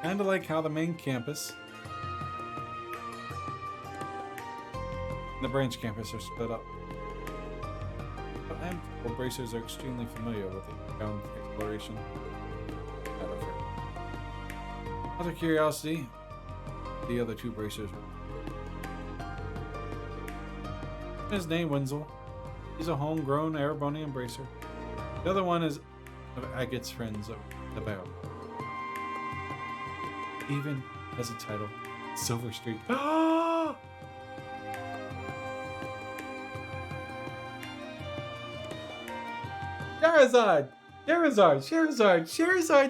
A: Kinda like how the main campus and the branch campus are split up. But I am told bracers are extremely familiar with the ground exploration. Out of curiosity, the other two bracers. His name Wenzel. He's a homegrown Erebonian bracer. The other one is of Agate's friends of the Barrel. Even has a title, Silver Streak. Ah! Charizard's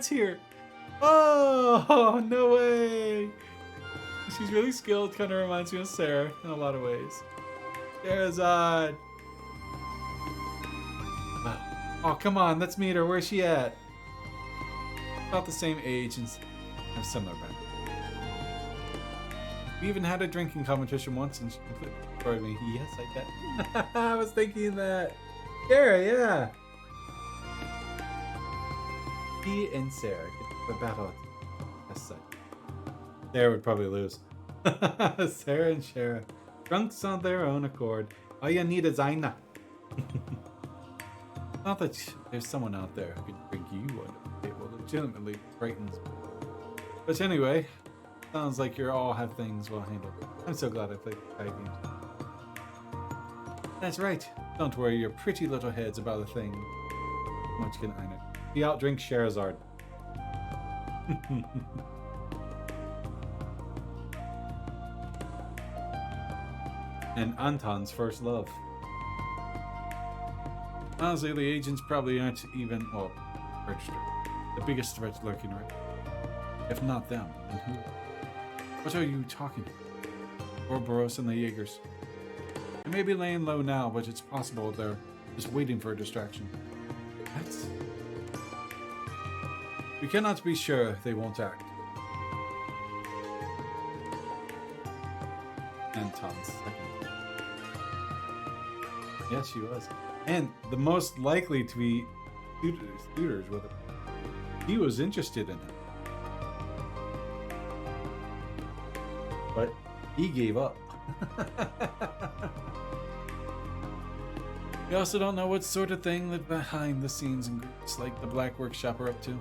A: here! Oh, no way! She's really skilled, kind of reminds me of Sarah in a lot of ways. Charizard! Oh, come on, let's meet her. Where's she at? About the same age and have similar background. We even had a drinking competition once and she completely destroyed me. Yes, I bet. I was thinking that. Sarah, yeah. He and Sarah could battle as such. Sarah would probably lose. Sarah and Shara. Drunks on their own accord. All you need is Aina. Not that there's someone out there who can drink you under the table. Legitimately frightens me. But anyway, sounds like you all have things well handled. I'm so glad I played the tag games. That's right. Don't worry your pretty little heads about a thing. How much can Aina? He outdrinks Charizard. And Anton's first love. Honestly, the agents probably aren't even, well, registered. The biggest threats lurking right. If not them, then who? What are you talking about? Ouroboros and the Jaegers. They may be laying low now, but it's possible they're just waiting for a distraction. That's... We cannot be sure they won't act. Anton's second. Yes, she was. And the most likely to be suitors with him. He was interested in it. But he gave up. We also don't know what sort of thing the behind the scenes and groups like the Black Workshop are up to.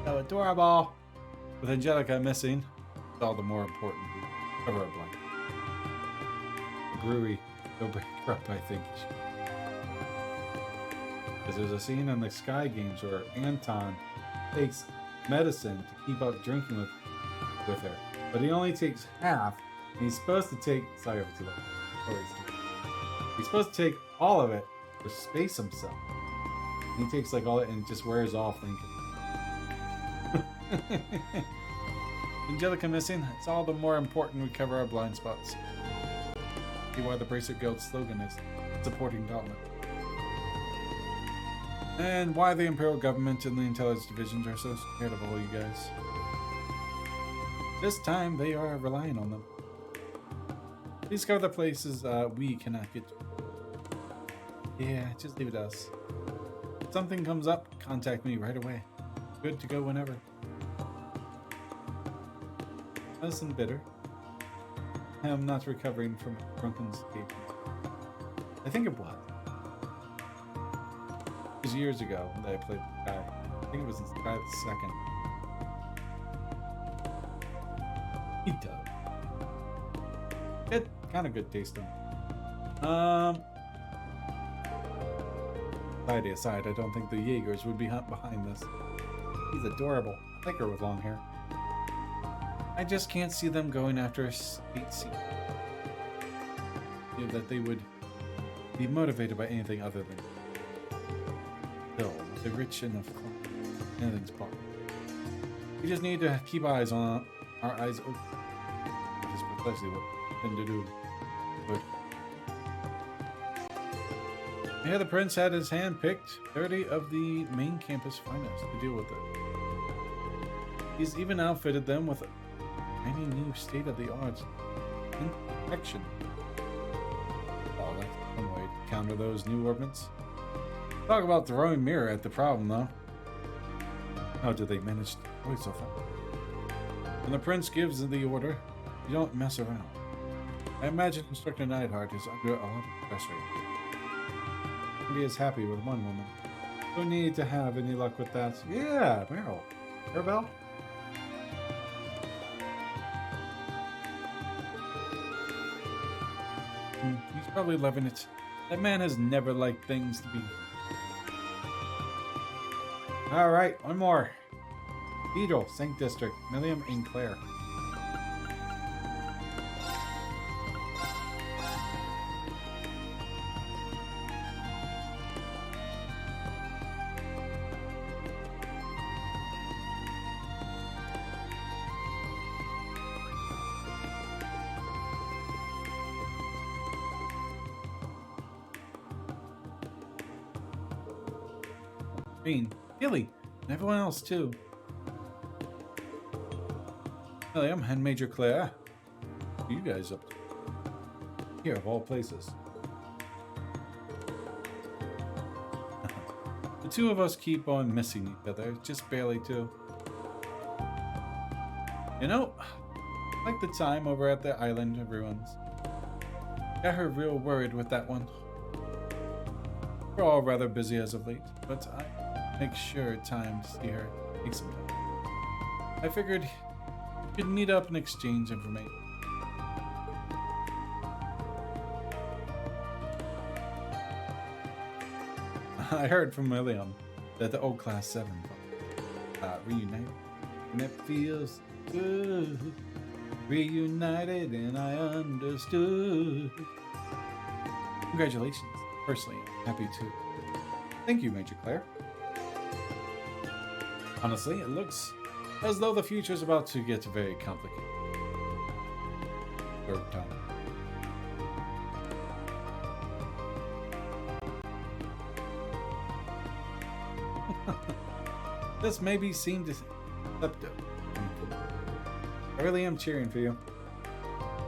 A: So adorable. With Angelica missing, it's all the more important to cover up blind. The brewery, they'll break her up, I think. Because there's a scene in the Sky Games where Anton takes medicine to keep up drinking with her. But he only takes half, and he's supposed to take, sorry if it's a little, he's supposed to take all of it to space himself. And he takes like all it and just wears off thinking. Angelica missing, it's all the more important we cover our blind spots. See why the Bracer Guild's slogan is supporting development. And why the Imperial Government and the Intelligence Divisions are so scared of all you guys. This time, they are relying on them. Please cover the places we cannot get to. Yeah, just leave it to us. If something comes up, contact me right away. Good to go whenever. Medicine bitter. I am not recovering from drunken escape. I think it was. It was years ago that I played Sky. I think it was in Sky the Second. He does. It kind of good tasting. Side aside, I don't think the Jaegers would be behind this. He's adorable. I like her with long hair. I just can't see them going after a state secret. You know, that they would be motivated by anything other than Bill, the rich and of anything's possible. We just need to keep our eyes open. That is precisely what we tend to do. But yeah, the prince had his hand picked 30 of the main campus finest to deal with it. He's even outfitted them with any new state-of-the-art protection. Oh, that's one way to counter those new orbits. Talk about throwing mirror at the problem, though. How did they manage Always so fun. When the prince gives the order, you don't mess around. I imagine Instructor Neidhart is under a lot of pressure. He is happy with one woman. Don't need to have any luck with that. Yeah, Meryl. Mirabelle? He's probably loving it. That man has never liked things to be. Alright, one more. Cathedral, St. District, Milliam and Claire. Gilly, and everyone else too. William and Major Claire. What are you guys up to? Here of all places. The two of us keep on missing each other, just barely too. You know, like the time over at the Island of Ruins. Got her real worried with that one. We're all rather busy as of late, but I make sure time to see her take some time. I figured we could meet up and exchange information. I heard from William that the old Class 7 reunited, and it feels good. Reunited, and I understood. Congratulations. Personally, I'm happy too. Thank you, Major Claire. Honestly, it looks as though the future's about to get very complicated. Third time. This maybe seemed deceptive. I really am cheering for you.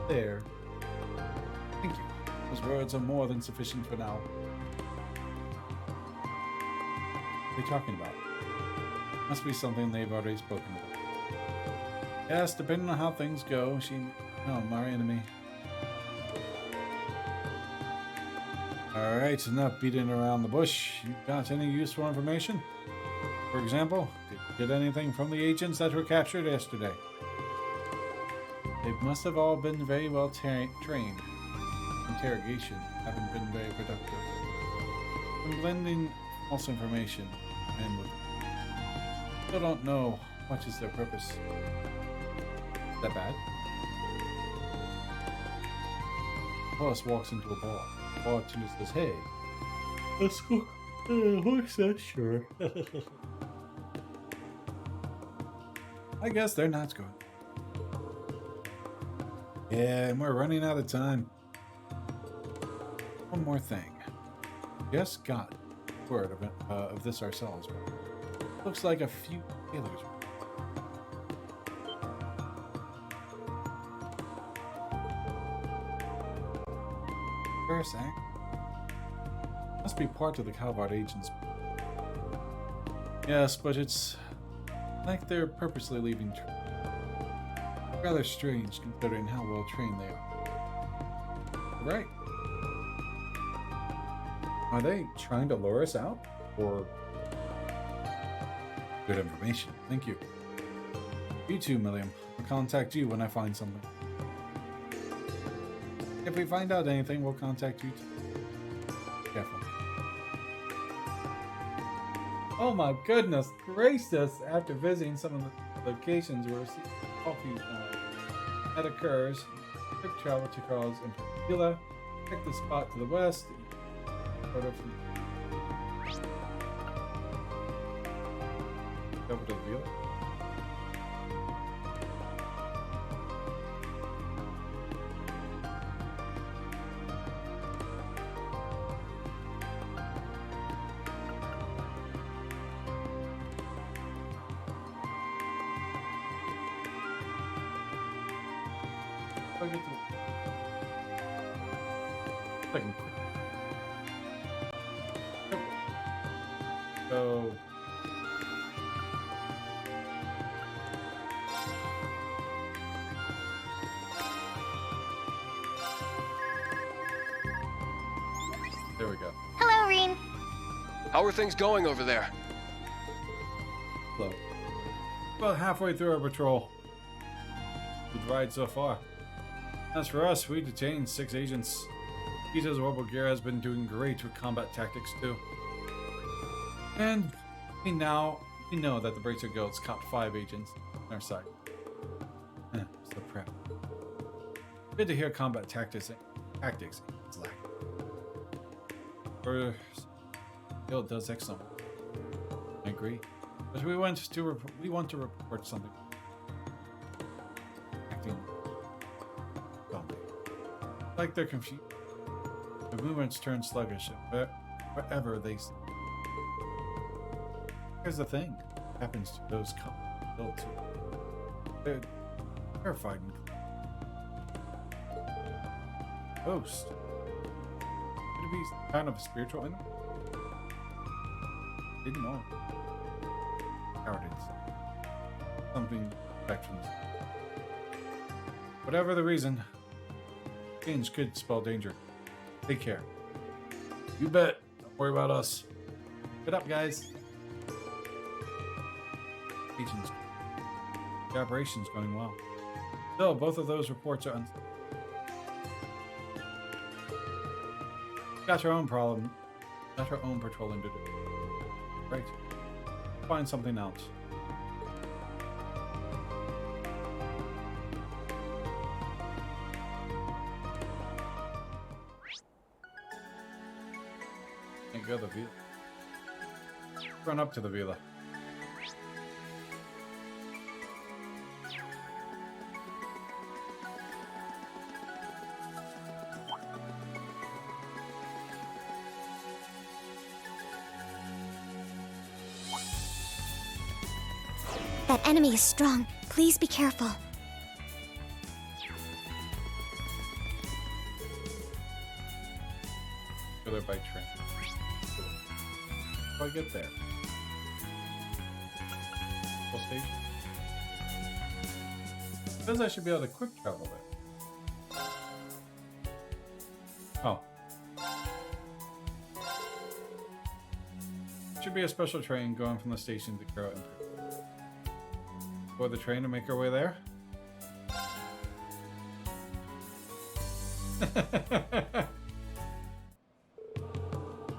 A: There. Thank you. Those words are more than sufficient for now. What are they talking about? Must be something they've already spoken about. Yes, depending on how things go, she... Oh, my enemy. Alright, enough beating around the bush. You got any useful information? For example, did you get anything from the agents that were captured yesterday? They must have all been very well trained. Interrogation haven't been very productive. I'm blending false information and with still don't know much is their purpose. Is that bad? Boss walks into a bar. The bartender says, "Hey, let's go." What's that? Sure. I guess they're not good. Yeah, and we're running out of time. One more thing. Just got word of this ourselves, but looks like a few tailors. First act must be part of the Calvard agents. Yes, but it's like they're purposely leaving. Rather strange considering how well trained they are. Right. Are they trying to lure us out? Or... Good information. Thank you. You too, Milliam. I'll contact you when I find something. If we find out anything, we'll contact you too. Careful. Oh my goodness gracious! After visiting some of the locations where coffee that occurs, quick travel to Carl's in Pila, check the spot to the west. Photo from over to the view.
H: How are things going over there?
A: Slow. About halfway through our patrol. Good ride so far. As for us, we detained 6 agents. Peter's orbital gear has been doing great with combat tactics too. And we know that the Bracer Guilds caught 5 agents on our side. So proud. Good to hear combat tactics is lacking. Or guild does excellent. I agree. But we want to report something. Acting zombie. Like they're confused. The movements turn sluggish wherever they see. Here's the thing. What happens to those built too. They're terrified and ghost. Could it be kind of a spiritual enemy? Didn't know. Cowardice. Something affections. Whatever the reason, change could spell danger. Take care. You bet. Don't worry about us. Get up, guys. Agents. The operation's going well. Still, both of those reports are got your own problem. Got your own patrolling to do. Right. Find something else. Can't go to the villa. Run up to the villa.
I: That enemy is strong. Please be careful.
A: Go there by train. How do I get there? Full station? Says I should be able to quick travel there. Oh. Should be a special train going from the station to Kuro Imperial. For the train to make our way there?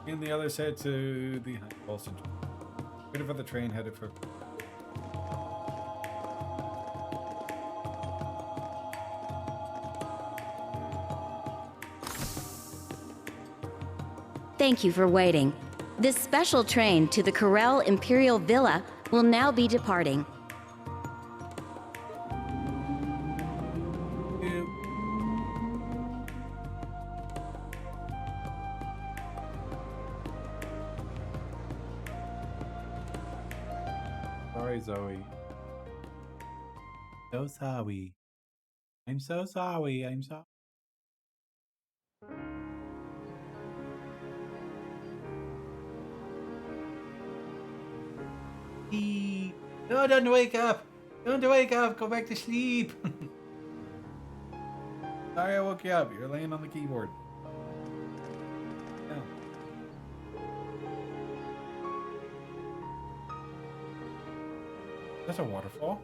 A: And the others head to the Hall Central. Waiting for the train headed for.
K: Thank you for waiting. This special train to the Corel Imperial Villa will now be departing.
A: Sorry, Zoe. So sorry. I'm so sorry. I'm sorry. No, don't wake up! Don't wake up! Go back to sleep! Sorry I woke you up. You're laying on the keyboard. No. That's a waterfall?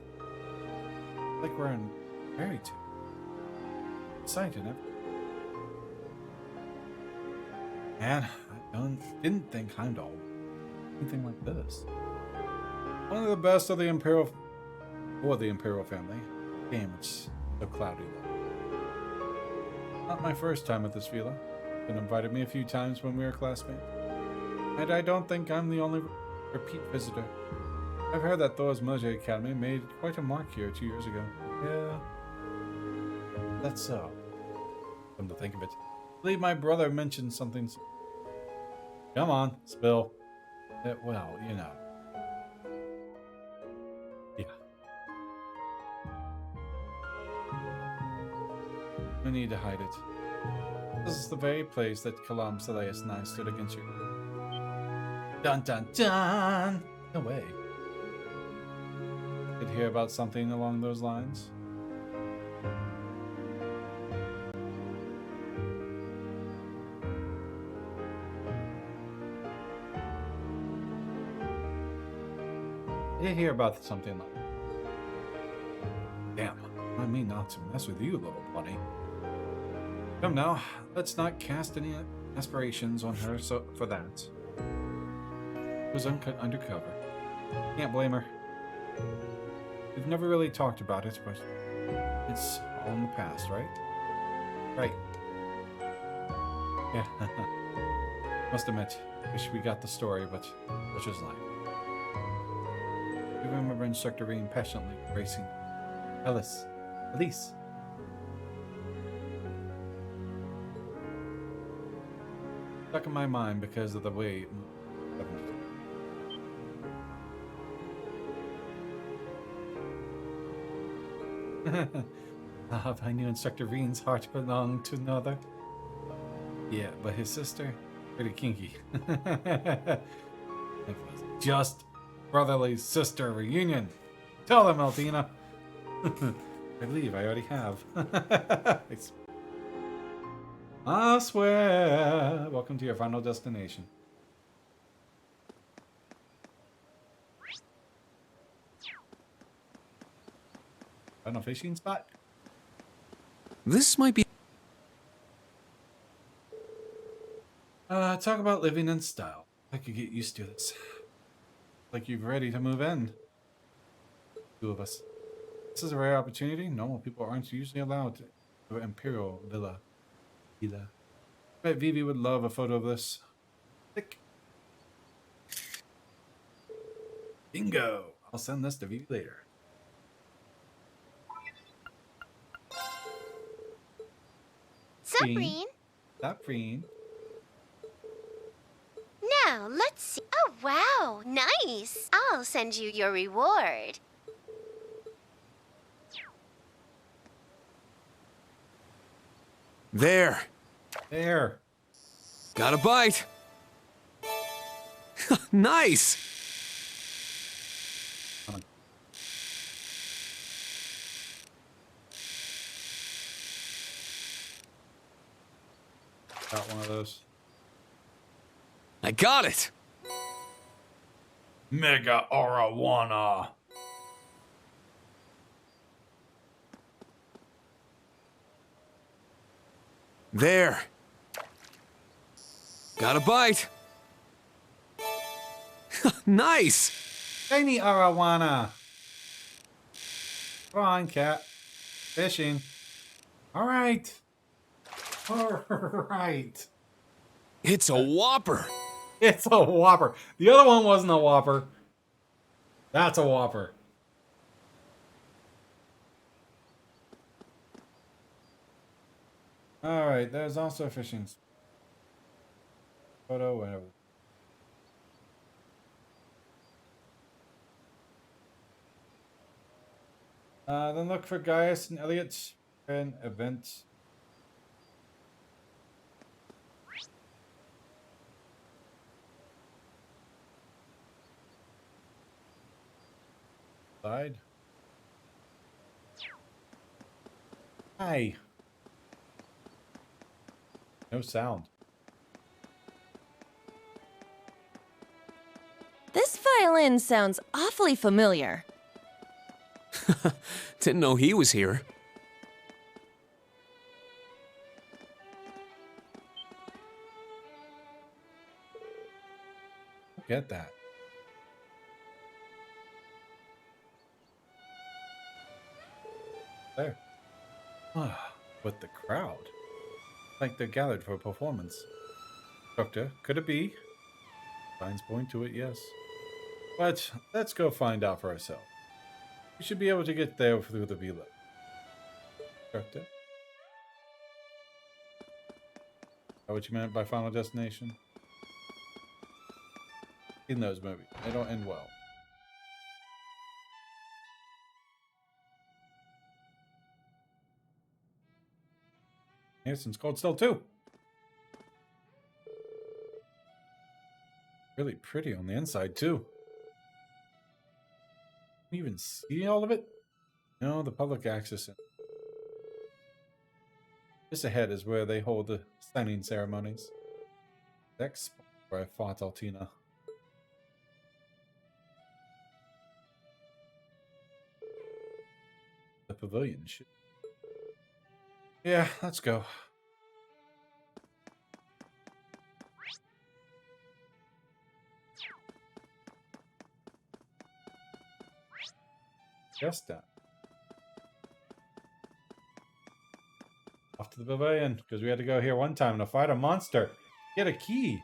A: Like we're in Fairy Tale. Excited, never. Man, I didn't think Heimdall would anything like this. One of the best of the Imperial, or the Imperial family. Game, it's so cloudy though. Not my first time at this villa. Been invited me a few times when we were classmates. And I don't think I'm the only repeat visitor. I've heard that Thor's Military Academy made quite a mark here 2 years ago. Yeah, that's so. Come to think of it, I believe my brother mentioned something. Come on, spill. Well, you know. Yeah. No need to hide it. This is the very place that Kalam, Seleus, and I stood against you. Dun dun dun! No way. Did hear about something along those lines? I did hear about something like that. Damn, I mean not to mess with you, little buddy. Come now, let's not cast any aspirations on her for that. It was undercover. Can't blame her. We've never really talked about it, but it's all in the past, right? Right. Yeah. Must admit, wish we got the story, but such is life. You remember Instructor Rean passionately embracing Elise. Stuck in my mind because of the way it moved. If I knew Instructor Rean's heart belonged to another. Yeah, but his sister, pretty kinky. It was just brotherly sister reunion. Tell them, Altina. I believe I already have. I swear. Welcome to your final destination. Final fishing spot?
M: This might be...
A: Talk about living in style. I could get used to this. Like you're ready to move in. Two of us. This is a rare opportunity. Normal people aren't usually allowed to Imperial Villa. I bet Vivi would love a photo of this. Click. Bingo! I'll send this to Vivi later.
I: Sabrine?
A: Sabrine.
I: Now, let's see. Oh, wow. Nice. I'll send you your reward.
M: There.
A: There.
M: Got a bite. Nice.
A: Got one of those.
M: I got it.
A: Mega Arowana.
M: There. Got a bite. Nice.
A: Tiny Arowana. Come on, cat. Fishing. All right. All right.
M: It's a whopper.
A: It's a whopper. The other one wasn't a whopper. That's a whopper. All right. There's also a fishing photo. Whatever. Then look for Gaius and Elliot and event. Side. Hi. No sound.
K: This violin sounds awfully familiar.
M: Didn't know he was here.
A: Get that. There. With the crowd. Like they're gathered for a performance. Doctor, could it be? Signs point to it, yes. But let's go find out for ourselves. We should be able to get there through the villa. Doctor? Is that what you meant by Final Destination? In those movies, they don't end well. Harrison's Cold Still too. Really pretty on the inside too. Can you even see all of it? No, the public access. Just ahead is where they hold the signing ceremonies. Next, where I fought Altina. pavilion. Yeah, let's go. Just that. Off to the pavilion, because we had to go here one time to fight a monster. Get a key.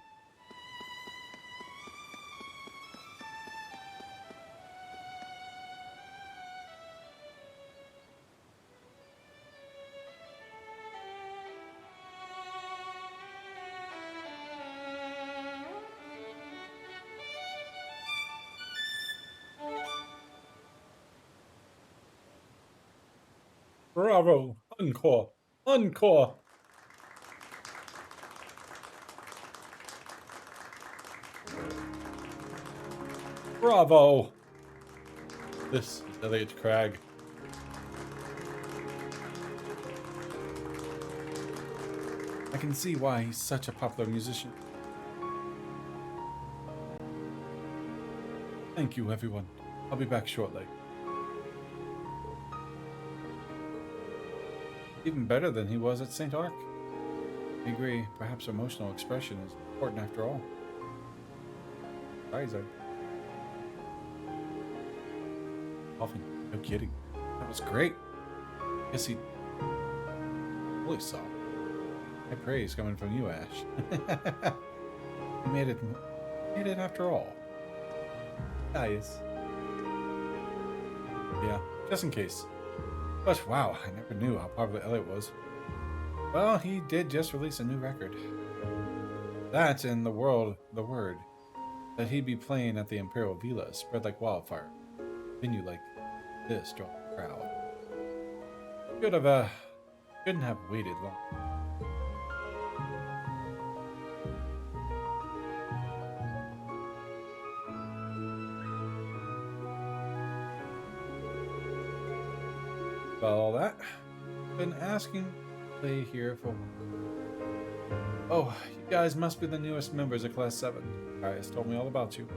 A: Bravo! Encore! Encore! Bravo! This is LoH Crag. I can see why he's such a popular musician. Thank you, everyone. I'll be back shortly. Even better than he was at St. Arc. I agree, perhaps emotional expression is important after all. Eyes are coughing. No kidding. That was great. Guess he really saw. High praise coming from you, Ash. You made it after all. Guys. Yeah, just in case. But wow, I never knew how popular Elliot was. Well, he did just release a new record. That and the word that he'd be playing at the Imperial Villa spread like wildfire. Venue like this draw a crowd. Couldn't have waited long. About all that, been asking to play here for. Oh, you guys must be the newest members of Class 7. Arias told me all about you.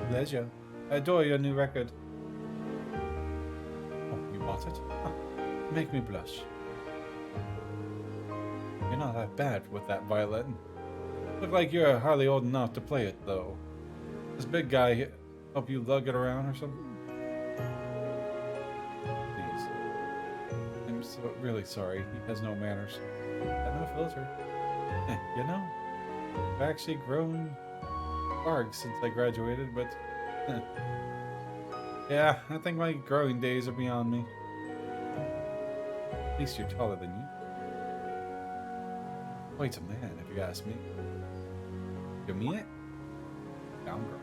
A: Pleasure. I adore your new record. Oh, you want it? Huh. Make me blush. You're not that bad with that violin. Look like you're hardly old enough to play it, though. This big guy help you lug it around or something? So really sorry, he has no manners. Got no filter. You know, I've actually grown arg since I graduated, but yeah, I think my growing days are beyond me. At least you're taller than you. Quite a man, if you ask me. You mean it? Down girl.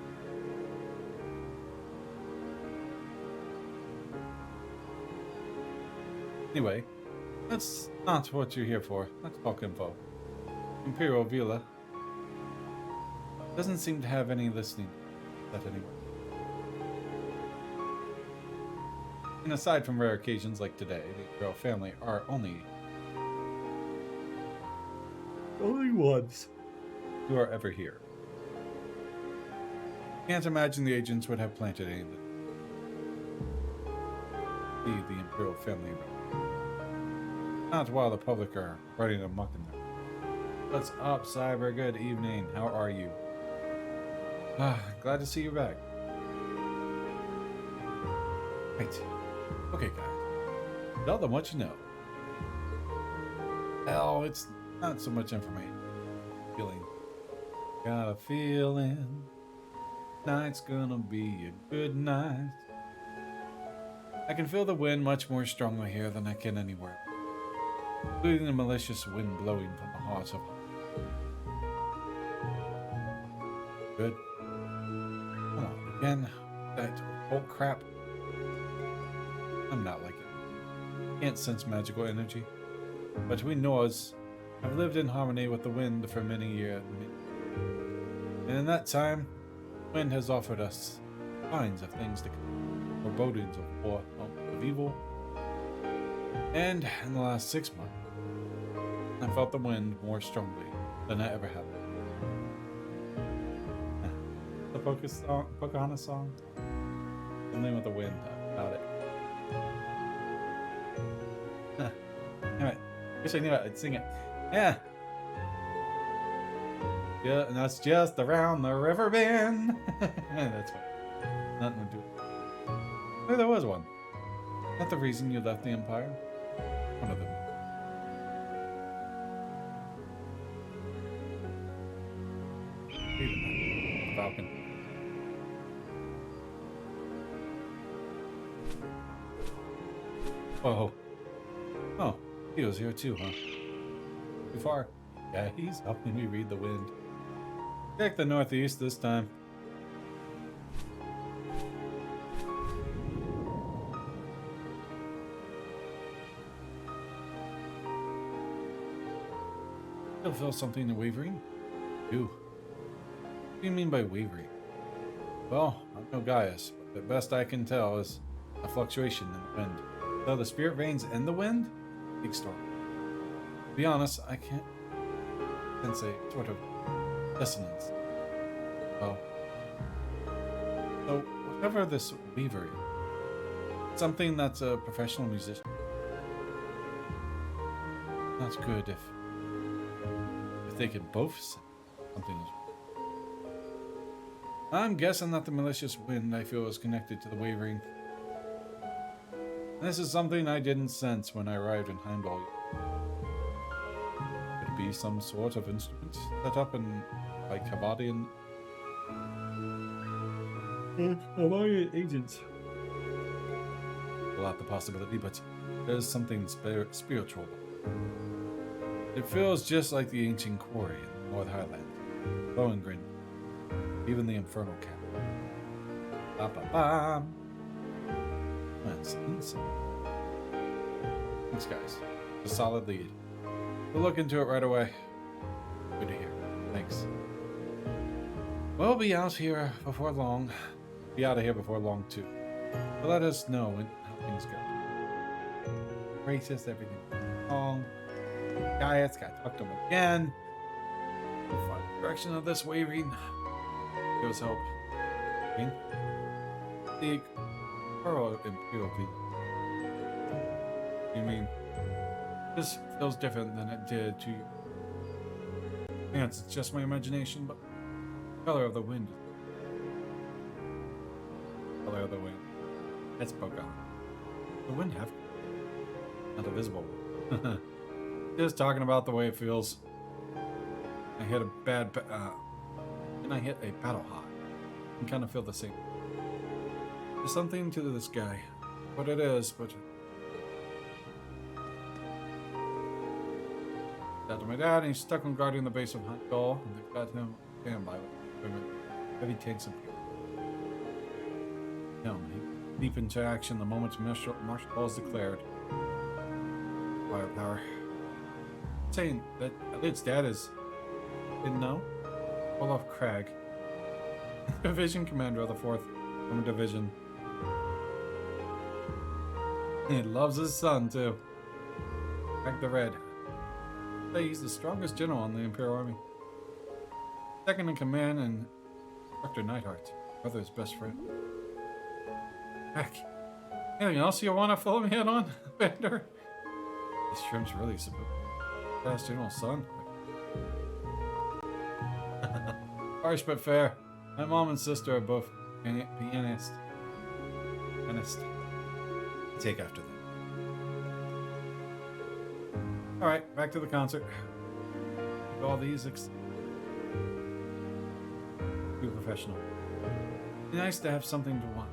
A: Anyway, that's not what you're here for. Let's talk info. Imperial Villa doesn't seem to have any listening set anywhere. And aside from rare occasions like today, the Imperial family are only ones who are ever here. Can't imagine the agents would have planted anything. See the Imperial family around. Not while the public are running amok in there. What's up, Cyber? Good evening. How are you? Glad to see you back. Right. Okay, guys. Tell them what you know. Hell, it's not so much information. Feeling. Got a feeling. Night's gonna be a good night. I can feel the wind much more strongly here than I can anywhere. Including the malicious wind blowing from the heart of good. Come on, again. That old crap. I'm not like it. Can't sense magical energy. But we Norse have lived in harmony with the wind for many years. And in that time, the wind has offered us signs of things to come. Forebodings of war, of evil. And in the last 6 months, I felt the wind more strongly than I ever have. The Pocahontas song? The name of the wind about it. Wish I knew it. I'd sing it. Yeah. Yeah, and that's just around the river bend. That's fine. Nothing to do with it. Oh, there was one. Is that the reason you left the Empire? One of them. The Falcon. Whoa. Oh, he was here too, huh? Too far. Yeah, he's helping me read the wind. Check the northeast this time. Still feel something wavering? You. What do you mean by wavering? Well, I'm no Gaius, but the best I can tell is a fluctuation in the wind. So the spirit veins in the wind? Big storm. To be honest, I can't sense a sort of dissonance. Well, so whatever this wavering, something that's a professional musician. That's good if they can both say something is wrong. I'm guessing that the malicious wind I feel is connected to the wavering. This is something I didn't sense when I arrived in Heimdall. Could it be some sort of instrument set up in by Cavadian agents? Well, not the possibility, but there's something spiritual. It feels just like the ancient quarry in the North Highlands. Lohengrin. Even the Infernal Cap. Ba-ba-bam. That's insane. Thanks, guys. A solid lead. We'll look into it right away. Good to hear. Thanks. We'll be out here before long. Be out of here before long, too. So let us know how things go. Racist, everything wrong. Gaius, gotta talk to him again. We'll find the direction of this wavering. Give us help. The Pearl Imperial V. You mean this feels different than it did to you? Yeah, it's just my imagination, but the color of the wind. Color of the wind. It's Boga. The wind have not a visible one. Just talking about the way it feels. I hit a and I hit a battle hot. I can kind of feel the same. There's something to this guy. What it is, but that's my dad, and he's stuck on guarding the base of Heimdall, and they've got him standby with heavy tanks and people. No, he leap into action the moment martial law is declared. Firepower. Saying that Elliot's dad is didn't know? Olaf Crag, division commander of the 4th Roman Division. He loves his son too. Crag the Red. Say he's the strongest general in the Imperial Army. Second in command, and Dr. Neidhart, brother's best friend. Heck, anything else you want to fill me in on, Bender? This shrimp's really supposed to be General's son. Harsh but fair. My mom and sister are both pianists. Take after them. Alright, back to the concert. With all these too professional. Be nice to have something to want.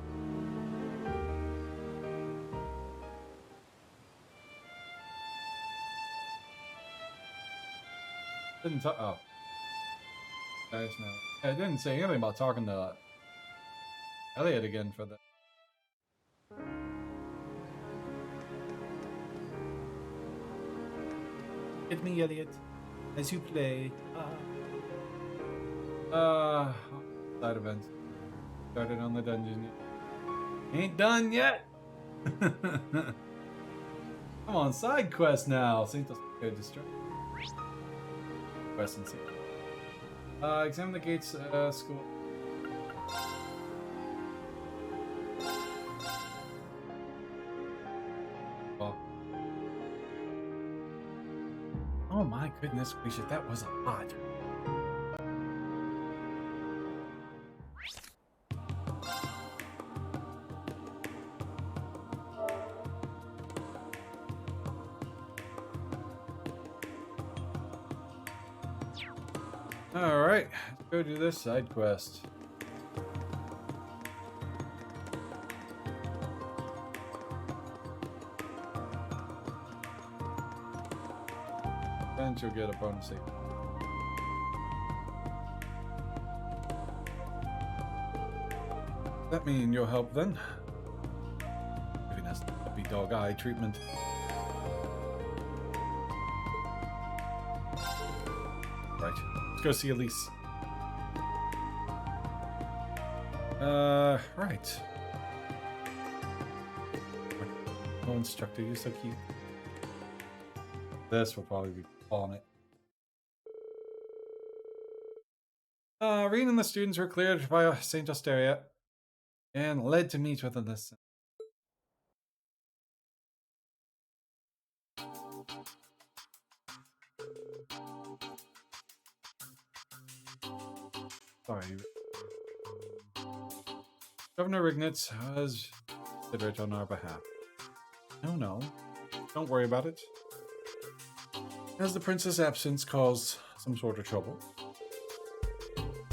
A: Didn't talk. Oh. Guys, no. I didn't say anything about talking to Elliot again for that. Hit me, Elliot, as you play. Side events. Started on the dungeon yet. Ain't done yet. Come on, side quest now. Saint Destroy. Quest and see. Examine the gates, school. Oh. my goodness gracious, that was a lot. Alright, let's go do this side quest. And you'll get a bonus save. That mean you'll help then? Giving us the puppy dog eye treatment. Right, let's go see Elise. Right. Oh, instructor, you're so cute. This will probably be on it. Reen and the students were cleared by Saint Osteria and led to meet with the Sorry. Governor Rignitz has considered on our behalf. No, don't worry about it. As the prince's absence caused some sort of trouble,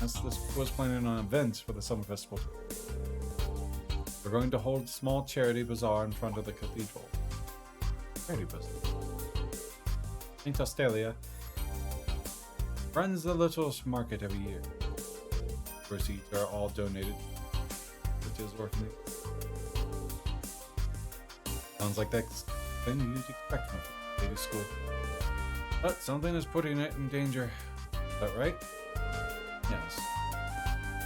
A: as this was planning on events for the summer festival, we're going to hold a small charity bazaar in front of the cathedral. Charity bazaar. Saint Ostelia runs the little market every year. Proceeds are all donated to his orphanage. Sounds like that's the thing you'd expect from a lady school. But something is putting it in danger. Is that right? Yes.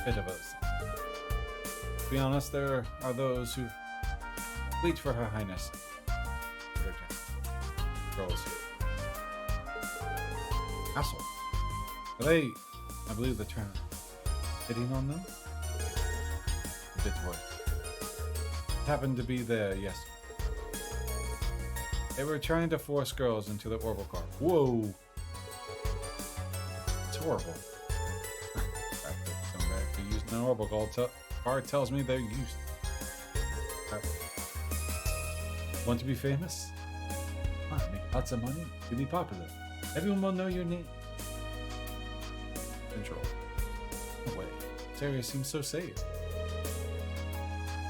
A: Bit of us. To be honest, there are those who plead for Her Highness. Girls here. Asshole. Are they, I believe the term, hitting on them? A bit worse. Happened to be there, yes. They were trying to force girls into the orbital car. Whoa! It's horrible. Come back to using an orbital car tells me they're used. Want to be famous? Come on, make lots of money. You'll be popular. Everyone will know your name. Control. No way. This area seems so safe.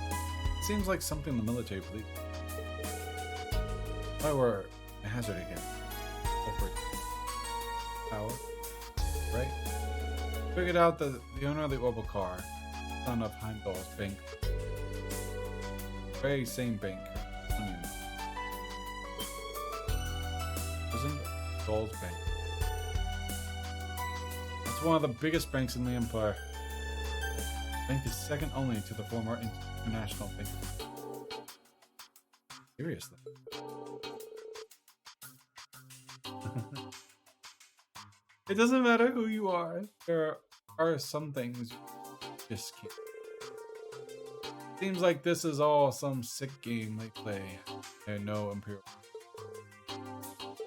A: It seems like something the military believes. If I were a hazard again. Over power. Right? Figured out that the owner of the orbital car, son of Heimdall's bank. Very same bank. I mean, isn't Doll's bank? It's one of the biggest banks in the Empire. The bank is second only to the former international bank. Seriously. It doesn't matter who you are. There are some things you just can't. Seems like this is all some sick game they play. And no Imperial.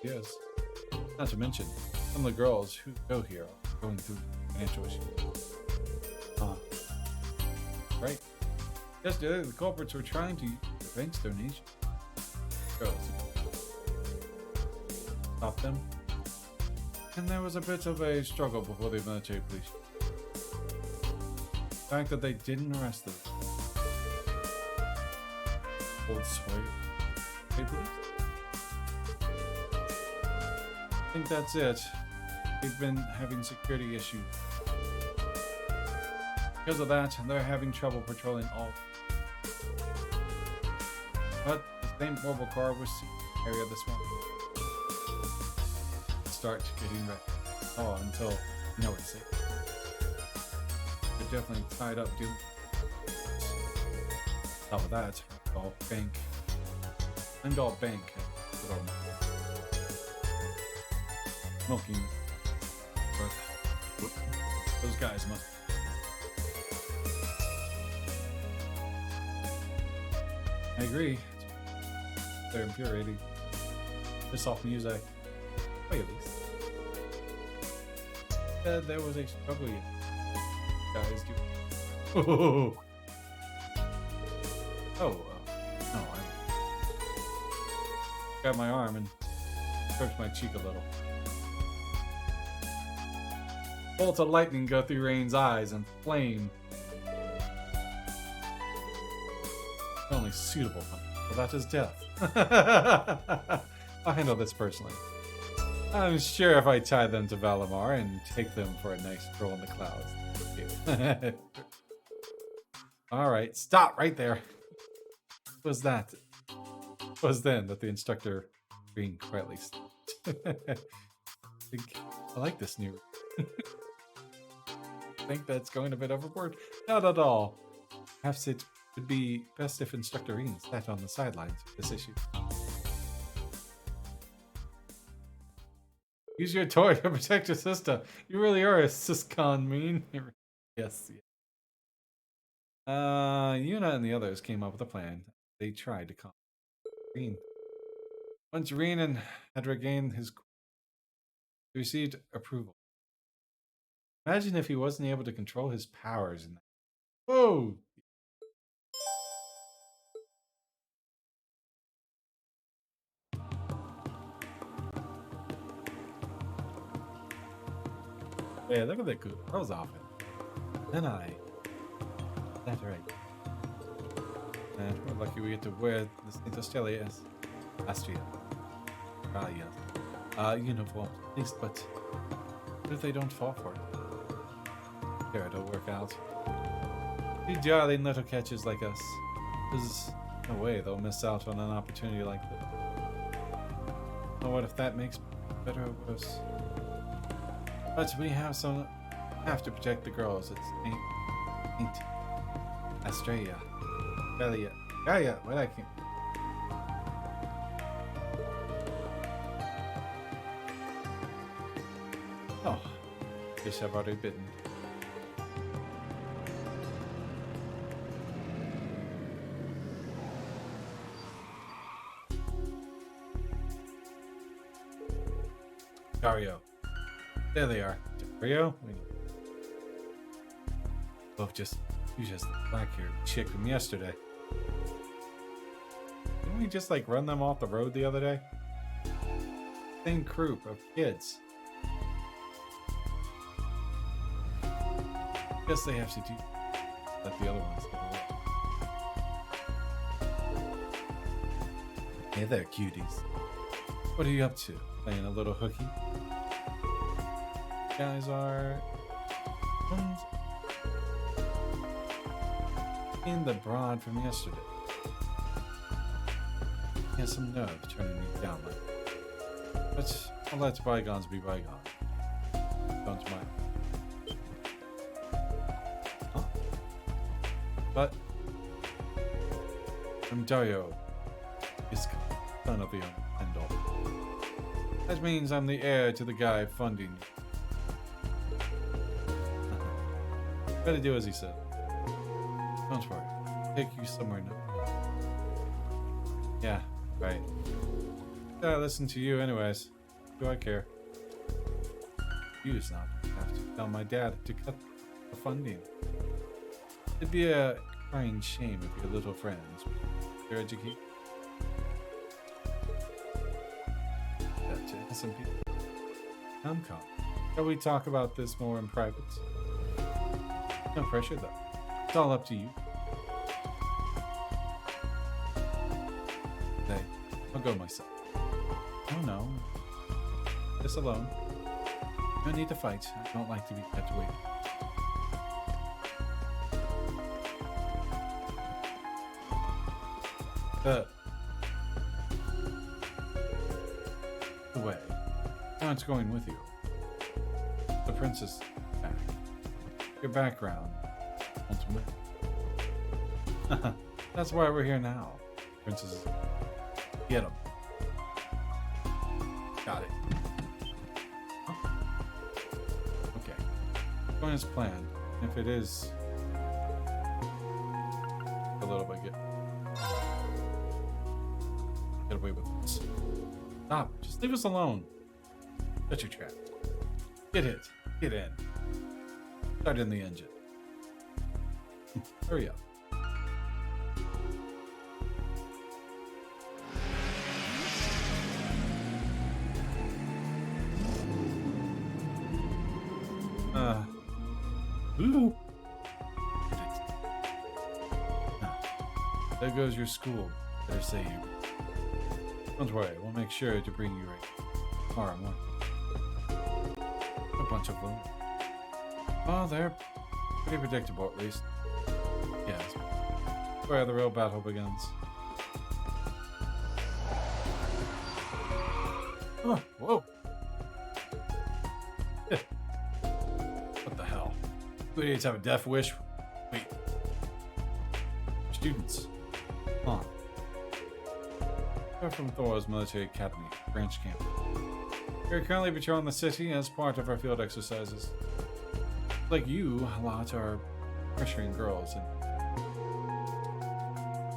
A: Yes. Not to mention, some of the girls who go here are going through financial issues. Right? Yesterday, the culprits were trying to use the bank's donation. Girls. Stop them. And there was a bit of a struggle before the military police. The fact that they didn't arrest them. Old Sawyer. Hey, please. I think that's it. We've been having security issues. Because of that, they're having trouble patrolling all. But the same mobile car was seen in the area this morning. Start getting ready. Oh, until you know it's safe. They're definitely tied up doing. Top of that, Heimdall Bank. Heimdall Bank. Smoking. But those guys must. I agree. They're infuriating. Piss off music. Wait, at least. said there was a struggle yet. Guys, do. Oh, no, I grabbed my arm and stroked my cheek a little. Bolts of lightning go through Rain's eyes and flame. Only suitable for that is death. I'll handle this personally. I'm sure if I tie them to Valimar and take them for a nice stroll in the clouds. Alright, stop right there. What was that? It was then that the instructor being quietly I like this new I think that's going a bit overboard. Not at all. Perhaps it would be best if Instructor Reen sat on the sidelines of this issue. Use your toy to protect your sister. You really are a siscon mean. Yes. Yuna and the others came up with a plan. They tried to calm Reen. Once Reen had regained his cool, he received approval. Imagine if he wasn't able to control his powers in that. Whoa! Yeah, look at that good. That was off it. Then that's right. And we're lucky we get to wear this Saint Australia's Astria. Uniform. At least, but what if they don't fall for it? Sure, it'll work out. You darling little catchers like us. There's no way they'll miss out on an opportunity like this. Well, what if that makes better or worse? But we have to protect the girls. It's ain't Australia. Gaia, what I can. Oh, fish have already bitten. Dario. There they are. Dario? Oh, you just the black-haired chick from yesterday. Didn't we just like run them off the road the other day? Same group of kids. Guess they have to do let the other ones get away. Hey there, cuties. What are you up to? Playing a little hooky? You guys are in the broad from yesterday. He has some nerve turning me down like that. But I'll let bygones be bygones. Don't mind. Huh? But I'm Dario, Kiseki, son of the end-all. That means I'm the heir to the guy funding you. Gotta do as he said. Don't worry. Take you somewhere new. Yeah, right. I listen to you anyways. Do I care? You just not have to tell my dad to cut the funding. It'd be a crying shame if your little friends were educated. That's innocent people. Come. Shall we talk about this more in private? No pressure though. It's all up to you. Hey, I'll go myself. Oh no. This alone. No need to fight. I don't like to be kept waiting. The way. Now it's going with you. The princess back. Your background. Ultimate. That's why we're here now. Princess. Get him. Got it. Okay. Going as planned. If it is a little bit, get away with this. Stop. Just leave us alone. Shut your trap. Get hit. Get in. Start in the engine. Hurry up. Ooh. There goes your school. Better say you. Don't worry, we'll make sure to bring you right tomorrow morning. A bunch of them. Oh, they're pretty predictable at least. Yes. Where the real battle begins. Oh, whoa. What the hell? You idiots have a death wish? Wait. Students. Huh. We're from Thor's Military Academy, branch camp. We're currently patrolling the city as part of our field exercises. Like you, a lot are pressuring girls and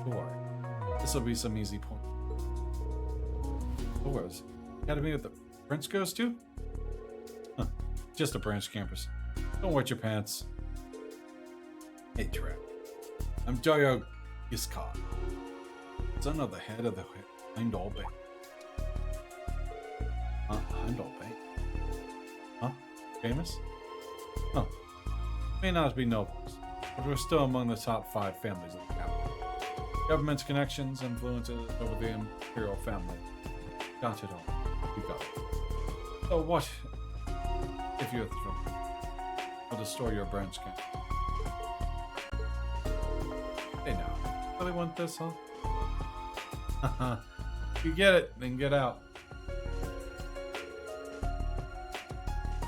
A: Thor. This will be some easy point. Thor's Academy that the prince goes to? Huh. Just a branch campus. Don't wet your pants. Hey, Trap. I'm Dario Kiseki, son of the head of the Heimdall Bank. Heimdall Bank? Huh? Famous? Huh. May not be nobles, but we're still among the top 5 families of the capital. Government's connections, influences over the imperial family. Got it all. You got it. So what if you're thrown? We'll destroy your branch camp. Hey now, really want this, huh? Haha. You get it, then get out.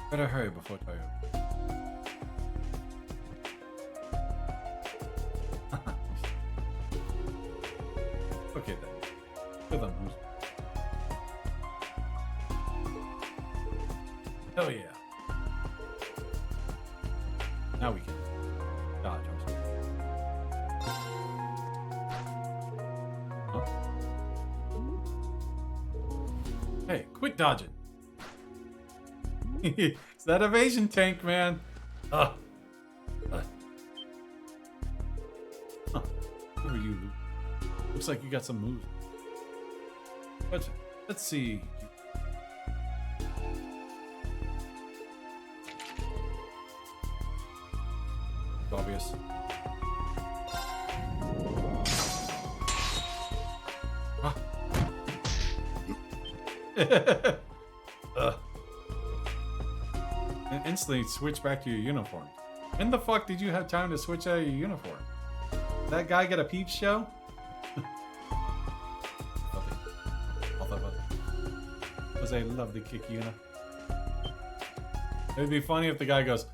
A: Better hurry before Toyo. Okay then. Kill them. Hell yeah. Now we can dodge ourselves. Huh? Hey, quit dodging. It's that evasion tank, man. Huh. Who are you, Luke? Looks like you got some moves. But let's see. Obvious. Huh. And instantly switch back to your uniform. When the fuck did you have time to switch out of your uniform? Did that guy get a peep show? Was a lovely kick, Yuna. It'd be funny if the guy goes,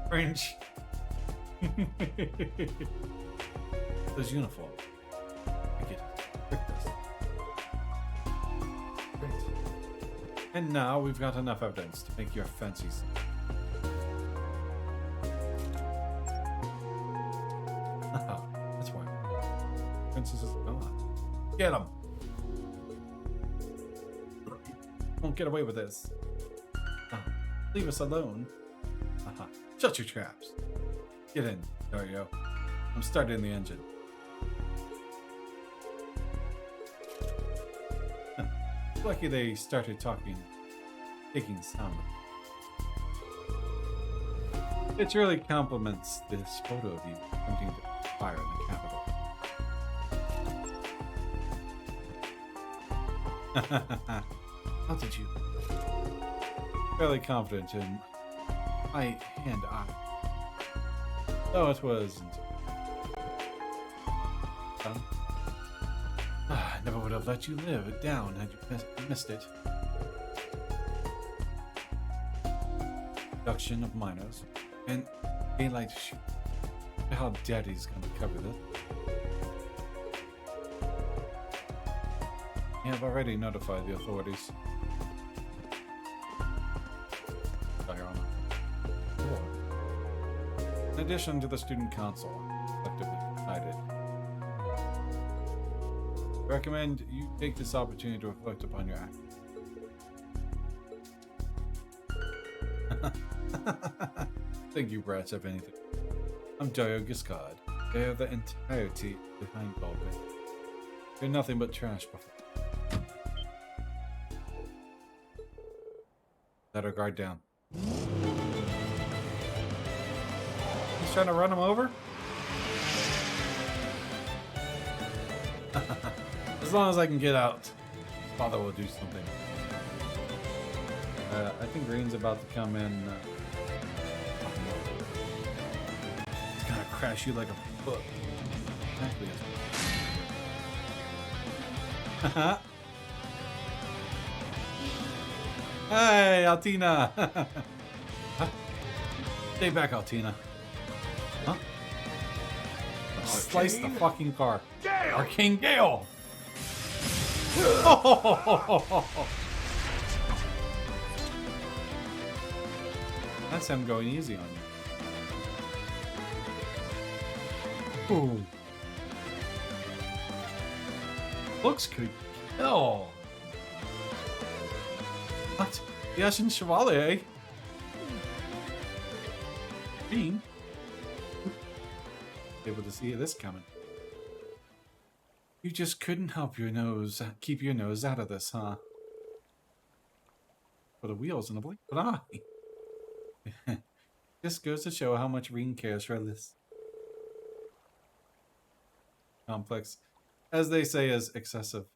A: French. Those uniform. I get it. Rick does. Great. And now we've got enough evidence to make your fancies. That's why. Princess is gone. Get him. Won't get away with this. Leave us alone. Shut your traps. Get in, Dario. I'm starting the engine. Lucky they started taking some. It really complements this photo of you attempting to fire in the capital. How did you? Fairly confident in my hand eye. Though it wasn't. I never would have let you live it down had you missed it. Production of miners and daylight shoot. How Daddy's gonna cover this. You have already notified the authorities. In addition to the student council, collectively decided. I recommend you take this opportunity to reflect upon your actions. Thank you, brats, if anything. I'm Dario Giscard. I have the entirety behind all this. You're nothing but trash before. Let our guard down. He's trying to run him over? As long as I can get out, Father will do something. I think Green's about to come in. He's gonna crash you like a book. Exactly. Hey, Altina! Stay back, Altina. Huh? Slice the fucking car. Gale! Arcane Gale! That's him going easy on you. Ooh. Looks could kill. What? The Ashen Chevalier? Bean? Able to see this coming. You just couldn't help your nose, keep your nose out of this, huh? For the wheels in the blink of an eye. Just goes to show how much Reen cares for this. Complex, as they say, is excessive.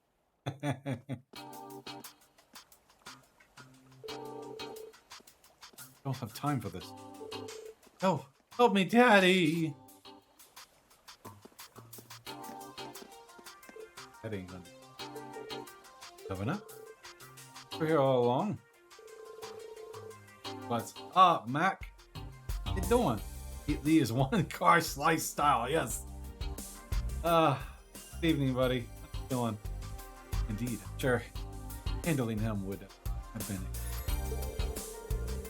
A: Don't have time for this. Oh, help me, Daddy! That ain't gonna. Governor? We're here all along. What's up, Mac? How you doing? Lee is one car slice style, yes. Good evening, buddy. How you doing? Indeed, sure. Handling him would have been.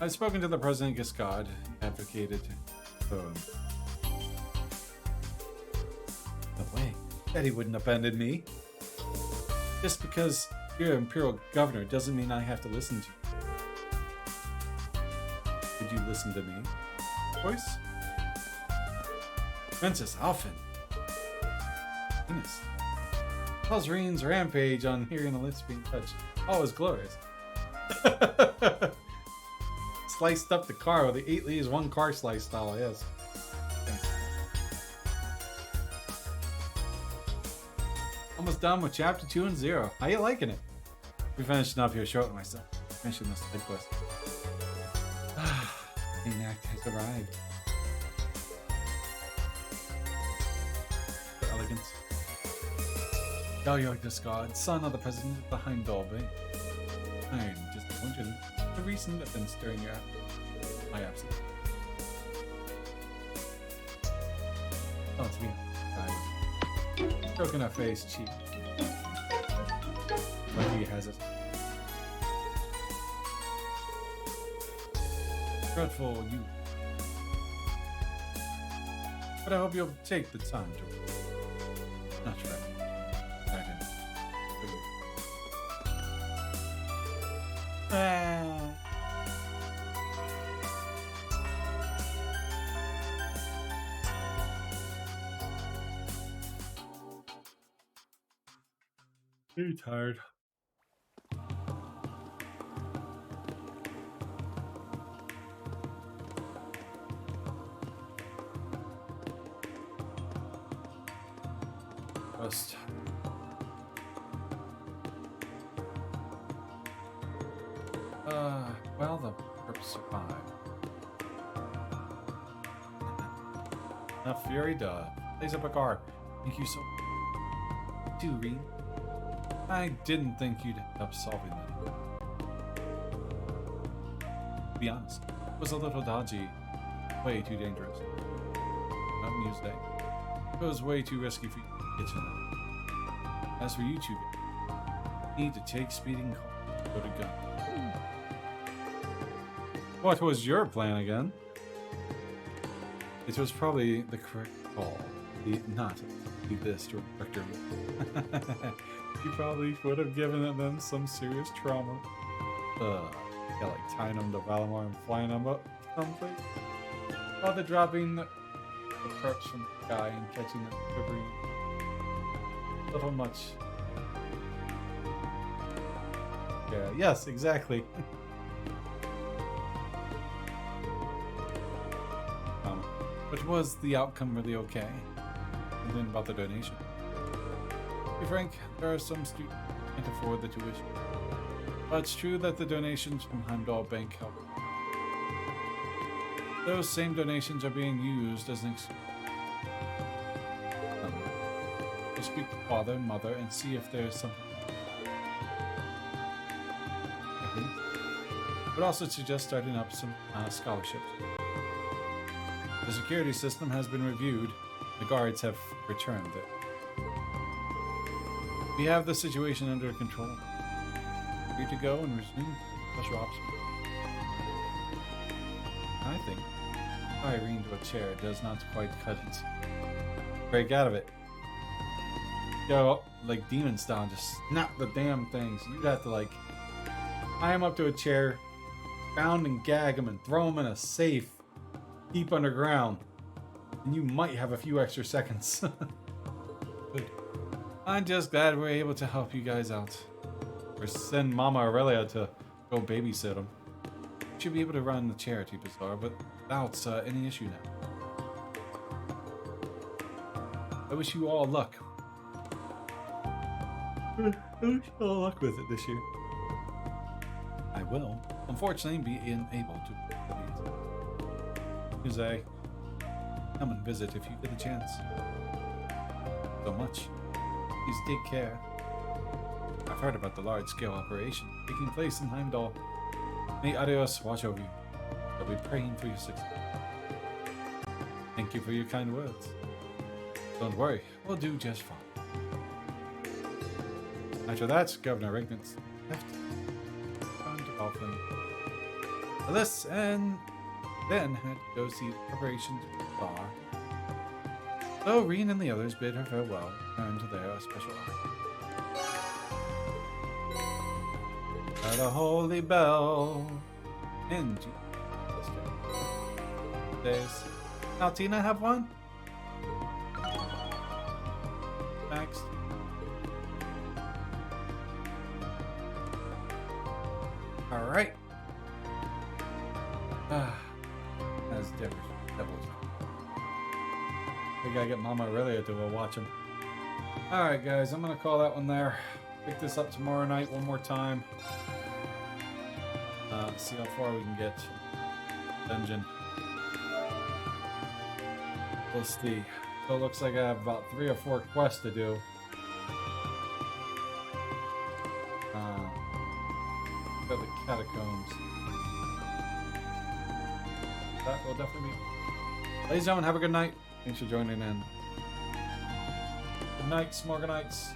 A: I've spoken to the President Giscard, advocated for him. No way. Daddy wouldn't abandon me. Just because you're Imperial Governor doesn't mean I have to listen to you. Would you listen to me? Voice? Princess Alphen. Venus. How's Reen's rampage on hearing the lips being touched? Oh, it's glorious. Sliced up the car with the 8 leaves, 1 car slice style, yes. Thanks. Almost done with chapter 2 and 0. How you liking it? We're finishing up here shortly myself. Finishing this side quest. The main act has arrived. For elegance. Dario Giscard, son of the president of the Heimdall Bay. I'm just wondering the recent events during my absence. Oh, it's me. Stroking her face cheek. Like he has it. Dreadful you. But I hope you'll take the time to. Not try. Too tired. Rest. Well, the perp survived. Now, Fury Dove. Lays up a car. Thank you so much. Too, Reen. I didn't think you'd end up solving that. To be honest, it was a little dodgy. Way too dangerous. Not Muse It was way too risky for you to get to know. As for you two, you need to take speeding call. Go to gun. What was your plan again? It was probably the correct call. Not this director. You probably would have given them some serious trauma. Yeah, like tying them to Valimar and flying them up someplace. Father dropping the perch from the sky and catching the quivering. Little much. Yeah, yes, exactly. Which was the outcome really okay? Something about the donation. To be frank, there are some students who can't afford the tuition. But it's true that the donations from Heimdall Bank help. Those same donations are being used as an excuse. We'll speak to father and mother and see if there's something. But also suggest starting up some scholarships. The security system has been reviewed. The guards have returned it. We have the situation under control. Free to go and resume special ops. I think Irene to a chair does not quite cut it. Break out of it. Go like demon style, just snap the damn things. You'd have to like tie him up to a chair, bound and gag him, and throw him in a safe deep underground, and you might have a few extra seconds. Good. I'm just glad we're able to help you guys out. Or send Mama Aurelia to go babysit him. Should be able to run the charity bazaar, but without any issue now. I wish you all luck. I wish you all luck with it this year. I will, unfortunately, be unable to. Kiseki, come and visit if you get a chance. So much. Please take care. I've heard about the large-scale operation taking place in Heimdall. May Adios watch over you. I'll be praying for your success. Thank you for your kind words. Don't worry, we'll do just fine. After that, Governor Regnitz left. Gone to Golfling. Alice and then had to go see the preparations for the bar. So Reen and the others bid her farewell and returned to their special art. At a holy bell in days. Now Tina have one? Next. Alright. As devils. We gotta get Mama Aurelia to go watch him. Alright guys, I'm gonna call that one there. Pick this up tomorrow night one more time. See how far we can get. Dungeon. We'll see. So it looks like I have about 3 or 4 quests to do. Got the catacombs. That will definitely be. Ladies and gentlemen, have a good night. Thanks for joining in. Good night, Smorganites.